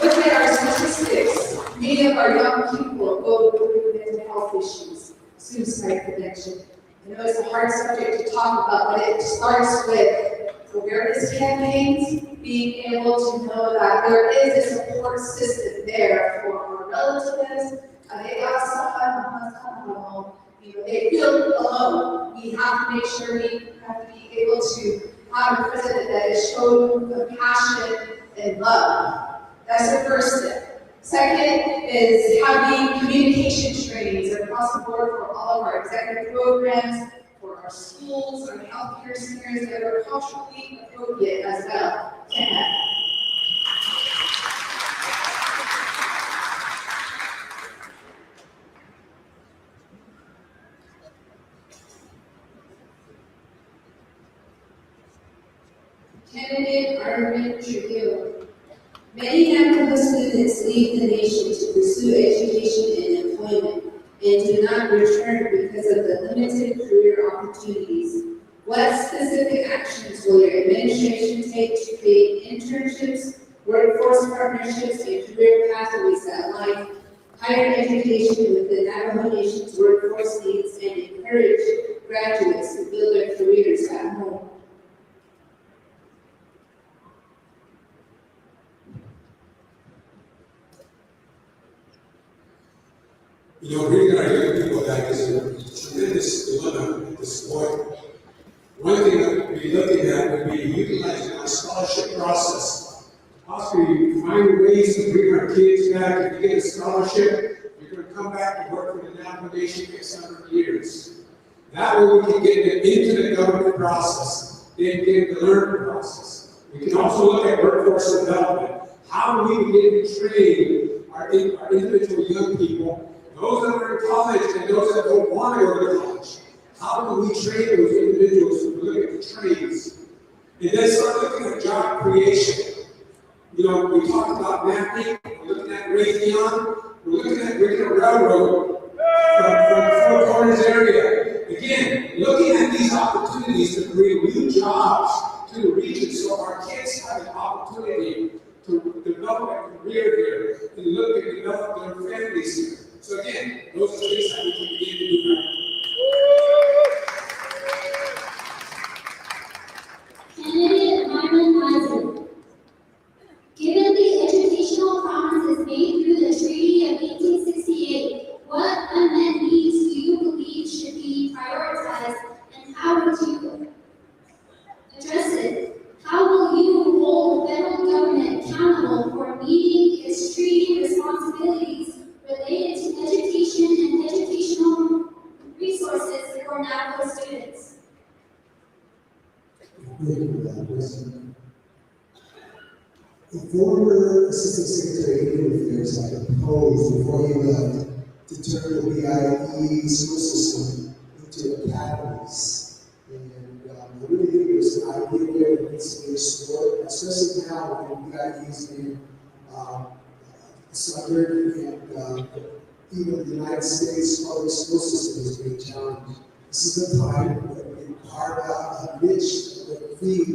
look at our statistics, many of our young people go through mental health issues, suicide prevention. I know it's a hard subject to talk about, but it starts with awareness campaigns, being able to know that there is a support system there for our relatives. They have someone who come home, they feel alone. We have to make sure we have to be able to have a president that is showing compassion and love. That's the first step. Second is having communication trainings across the board for all of our executive programs, for our schools, our healthcare centers that are culturally appropriate as well. Candidate Arvin Trujillo. Many Navajo students leave the nation to pursue education and employment and do not return because of the limited career opportunities. What specific actions will your administration take to create internships, workforce partnerships, and career pathways that align higher education with the Navajo Nation's workforce needs and encourage graduates to build their careers at home? You know, bringing our young people back is a tremendous dilemma at this point. One thing that we'd be looking at would be utilizing our scholarship process. Possibly find ways to bring our kids back and get a scholarship come back and work for the Navajo Nation for 600 years. That way we can get them into the government process, then get the learning process. We can also look at workforce development. How do we begin to train our individual young people, those that are in college and those that don't want to go to college? How do we train those individuals to look at the trades? And then start looking at job creation. You know, we talked about mapping, we're looking at Raytheon, we're looking at bringing a railroad from Four Corners area. Again, looking at these opportunities to bring new jobs to the region so our kids have an opportunity to develop a career here, to look and develop their families here. So again, those are things that we can begin to do now. Candidate Nygren. Given the educational promises made through the Treaty of 1868, what unmet needs do you believe should be prioritized, and how would you address it? How will you hold the federal government accountable for meeting its treaty responsibilities related to education and educational resources for Navajo students? Thank you for that, President. The former Assistant Secretary of Indian Affairs had proposed before he left to turn the BIE school system into academies. And I really think there's an idea there that needs to be explored, especially now when BIE is being sundered and even the United States public school system is being challenged. This is the time that we carve out a niche that will feed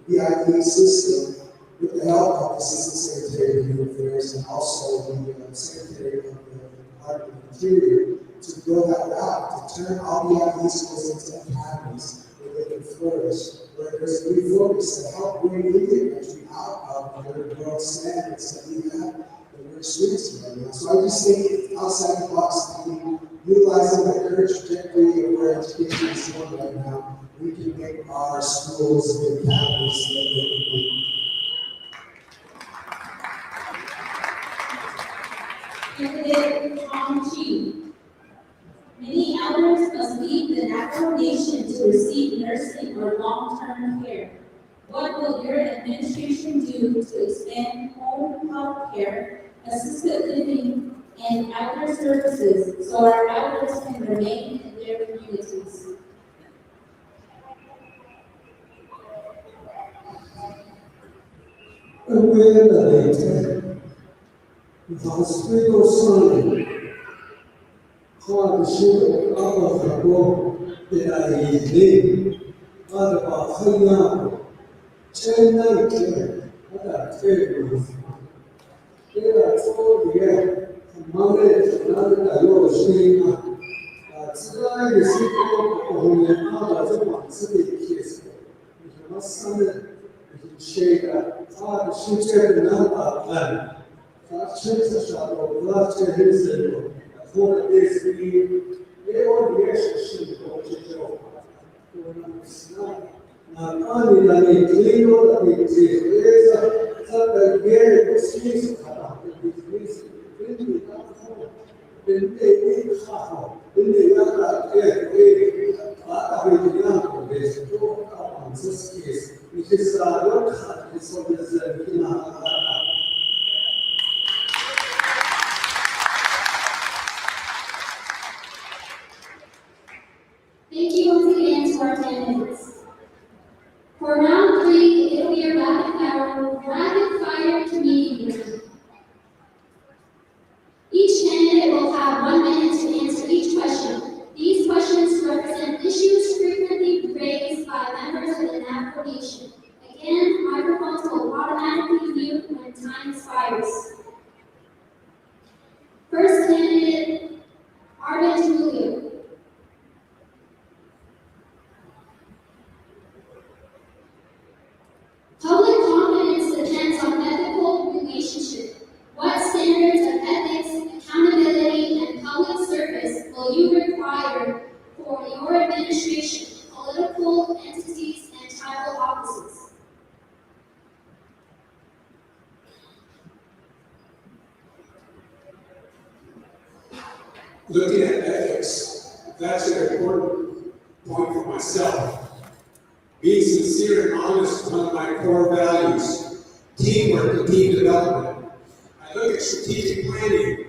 the BIE system with the help of the Assistant Secretary of Human Affairs and also the Secretary of the Department of Interior to go that route, to turn all the BIE schools into academies where they can flourish, where there's a refocus to help bring Indian country out of the world standards that we have that we're experiencing right now. So I just think it's outside the box thinking, utilizing the current trajectory of where education is going right now, we can make our schools the academies that they can be. Candidate Tom Chi. Many elders must leave the Navajo Nation to receive nursing or long-term care. What will your administration do to expand home health care, assisted living, and elder services so our elders can remain in their communities? Hospital Sunday, hardship of the book that I did, about Hayam, China, other tables. There are four here, Mother, another Yoshina, Tsugai, the city of the other one, city kids. We must summon, we can shake that, she said, not land. Churches are blessed to his name. For this, they all the extra of not only that they clean or that they is a very excuse about this. Then they half, then they got that I will not this on this case, which is your cut is what is Thank you once again to our candidates. For round 3, it'll be a rapid fire community round. Each candidate will have 1 minute to answer each question. These questions represent issues frequently raised by members of the Navajo Nation. Again, microphones will automatically mute when time expires. First candidate, Arvin Julio. Public confidence depends on ethical relationship. What standards of ethics, accountability, and public service will you require for your administration, political entities, and tribal offices? looking at ethics, that's an important point for myself. Being sincere and honest is one of my core values. Teamwork and team development. I look at strategic planning.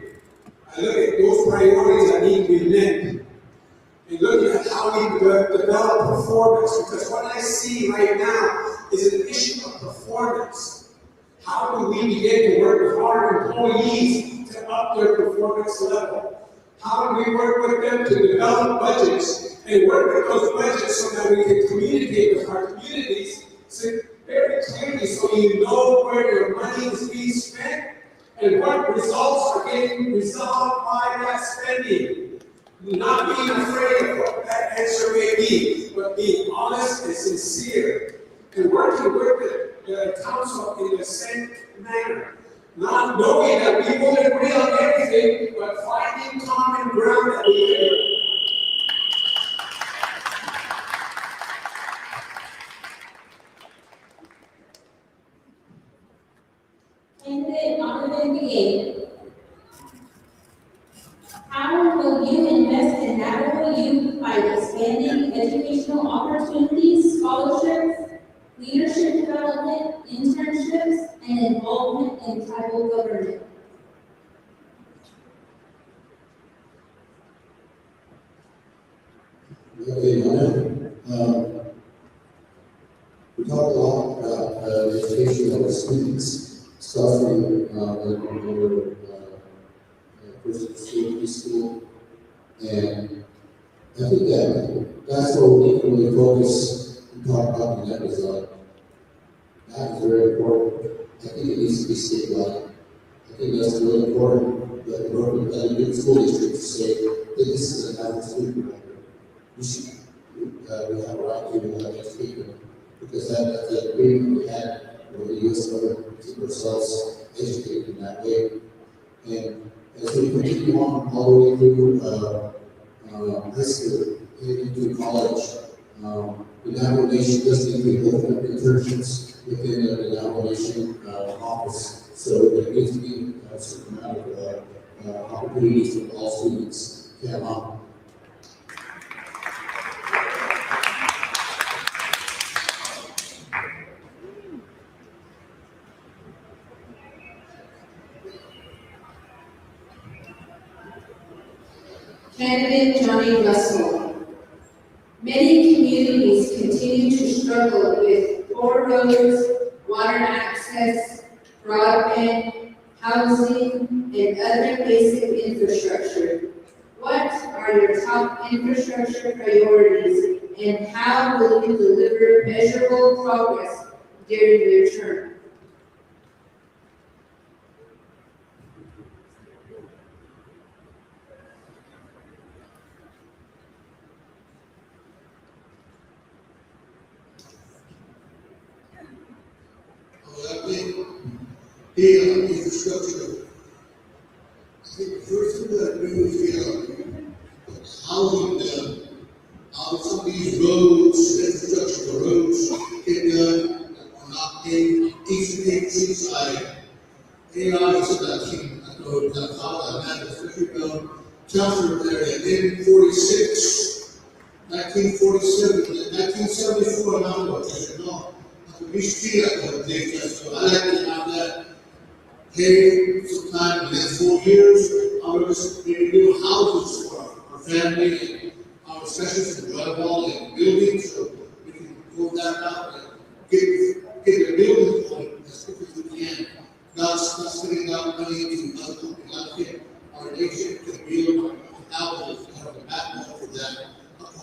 I look at those priorities that need to be met. And looking at how we develop performance. Because what I see right now is an issue of performance. How do we begin to work with our employees to up their performance level? How do we work with them to develop budgets and work with those budgets so that we can communicate with our communities very clearly so you know where your money is being spent and what results are getting resolved by that spending. Not being afraid of what that answer may be, but being honest and sincere and working with the council in the same manner. Not knowing that we will agree on everything, but finding common ground that we can. Candidate Honorable VA, how will you invest in Navajo youth by expanding educational opportunities, scholarships, leadership development, internships, and involvement in tribal government? Okay, we talk a lot about the education of our students, starting when they first school, preschool, and I think that's where we can really focus and talk about the net result. That is very important. I think it needs to be statewide. I think that's really important that the government, the school districts say that this is a Navajo student program. We should, we have a right to educate them because that's the agreement we had with the U.S. government to keep ourselves educated in that way. And as we continue on all the way through high school into college, the Navajo Nation does need to open up internships within the Navajo Nation office. So there needs to be a certain amount of opportunities for all students to have on. Candidate Johnny Russell. Many communities continue to struggle with poor roads, water access, broadband, housing, and other basic infrastructure. What are your top infrastructure priorities and how will you deliver measurable progress during your term? Infrastructure. I think the first thing that we do is housing how some of these roads, infrastructure roads get done are not in east side. AI is I know that how that especially Chelmsford area in 46, 1947, 1974 now, you know. We see that one day, so I like to have that. Hey, sometime in the next 4 years, I would just maybe do houses for our family, and especially for drywall and buildings, so we can go that out and get the building point as quick as we can. Not spending out money into other companies out here. Our nation can build houses, have a backbone for that.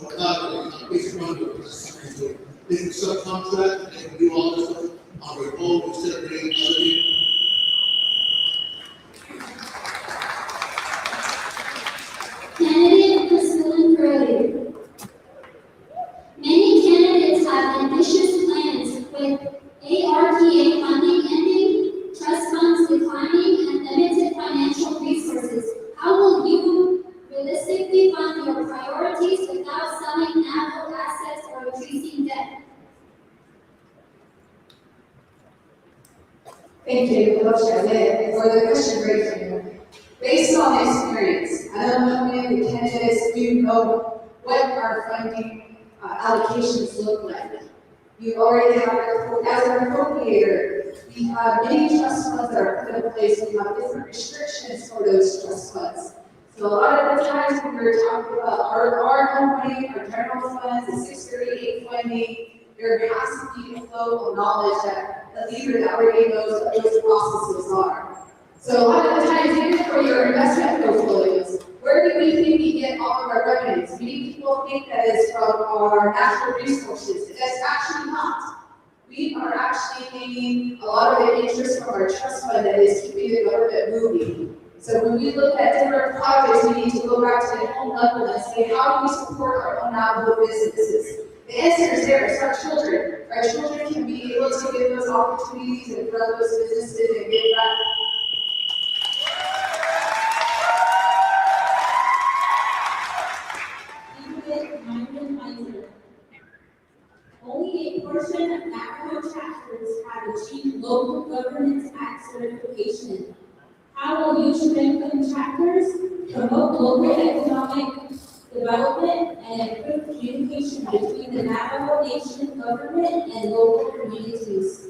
We're not based on the they can subcontract, they can do all this stuff on their own instead of bringing other people. Candidate Priscilla Curley. Many candidates have ambitious plans with ARPA funding ending, trust funds declining, and limited financial resources. How will you realistically fund your priorities without selling Navajo assets or increasing debt? Thank you, for the question, President. Based on experience, I don't know if the candidates do know what our funding allocations look like. You already have, as an appropriator, we have many trust funds that are put in place. We have different restrictions for those trust funds. So a lot of the times when we're talking about our company, our general funds, the 638 funding, there has to be a flow of knowledge that the leader that already knows what those processes are. So a lot of the times, even for your investment portfolios, where do we think we get all of our revenues? Many people think that it's from our natural resources. That's actually not. We are actually gaining a lot of the interest from our trust fund that is keeping the government moving. So when we look at different projects, we need to go back to the home level and say, how do we support our own Navajo businesses? The answer is there, it's our children. Our children can be able to give those opportunities and run those businesses and give back. Only a portion of Navajo chapters have achieved local governance act certification. How will you strengthen chapters, promote local economic development, and improve communication between the Navajo Nation government and local communities?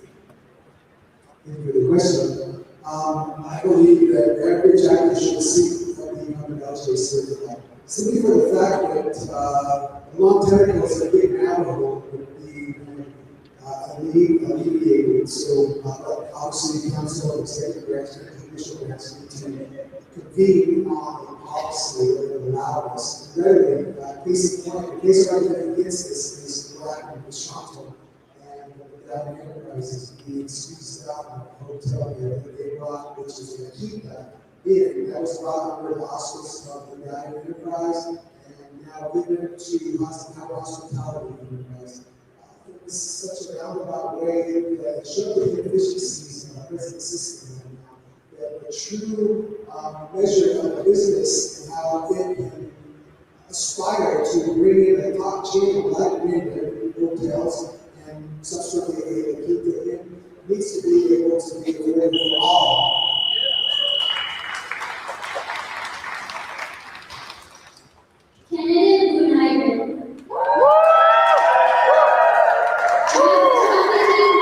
Thank you for the question. I believe that every chapter should seek from the LJ certified. Simply for the fact that long tentacles of big Navajo would be alleviated. So obviously the council, executive branch, and judicial branch need to convene on a policy that would allow us readily. Case in point, the case argument against this is what happened with Chantal and the Navajo Enterprises being squeezed out of the hotel that they brought, which is going to keep that in. That was brought under the auspices of the Navajo Enterprise and now given to Navajo Hospitality Enterprise. This is such a roundabout way that shows the inefficiencies in our present system right now. That the true measure of a business and how it can aspire to bring in a top chain like Nygren hotels and subsequently able to keep it in needs to be able to be available for all. Candidate Buu Nygren.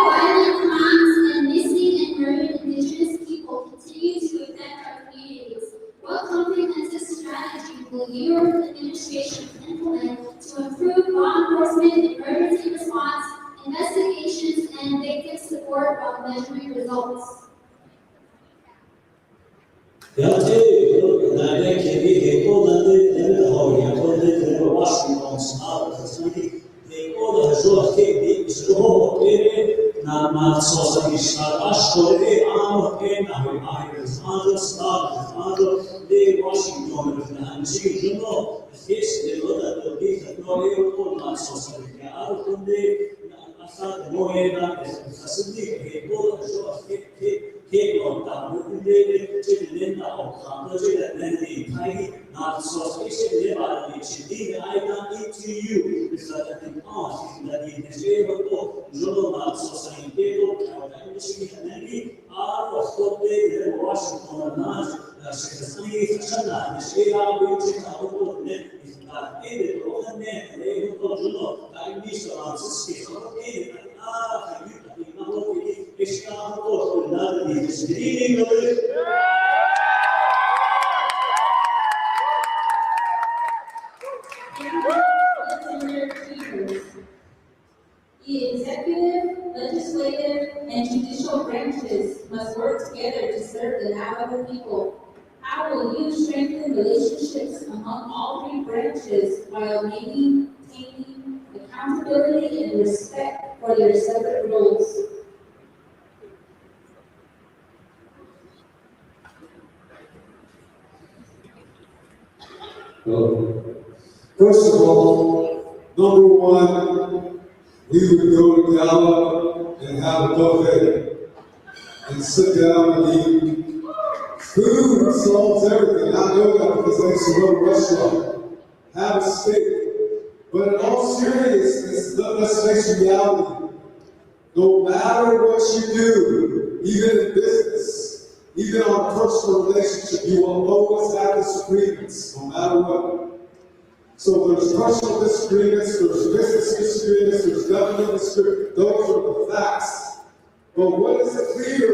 Violent crimes and missing and murdered Indigenous people continue to affect our communities. What comprehensive strategy will your administration implement to improve law enforcement, emergency response, investigations, and victim support while measuring results? The executive, legislative, and judicial branches must work together to serve the Navajo people. How will you strengthen relationships among all three branches while maintaining accountability and respect for their separate roles? First of all, number one, we would go to Gallup and have a buffet and sit down and eat. Food solves everything. I know that because I used to run a restaurant. Have a steak. But in all seriousness, let's face reality. No matter what you do, even in business, Even our personal relationship, you will always have disagreements, no matter what. So there's personal disagreements, there's business disagreements, there's government disagreements. Those are the facts. But what is clear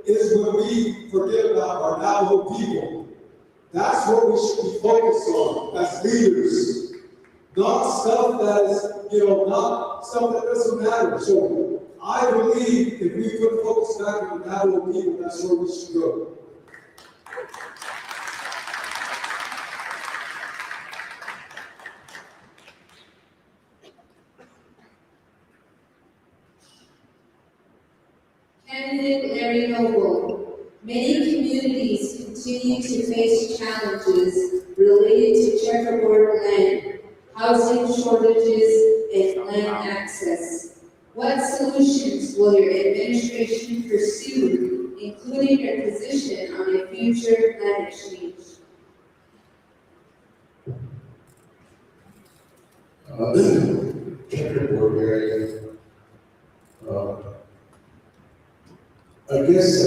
is when we forget about our Navajo people. That's what we should be focused on as leaders. Not stuff that is, not stuff that doesn't matter. So I believe if we put focus back on the Navajo people, that's where we should go. Candidate Larry Noble, many communities continue to face challenges related to checkerboard land, housing shortages, and land access. What solutions will your administration pursue, including your position on a future land exchange? Checkerboard area. I guess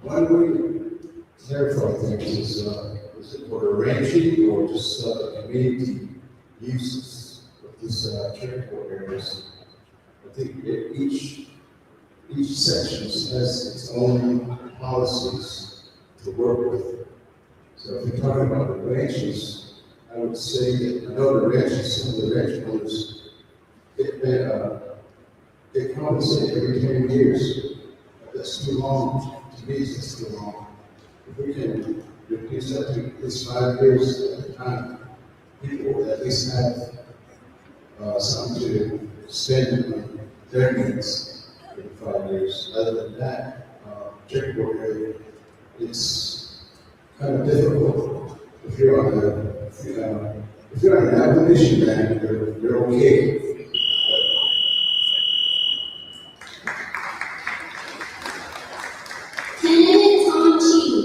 one way to clarify things is it for ranching or just community uses of these checkerboard areas? I think each section has its own policies to work with. So if you're talking about the ranches, I would say that I know the ranches, some of the ranch owners, they compensate every 10 years. That's too long. To me, it's too long. If we can reduce that to at least 5 years at a time, people will at least have something to spend on their needs in 5 years. Other than that, checkerboard area, it's kind of difficult. If you're on an Navajo Nation land, you're okay. Candidates on Chief.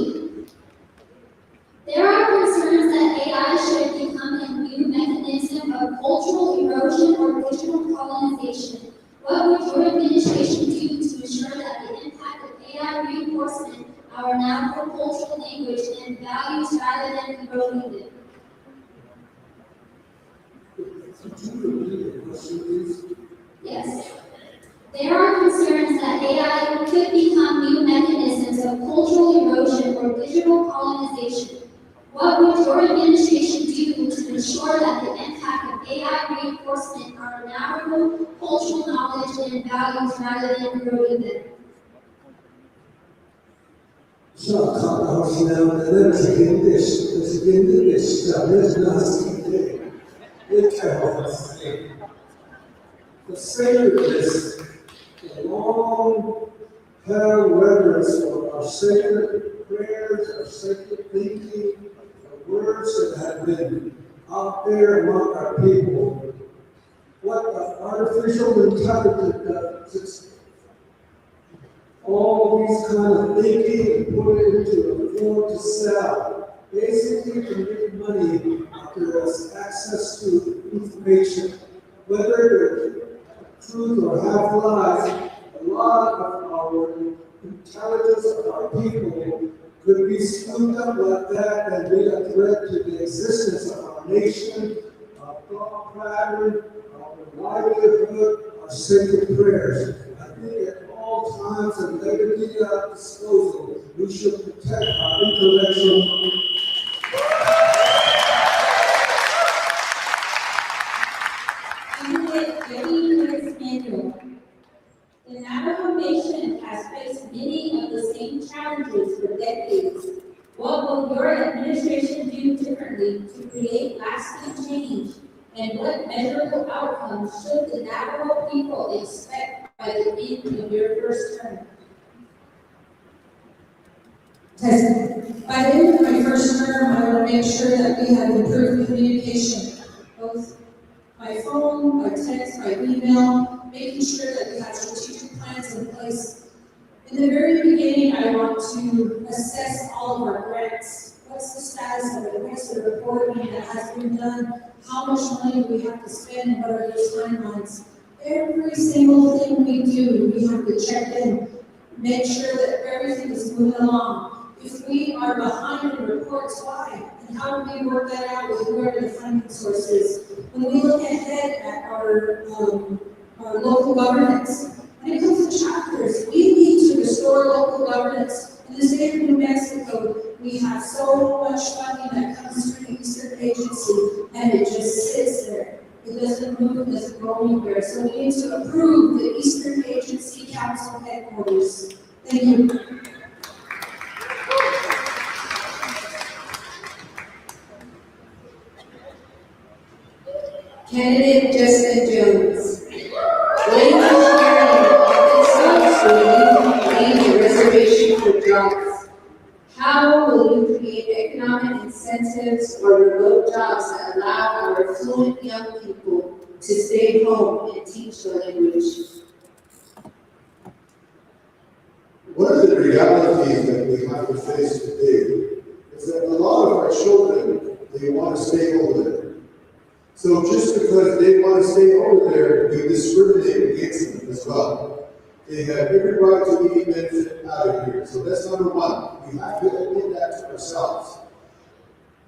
There are concerns that AI should become a new mechanism of cultural erosion or digital colonization. What would your administration do to ensure that the impact of AI reinforcement our Navajo cultural language and values rather than eroding them? Yes. There are concerns that AI could become new mechanisms of cultural erosion or digital colonization. What would your administration do to ensure that the impact of AI reinforcement our Navajo cultural knowledge and values rather than eroding them? The sacredness, the long held reverence for our sacred prayers, our sacred thinking, the words that have been out there among our people. What the artificial intelligence does, it's all these kind of thinking and put it into a form to sell. Basically, to make money after us access to information, whether they're truth or half lies. A lot of our intelligence of our people could be scooped up like that and be a threat to the existence of our nation, our thought pattern, our livelihood, our sacred prayers. I think at all times and liberty at our disposal, we should protect our intellectual. The Navajo Nation has faced many of the same challenges for decades. What will your administration do differently to create lasting change? And what measurable outcomes should the Navajo people expect by the end of your first term? By the end of my first term, I want to make sure that we have improved communication, both by phone, by text, by email, making sure that we have strategic plans in place. In the very beginning, I want to assess all of our grants. What's the status of it? What's the reporting that has been done? How much money do we have to spend? What are those timelines? Every single thing we do, we have to check in. make sure that everything is moving along. If we are behind in reports, why? And how do we work that out with where are the funding sources? When we look ahead at our local governance, when it comes to chapters, we need to restore local governance. In the state of New Mexico, we have so much funding that comes through the Eastern Agency, and it just sits there. It doesn't move, it doesn't go anywhere. So we need to approve the Eastern Agency Council headquarters. Thank you. Candidate Justin Jones. Ladies and gentlemen, so you can a reservation for jobs. How will you create economic incentives or remote jobs that allow our affluent young people to stay home and teach the language? One of the realities that we have to face today is that a lot of our children, they want to stay over there. So just because they want to stay over there, we discriminate against them as well. They have every right to be benefit out of here. So that's number one. We have to admit that to ourselves.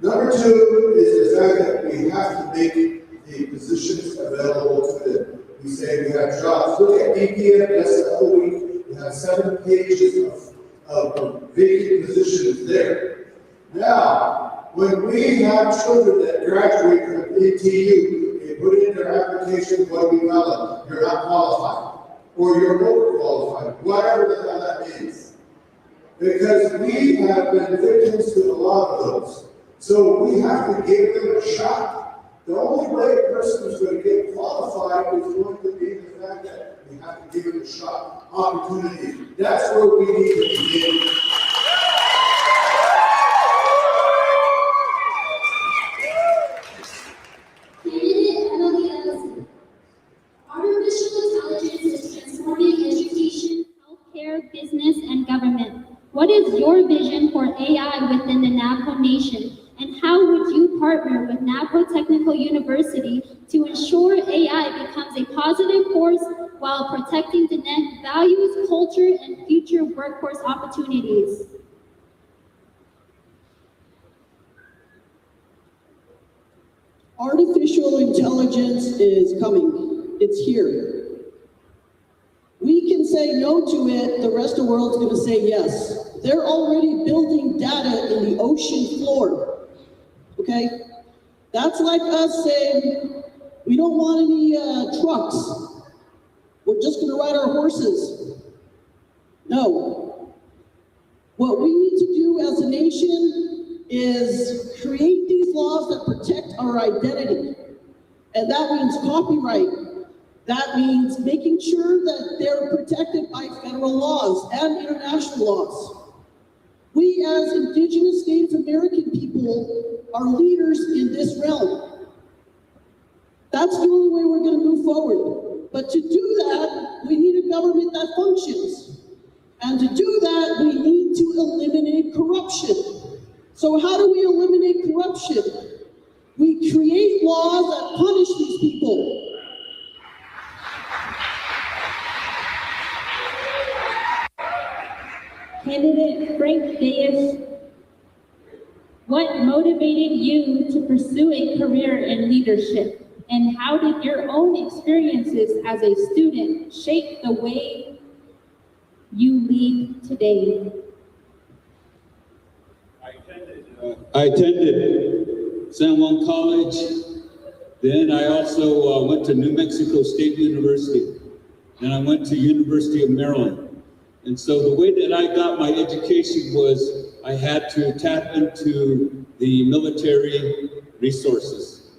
Number two is the fact that we have to make the positions available to them. We say we have jobs. Look at BPM, that's the other week. We have 7 pages of vacant positions there. Now, when we have children that graduate from ATU, they put in their application, what do we tell them? You're not qualified, or you're overqualified, whatever the hell that means. Because we have been victims to a lot of those. So we have to give them a shot. The only way a person is going to get qualified is going to be the fact that we have to give them a shot, opportunity. That's where we need to begin. Artificial intelligence is transforming education, healthcare, business, and government. What is your vision for AI within the Navajo Nation, and how would you partner with Navajo Technical University to ensure AI becomes a positive force while protecting the net values, culture, and future workforce opportunities? Artificial intelligence is coming. It's here. We can say no to it, the rest of the world's going to say yes. They're already building data in the ocean floor. Okay? That's like us saying, we don't want any trucks. We're just going to ride our horses. No. What we need to do as a nation is create these laws that protect our identity. And that means copyright. That means making sure that they're protected by federal laws and international laws. We as Indigenous Native American people are leaders in this realm. That's the only way we're going to move forward. But to do that, we need a government that functions. And to do that, we need to eliminate corruption. So how do we eliminate corruption? We create laws that punish these people. Candidate Frank Diaz, what motivated you to pursue a career in leadership? And how did your own experiences as a student shape the way you lead today? I attended San Juan College. Then I also went to New Mexico State University. Then I went to University of Maryland. And so the way that I got my education was I had to tap into the military resources.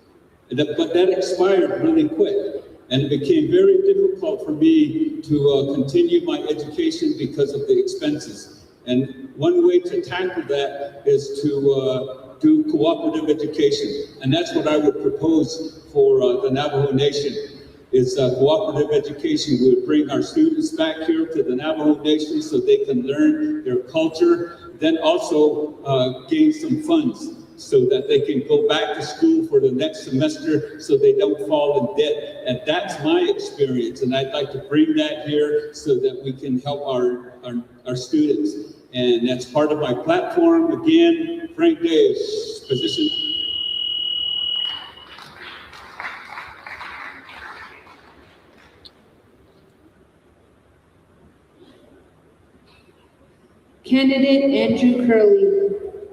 But that expired really quick. And it became very difficult for me to continue my education because of the expenses. And one way to tackle that is to do cooperative education. And that's what I would propose for the Navajo Nation. Is cooperative education. We would bring our students back here to the Navajo Nation so they can learn their culture, then also gain some funds. so that they can go back to school for the next semester so they don't fall in debt. And that's my experience, and I'd like to bring that here so that we can help our students. And that's part of my platform. Again, Frank Dave's position. Candidate Andrew Curley.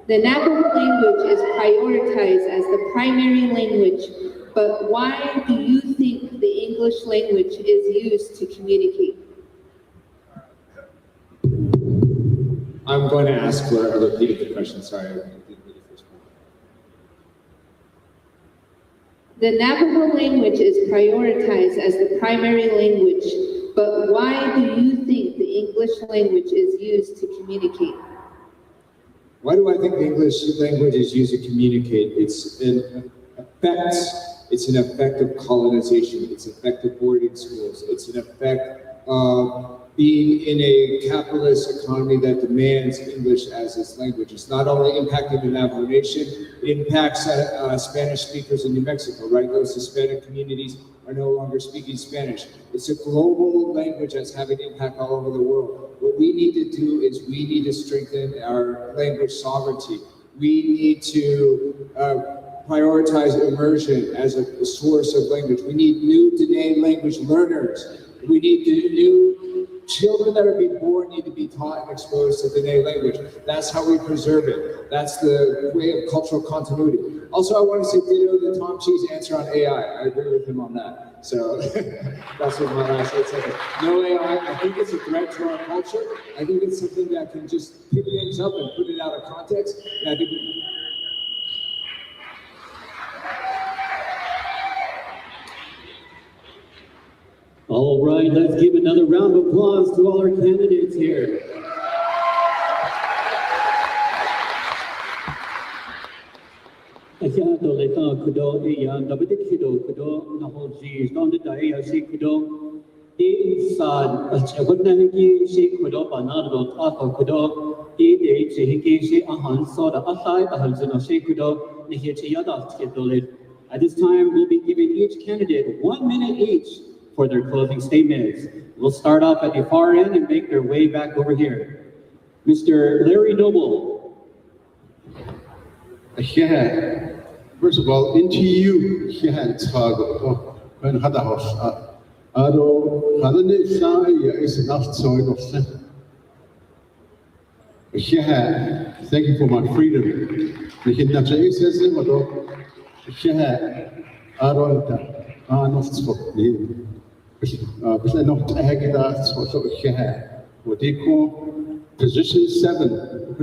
The Navajo language is prioritized as the primary language, but why do you think the English language is used to communicate? I'm going to ask for a repeat of the question. Sorry, I didn't read the first part. The Navajo language is prioritized as the primary language, but why do you think the English language is used to communicate? Why do I think the English language is used to communicate? It's an effect of colonization. It's an effect of boarding schools. It's an effect of being in a capitalist economy that demands English as its language. It's not only impacting the Navajo Nation, it impacts Spanish speakers in New Mexico, right? Those Hispanic communities are no longer speaking Spanish. It's a global language that's having impact all over the world. What we need to do is we need to strengthen our language sovereignty. We need to prioritize immersion as a source of language. We need new Dene language learners. We need new children that are being born need to be taught and exposed to Dene language. That's how we preserve it. That's the way of cultural continuity. Also, I want to say ditto to Tom Chi's answer on AI. I agree with him on that. So that's what my last 8 seconds. No AI, I think it's a threat to our culture. I think it's something that can just pick things up and put it out of context. And I think All right, let's give another round of applause to all our candidates here. At this time, we'll be giving each candidate 1 minute each for their closing statements. We'll start off at the far end and make their way back over here. Mr. Larry Noble. Yeah. First of all, into you, yeah, it's hard. When had a house, is enough so yeah, thank you for my freedom. Position 7,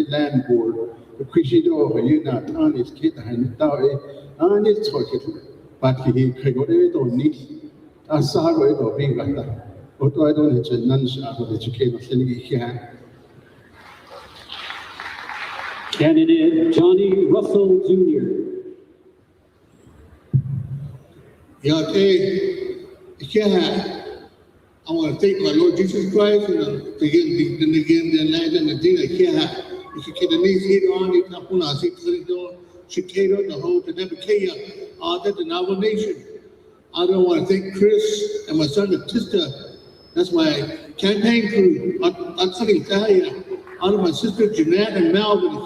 land board, but he don't need a sorrow or being like that. What do I don't have a nunch out of education here? Candidate Johnny Russell Jr. I want to thank my Lord Jesus Christ and again the night and the day I can't have. If you get the knees here on the Kapuna, Chicago, the whole Tenebakea, all that the Navajo Nation. I don't want to thank Chris and my son Batista. That's my campaign crew. I'm telling you, out of my sister Jeanette and Melvin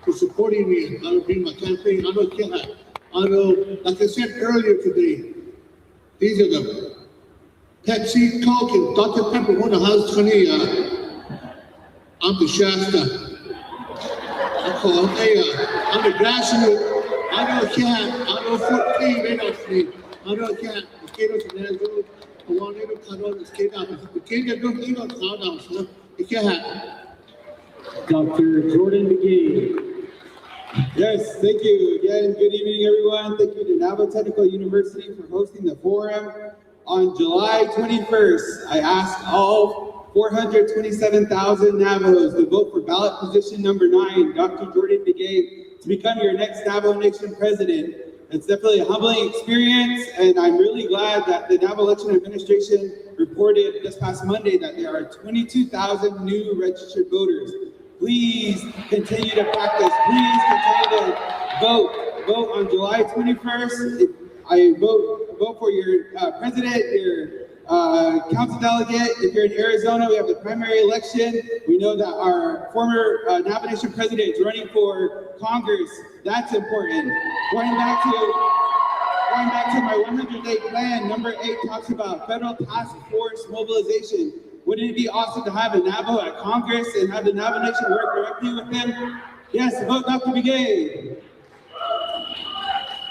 for supporting me and out of being my campaign. I know, like I said earlier today, these are the Pepsi, Coke, and Dr. Pepper. One of the house, honey, I'm the Shasta. I'm the grassroots. I know 14, they don't sleep. I know the potatoes and Nazareth. I want to cut on the skate out. The kids that don't eat on countdown, so it can't happen. Dr. Jordan McGee. Yes, thank you again. Good evening, everyone. Thank you to Navajo Technical University for hosting the forum. On July 21st, I asked all 427,000 Navajos to vote for ballot position number 9, Dr. Jordan McGee, to become your next Navajo Nation president. It's definitely a humbling experience, and I'm really glad that the Navajo Election Administration reported this past Monday that there are 22,000 new registered voters. Please continue to practice. Please continue to vote. Vote on July 21st. I vote for your president, your council delegate. If you're in Arizona, we have the primary election. We know that our former Navajo Nation president is running for Congress. That's important. Going back to my 100-day plan, number 8 talks about federal task force mobilization. Wouldn't it be awesome to have a Navajo at Congress and have the Navajo Nation work directly with them? Yes, vote Dr. Begay.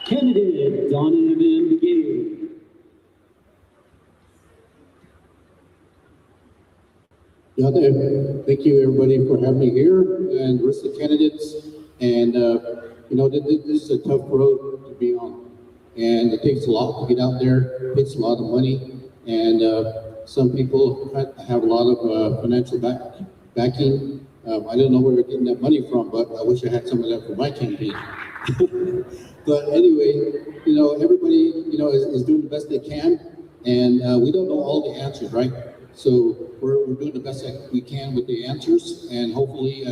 Candidate Donovan Begay. Thank you everybody for having me here and the rest of the candidates. And this is a tough road to be on. And it takes a lot to get out there. It takes a lot of money. And some people have a lot of financial backing. I don't know where they're getting that money from, but I wish I had some of that for my campaign. But anyway, everybody, is doing the best they can. And we don't know all the answers, right? So we're doing the best that we can with the answers. And hopefully,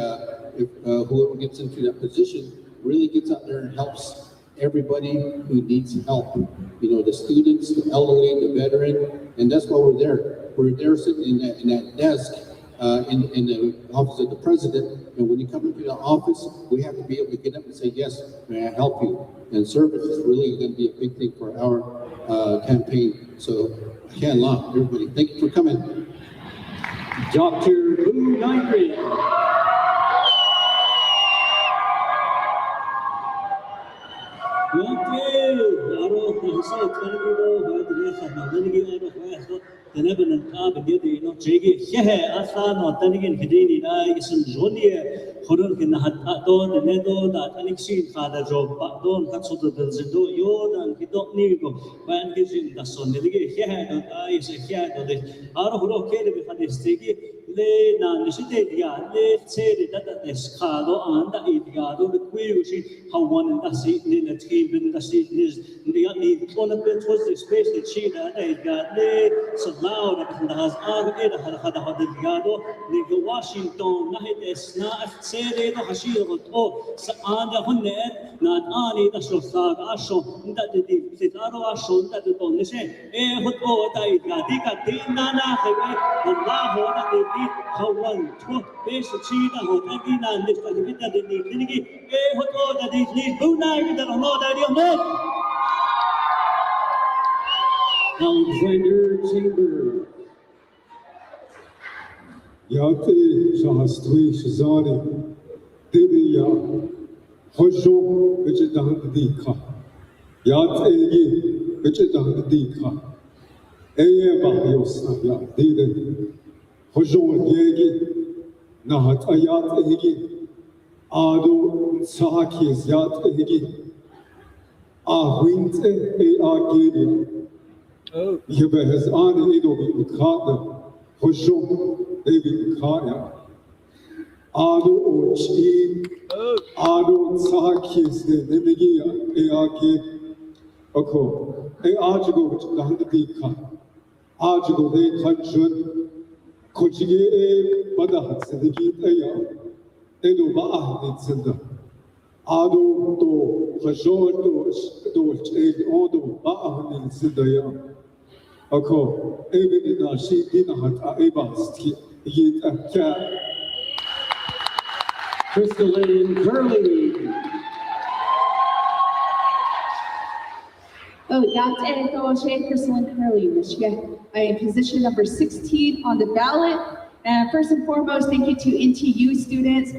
if whoever gets into that position really gets out there and helps everybody who needs help. The students, the elderly, the veteran, and that's why we're there. We're there sitting in that desk in the office of the president, and when you come into the office, we have to be able to get up and say, yes, may I help you? And service is really going to be a big thing for our campaign. So I can't lie, everybody. Thank you for coming. Dr. Buu Nygren. le na nisite dia le tsere data eskado anda idgado de kuiushi hawan da si ni na team da si nis ni ona bit was the space that she da idgad le so now da has eda hada idgado ni Washington na hit esna tsere do hashir to sa anda hunne na ani da so sa asho da di fitaro asho da to nishe hot o da idgadi ka din na khebe Allah ho da Hawan, base China, Hotakina, Lista, the Niki, Hoto, that is Buu Nygren, that no idea. Alexander Chamber. Yate Shahastri Shazari, Diviya, Hojo, Vijadan Dika, Yate, Vijadan Dika, Eva Yosa, Dide. Hojol yegi nahat ayat egi ado sahakis yat egi ahwint agedi yebehz an edo bi khad hojol ebi khaya ado ochi ado sahakis de negi agi ako ajigo dahand dikha ajigo de khanjun Kochige Bada Sediki Aya, Edo Baah Senda, Ado to Hajor to Odo Baah Sendaya, Ako, Even Nashi Dinahat Aebas, Yit Aka. Crystalline Curley. Oh, Crystalline Curley, Michigan. I am position number 16 on the ballot. And first and foremost, thank you to NTU students.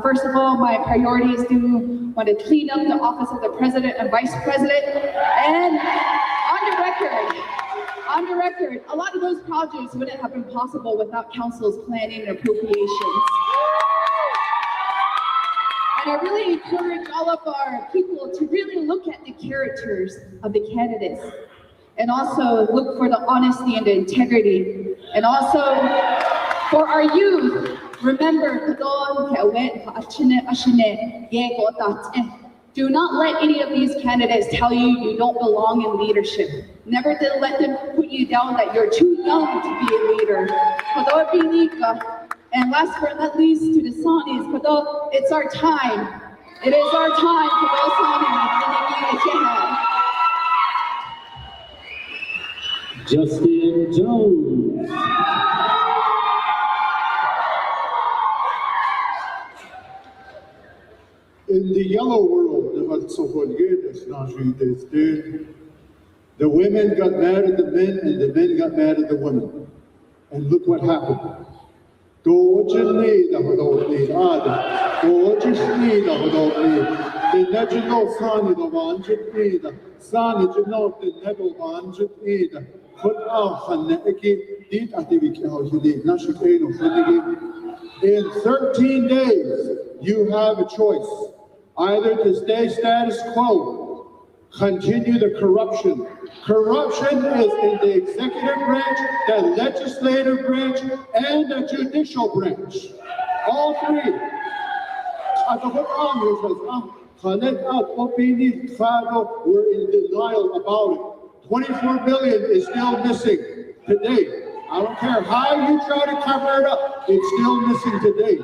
First of all, my priorities want to clean up the office of the president and vice president. And on the record, a lot of those projects wouldn't have been possible without council's planning and appropriations. And I really encourage all of our people to really look at the characters of the candidates and also look for the honesty and the integrity. And also for our youth, remember, Do not let any of these candidates tell you you don't belong in leadership. Never let them put you down that you're too young to be a leader. And last but not least, to the Sanis, it's our time. It is our time for those Sanis. Justin Jones. In the yellow world, the women got mad at the men and the men got mad at the women. And look what happened. In 13 days, you have a choice. Either to stay status quo, continue the corruption. Corruption is in the executive branch, the legislative branch, and the judicial branch. All three. We're in denial about it. 24 billion is still missing today. I don't care how you try to cover it up, it's still missing today.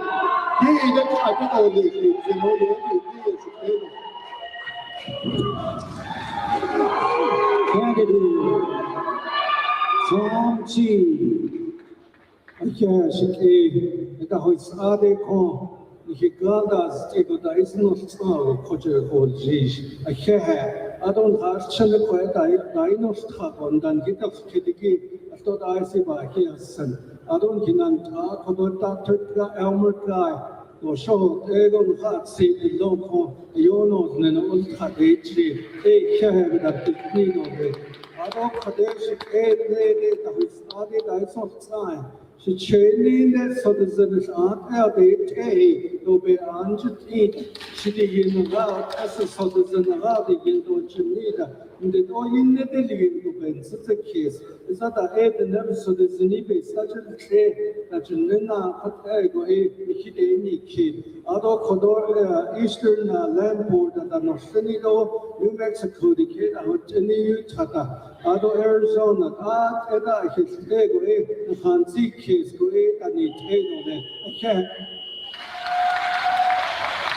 Eastern land border that no Senegal, New Mexico, the kid out in Utah, Arizona,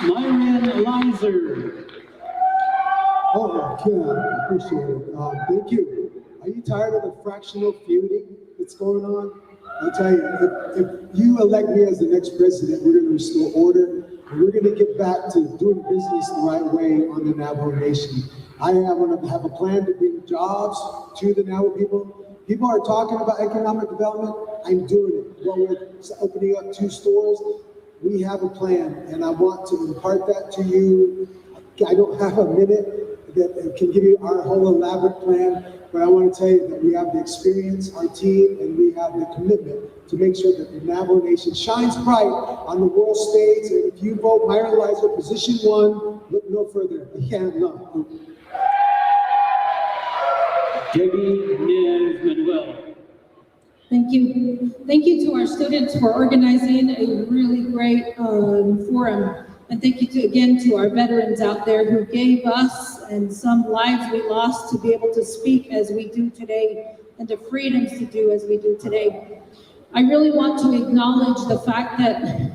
Myron Lizer. Oh, yeah, appreciate it. Thank you. Are you tired of the fractional feuding that's going on? I'll tell you, if you elect me as the next president, we're going to restore order, and we're going to get back to doing business the right way on the Navajo Nation. I want to have a plan to bring jobs to the Navajo people. People are talking about economic development. I'm doing it. Well, we're opening up 2 stores. We have a plan, and I want to impart that to you. I don't have a minute that can give you our whole elaborate plan, but I want to tell you that we have the experience, our team, and we have the commitment to make sure that the Navajo Nation shines bright on the world stage. And if you vote Myron Lizer, position 1, look no further. No. Debbie Manuel. Thank you. Thank you to our students for organizing a really great forum. And thank you again to our veterans out there who gave us and some lives we lost to be able to speak as we do today and the freedoms to do as we do today. I really want to acknowledge the fact that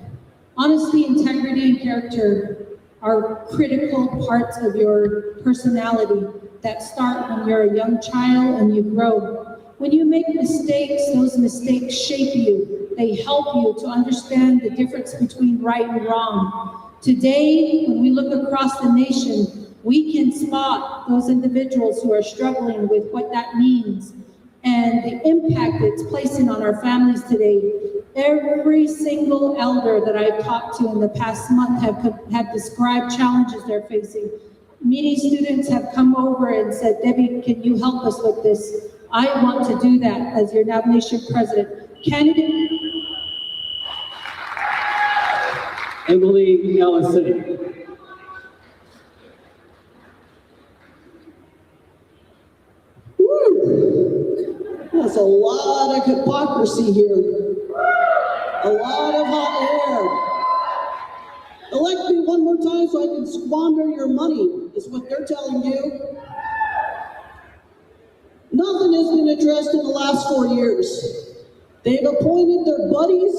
honesty, integrity, and character are critical parts of your personality that start when you're a young child and you grow. When you make mistakes, those mistakes shape you. They help you to understand the difference between right and wrong. Today, when we look across the nation, we can spot those individuals who are struggling with what that means and the impact it's placing on our families today. Every single elder that I've talked to in the past month have described challenges they're facing. Many students have come over and said, Debbie, can you help us with this? I want to do that as your Navajo Nation president. Candidate Emily Ellison. There's a lot of hypocrisy here. A lot of hot Elect me one more time so I can squander your money, is what they're telling you. Nothing has been addressed in the last 4 years. They've appointed their buddies,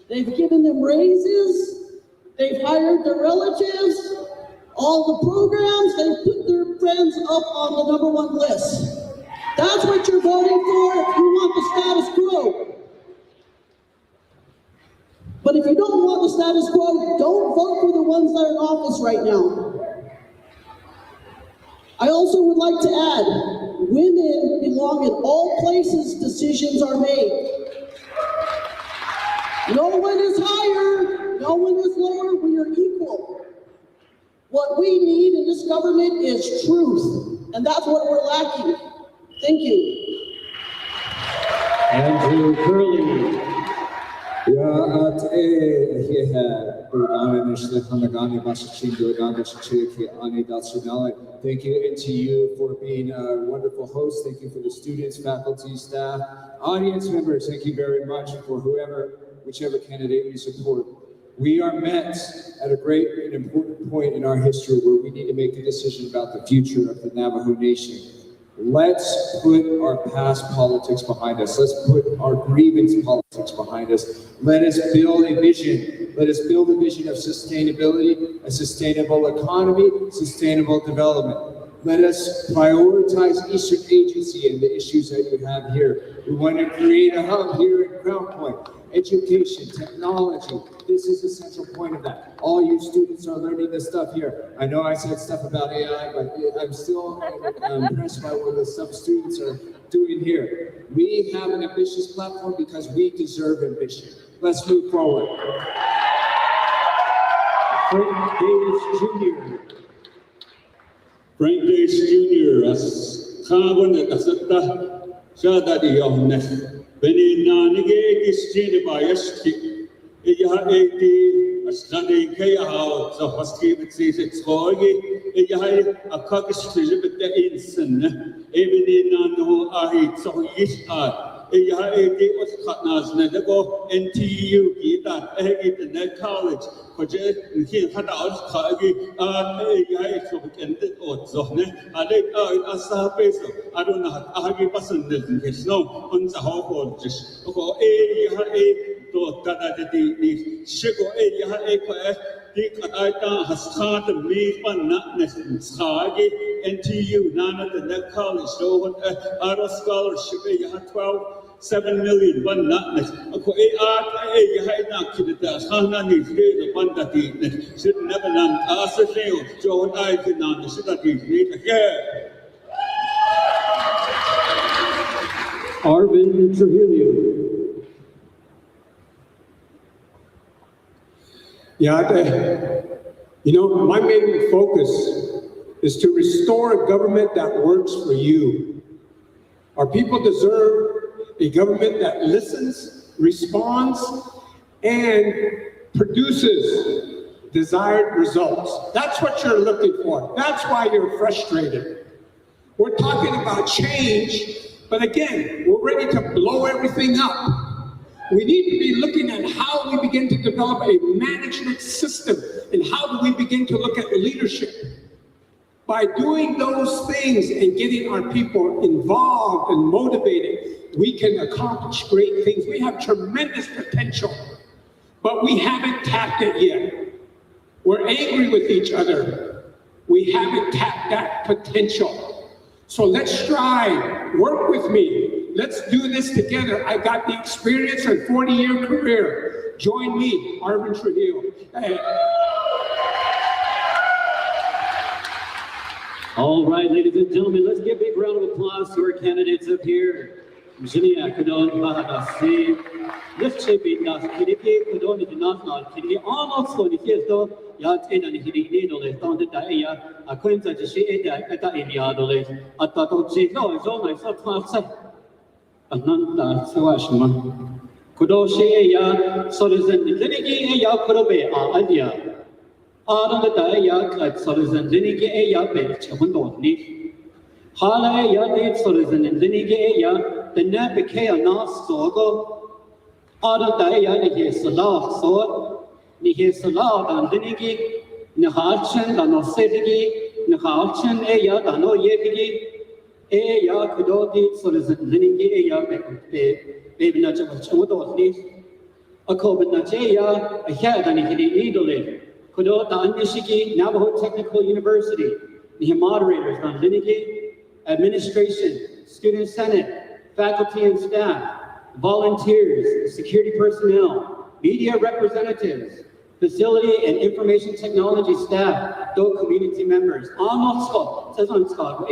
they've given them raises, they've hired their relatives, all the programs, they've put their friends up on the #1 list. That's what you're voting for if you want the status quo. But if you don't want the status quo, don't vote for the ones that are in office right now. I also would like to add, women belong in all places decisions are made. No one is higher, no one is lower, we are equal. What we need in this government is truth, and that's what we're lacking. Thank you. Andrew Curley. Thank you, and to you for being a wonderful host. Thank you for the students, faculty, staff, audience members. Thank you very much for whichever candidate you support. We are met at a great and important point in our history where we need to make a decision about the future of the Navajo Nation. Let's put our past politics behind us. Let's put our grievance politics behind us. Let us build a vision. Let us build a vision of sustainability, a sustainable economy, sustainable development. Let us prioritize Eastern Agency and the issues that you have here. We want to create a hub here at Crown Point. Education, technology, this is the central point of that. All you students are learning this stuff here. I know I said stuff about AI, but I'm still impressed by what the stuff students are doing here. We have an ambitious platform because we deserve ambition. Let's move forward. Frank Davis Jr. Frank Davis Jr. as carbon at Asata, Shadadi of Nest. Benina Nigate is by Yashki, Yahaiti, a Sunday Kayao, so Husky with Caesar Skogi, Yahai, a caucus to the Inson, Evelina no Ahi, so Yishar. Yahaiti was Katnas Nedago, NTU, Gita, Egit, and Net College, Project, and he had out Kagi, Yahai, so ended or Zohne, I think Asa Peso, I don't know how Agi person living his snow on the whole just for a to Tata the Chico Yaha Dikata has started me for not necessarily NTU, none of the net college, so what our scholarship, you had 7 million, one not next. Okay, you had not to the Hana needs the one that he should never none ask a sale, so I did not should not be here. Arvin Trujillo. Yeah, you know, my main focus is to restore a government that works for you. Our people deserve a government that listens, responds, and produces desired results. That's what you're looking for. That's why you're frustrated. We're talking about change, but again, we're ready to blow everything up. We need to be looking at how we begin to develop a management system and how do we begin to look at leadership. By doing those things and getting our people involved and motivated, we can accomplish great things. We have tremendous potential, but we haven't tapped it yet. We're angry with each other. We haven't tapped that potential. So let's strive, work with me. Let's do this together. I got the experience and 40-year career. Join me, Arvin Trujillo. All right, ladies and gentlemen, let's give a big round of applause to our candidates up here. Virginia Kadon Bahadasi, let's shape it as Kidiki Kadon International, Kidiki almost on the Kiesto, Yat in and Hidi Dole, Don the Daya, a Quinta to see it at the India Dole, at Tato no, it's all myself. Ananda Sawashma Kudoshi, Solizan, Liniki, Yakurobe, Adia. Adam the Daya, like Solizan, Liniki, Yapet, Chamondoni. Hala Yadit Solizan and Liniki, the Nabike, a Nas Sogo. Adam Daya, the Salah, so Nihi Sala dan Dinigi, Nahachan dan Osedigi, Nahachan Eya dan Oyedigi, Eya Kudodi, Solizan Linigi, Eya Baby Naja Chodotni, a Koban Najeya, a Yadaniki Needle, Kodota Nishiki, Navajo Technical University, the moderators on Linigi, administration, student senate, faculty and staff, volunteers, security personnel, media representatives, facility and information technology staff, those community members, almost says on Scott,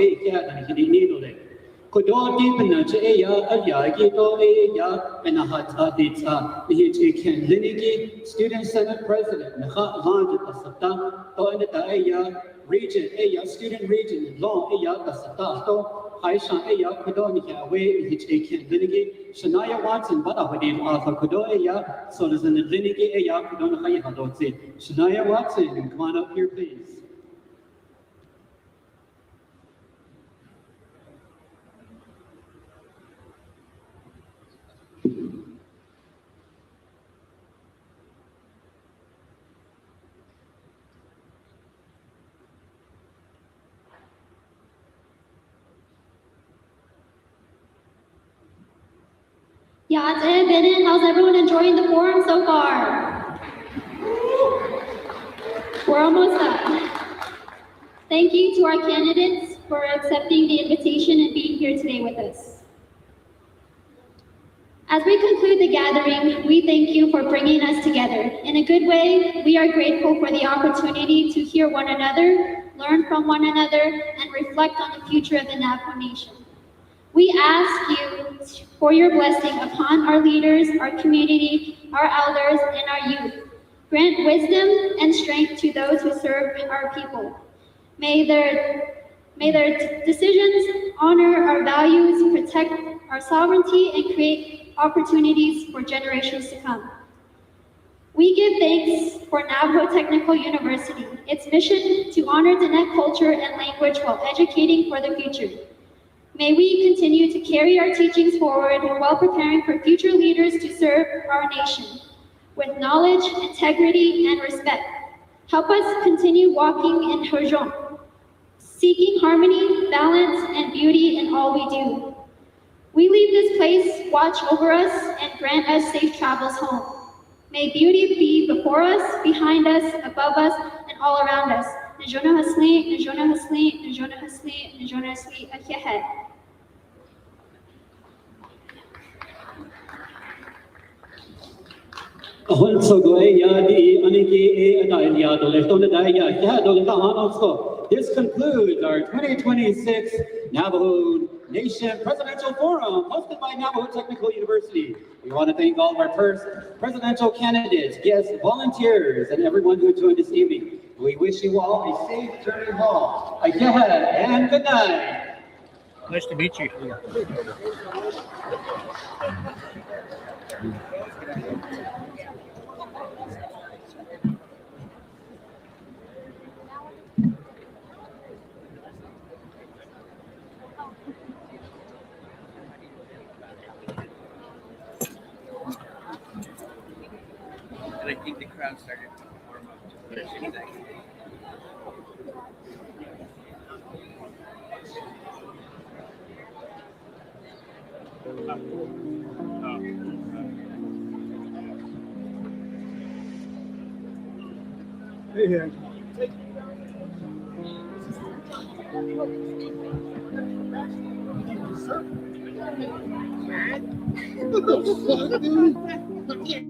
Kodo deepen to Eya, Ayagito, Eya, and Ahatadita, the Hichikan Linigi, student senate president, Naha Land Asata, Toineta Eya, region, Eya, student region, Long Eya, Asata, Haishan Eya, Kodonika, way, Hichikan Linigi, Shania Watson, but I would name Alpha Kodo Eya, so there's an Linigi Eya, Kodona Hayahadotsi. Shania Watson, come on up here, please. Yate Bennett, how's everyone enjoying the forum so far? We're almost done. Thank you to our candidates for accepting the invitation and being here today with us. As we conclude the gathering, we thank you for bringing us together. In a good way, we are grateful for the opportunity to hear one another, learn from one another, and reflect on the future of the Navajo Nation. We ask you for your blessing upon our leaders, our community, our elders, and our youth. Grant wisdom and strength to those who serve our people. May their decisions honor our values, protect our sovereignty, and create opportunities for generations to come. We give thanks for Navajo Technical University, its mission to honor Diné culture and language while educating for the future. May we continue to carry our teachings forward while preparing for future leaders to serve our nation with knowledge, integrity, and respect. Help us continue walking in Hojong, seeking harmony, balance, and beauty in all we do. We leave this place, watch over us, and grant us safe travels home. May beauty be before us, behind us, above us, and all around us. Najona Hasli, Najona Hasli, Najona Hasli, Najona Hasli, Akiahed. This concludes our 2026 Navajo Nation Presidential Forum hosted by Navajo Technical University. We want to thank all of our first presidential candidates, guests, volunteers, and everyone who joined this evening. We wish you all a safe journey home. And good night. Nice to meet you. And I think the crowd started to warm up to the music. Hey, here. What the fuck, dude?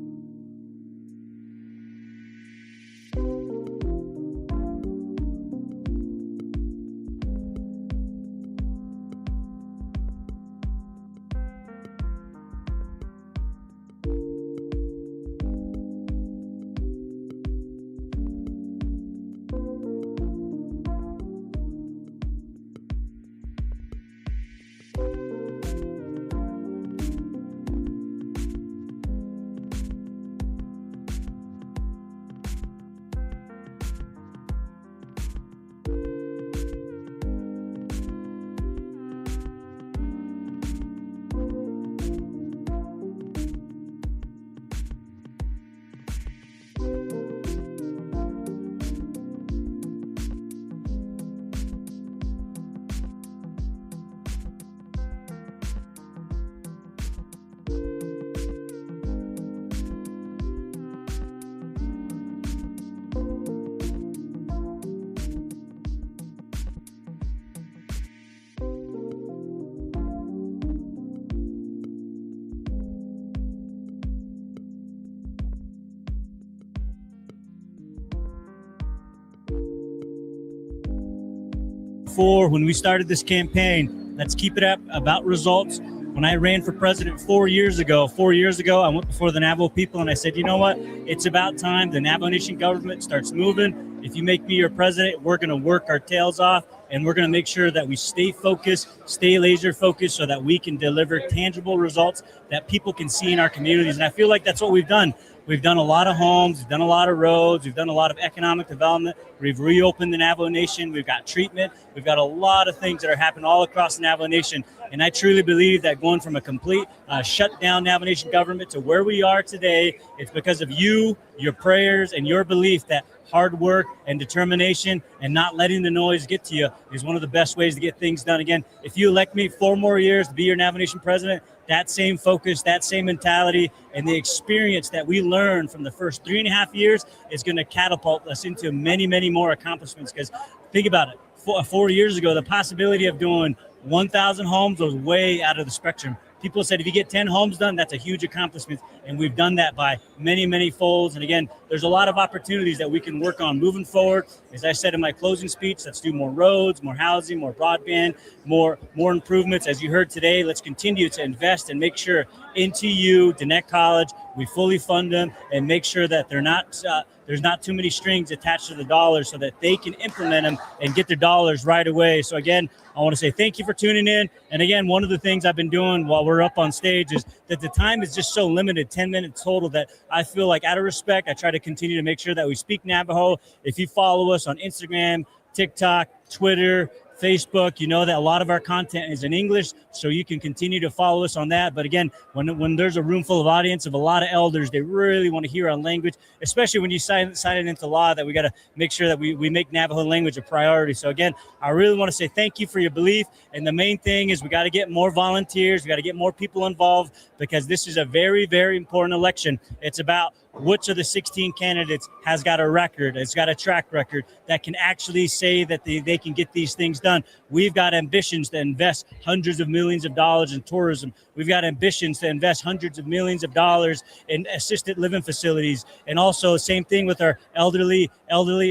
before when we started this campaign, let's keep it up about results. When I ran for president 4 years ago, I went before the Navajo people and I said, you know what? It's about time the Navajo Nation government starts moving. If you make me your president, we're going to work our tails off and we're going to make sure that we stay focused, stay laser focused so that we can deliver tangible results that people can see in our communities. And I feel like that's what we've done. We've done a lot of homes, we've done a lot of roads, we've done a lot of economic development. We've reopened the Navajo Nation, we've got treatment, we've got a lot of things that are happening all across the Navajo Nation. And I truly believe that going from a complete shut down Navajo Nation government to where we are today, it's because of you, your prayers, and your belief that hard work and determination and not letting the noise get to you is one of the best ways to get things done. Again, if you elect me 4 more years to be your Navajo Nation president, that same focus, that same mentality, and the experience that we learned from the first 3.5 years is going to catapult us into many, many more accomplishments. Because think about it, 4 years ago, the possibility of doing 1,000 homes was way out of the spectrum. People said if you get 10 homes done, that's a huge accomplishment. And we've done that by many, many folds. And again, there's a lot of opportunities that we can work on moving forward. As I said in my closing speech, let's do more roads, more housing, more broadband, more improvements. As you heard today, let's continue to invest and make sure NTU, Dannett College, we fully fund them and make sure that they're not there's not too many strings attached to the dollars so that they can implement them and get their dollars right away. So again, I want to say thank you for tuning in. And again, one of the things I've been doing while we're up on stage is that the time is just so limited, 10 minutes total, that I feel like out of respect, I try to continue to make sure that we speak Navajo. If you follow us on Instagram, TikTok, Twitter, Facebook, you know that a lot of our content is in English, so you can continue to follow us on that. But again, when there's a room full of audience of a lot of elders, they really want to hear our language, especially when you sign it into law that we got to make sure that we make Navajo language a priority. So again, I really want to say thank you for your belief. And the main thing is we got to get more volunteers. We got to get more people involved because this is a very, very important election. It's about which of the 16 candidates has got a record, has got a track record that can actually say that they can get these things done. We've got ambitions to invest hundreds of millions of dollars in tourism. We've got ambitions to invest hundreds of millions of dollars in assisted living facilities. And also same thing with our elderly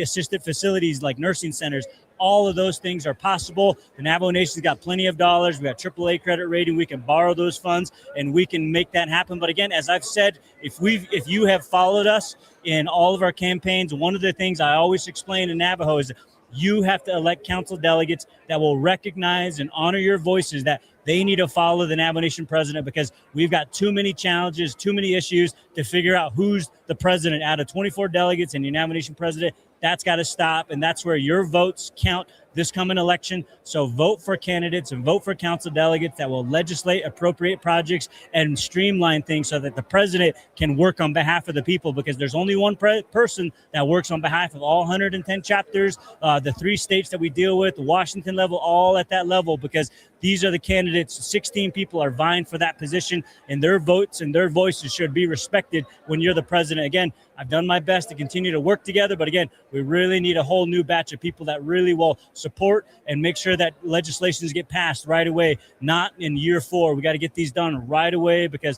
assisted facilities like nursing centers. All of those things are possible. The Navajo Nation's got plenty of dollars. We got AAA credit rating. We can borrow those funds and we can make that happen. But again, as I've said, if you have followed us in all of our campaigns, one of the things I always explain in Navajo is you have to elect council delegates that will recognize and honor your voices, that they need to follow the Navajo Nation president because we've got too many challenges, too many issues to figure out who's the president out of 24 delegates and your Navajo Nation president. That's got to stop. And that's where your votes count this coming election. So vote for candidates and vote for council delegates that will legislate appropriate projects and streamline things so that the president can work on behalf of the people, because there's only one person that works on behalf of all 110 chapters, the 3 states that we deal with, the Washington level, all at that level, because these are the candidates. 16 people are vying for that position, and their votes and their voices should be respected when you're the president. Again, I've done my best to continue to work together, but again, we really need a whole new batch of people that really will support and make sure that legislations get passed right away, not in year 4. We got to get these done right away because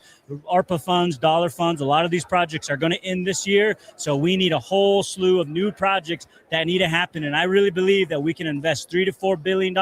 ARPA funds, dollar funds, a lot of these projects are going to end this year. So we need a whole slew of new projects that need to happen. And I really believe that we can invest $3 to $4 billion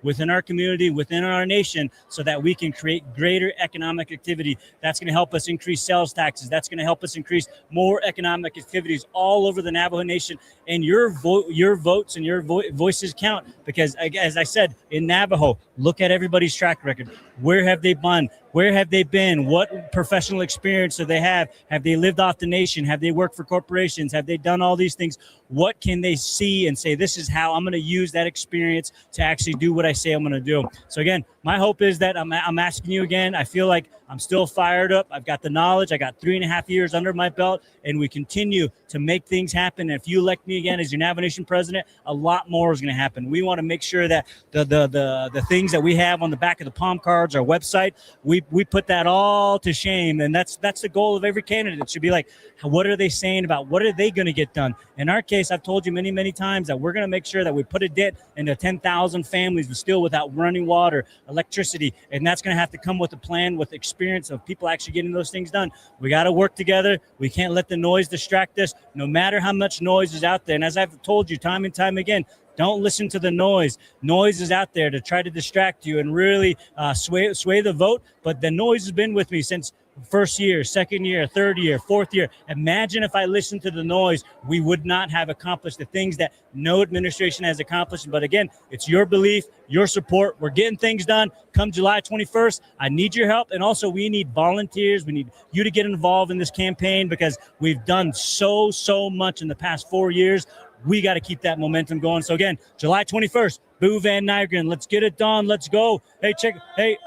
within our community, within our nation, so that we can create greater economic activity. That's going to help us increase sales taxes. That's going to help us increase more economic activities all over the Navajo Nation. And your votes and your voices count, because as I said, in Navajo, look at everybody's track record. Where have they been? Where have they been? What professional experience do they have? Have they lived off the nation? Have they worked for corporations? Have they done all these things? What can they see and say, this is how I'm going to use that experience to actually do what I say I'm going to do? So again, my hope is that I'm asking you again. I feel like I'm still fired up. I've got the knowledge. I got 3.5 years under my belt, and we continue to make things happen. And if you elect me again as your Navajo Nation president, a lot more is going to happen. We want to make sure that the things that we have on the back of the palm cards, our website, we put that all to shame. And that's the goal of every candidate. It should be like, what are they saying about what are they going to get done? In our case, I've told you many, many times that we're going to make sure that we put a dent into 10,000 families still without running water, electricity, and that's going to have to come with a plan, with experience of people actually getting those things done. We got to work together. We can't let the noise distract us, no matter how much noise is out there. And as I've told you time and time again, don't listen to the noise. Noise is out there to try to distract you and really sway the vote. But the noise has been with me since first year, second year, third year, fourth year. Imagine if I listened to the noise, we would not have accomplished the things that no administration has accomplished. But again, it's your belief, your support. We're getting things done. Come July 21st, I need your help. And also we need volunteers. We need you to get involved in this campaign because we've done so much in the past 4 years. We got to keep that momentum going. So again, July 21st, Buu Van Nygren. Let's get it done. Let's go. Hey,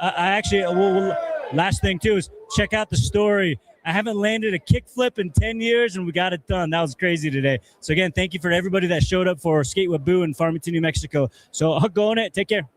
I actually, last thing too is check out the story. I haven't landed a kickflip in 10 years and we got it done. That was crazy today. So again, thank you for everybody that showed up for Skate with Buu in Farmington, New Mexico. So I'll go on it. Take care.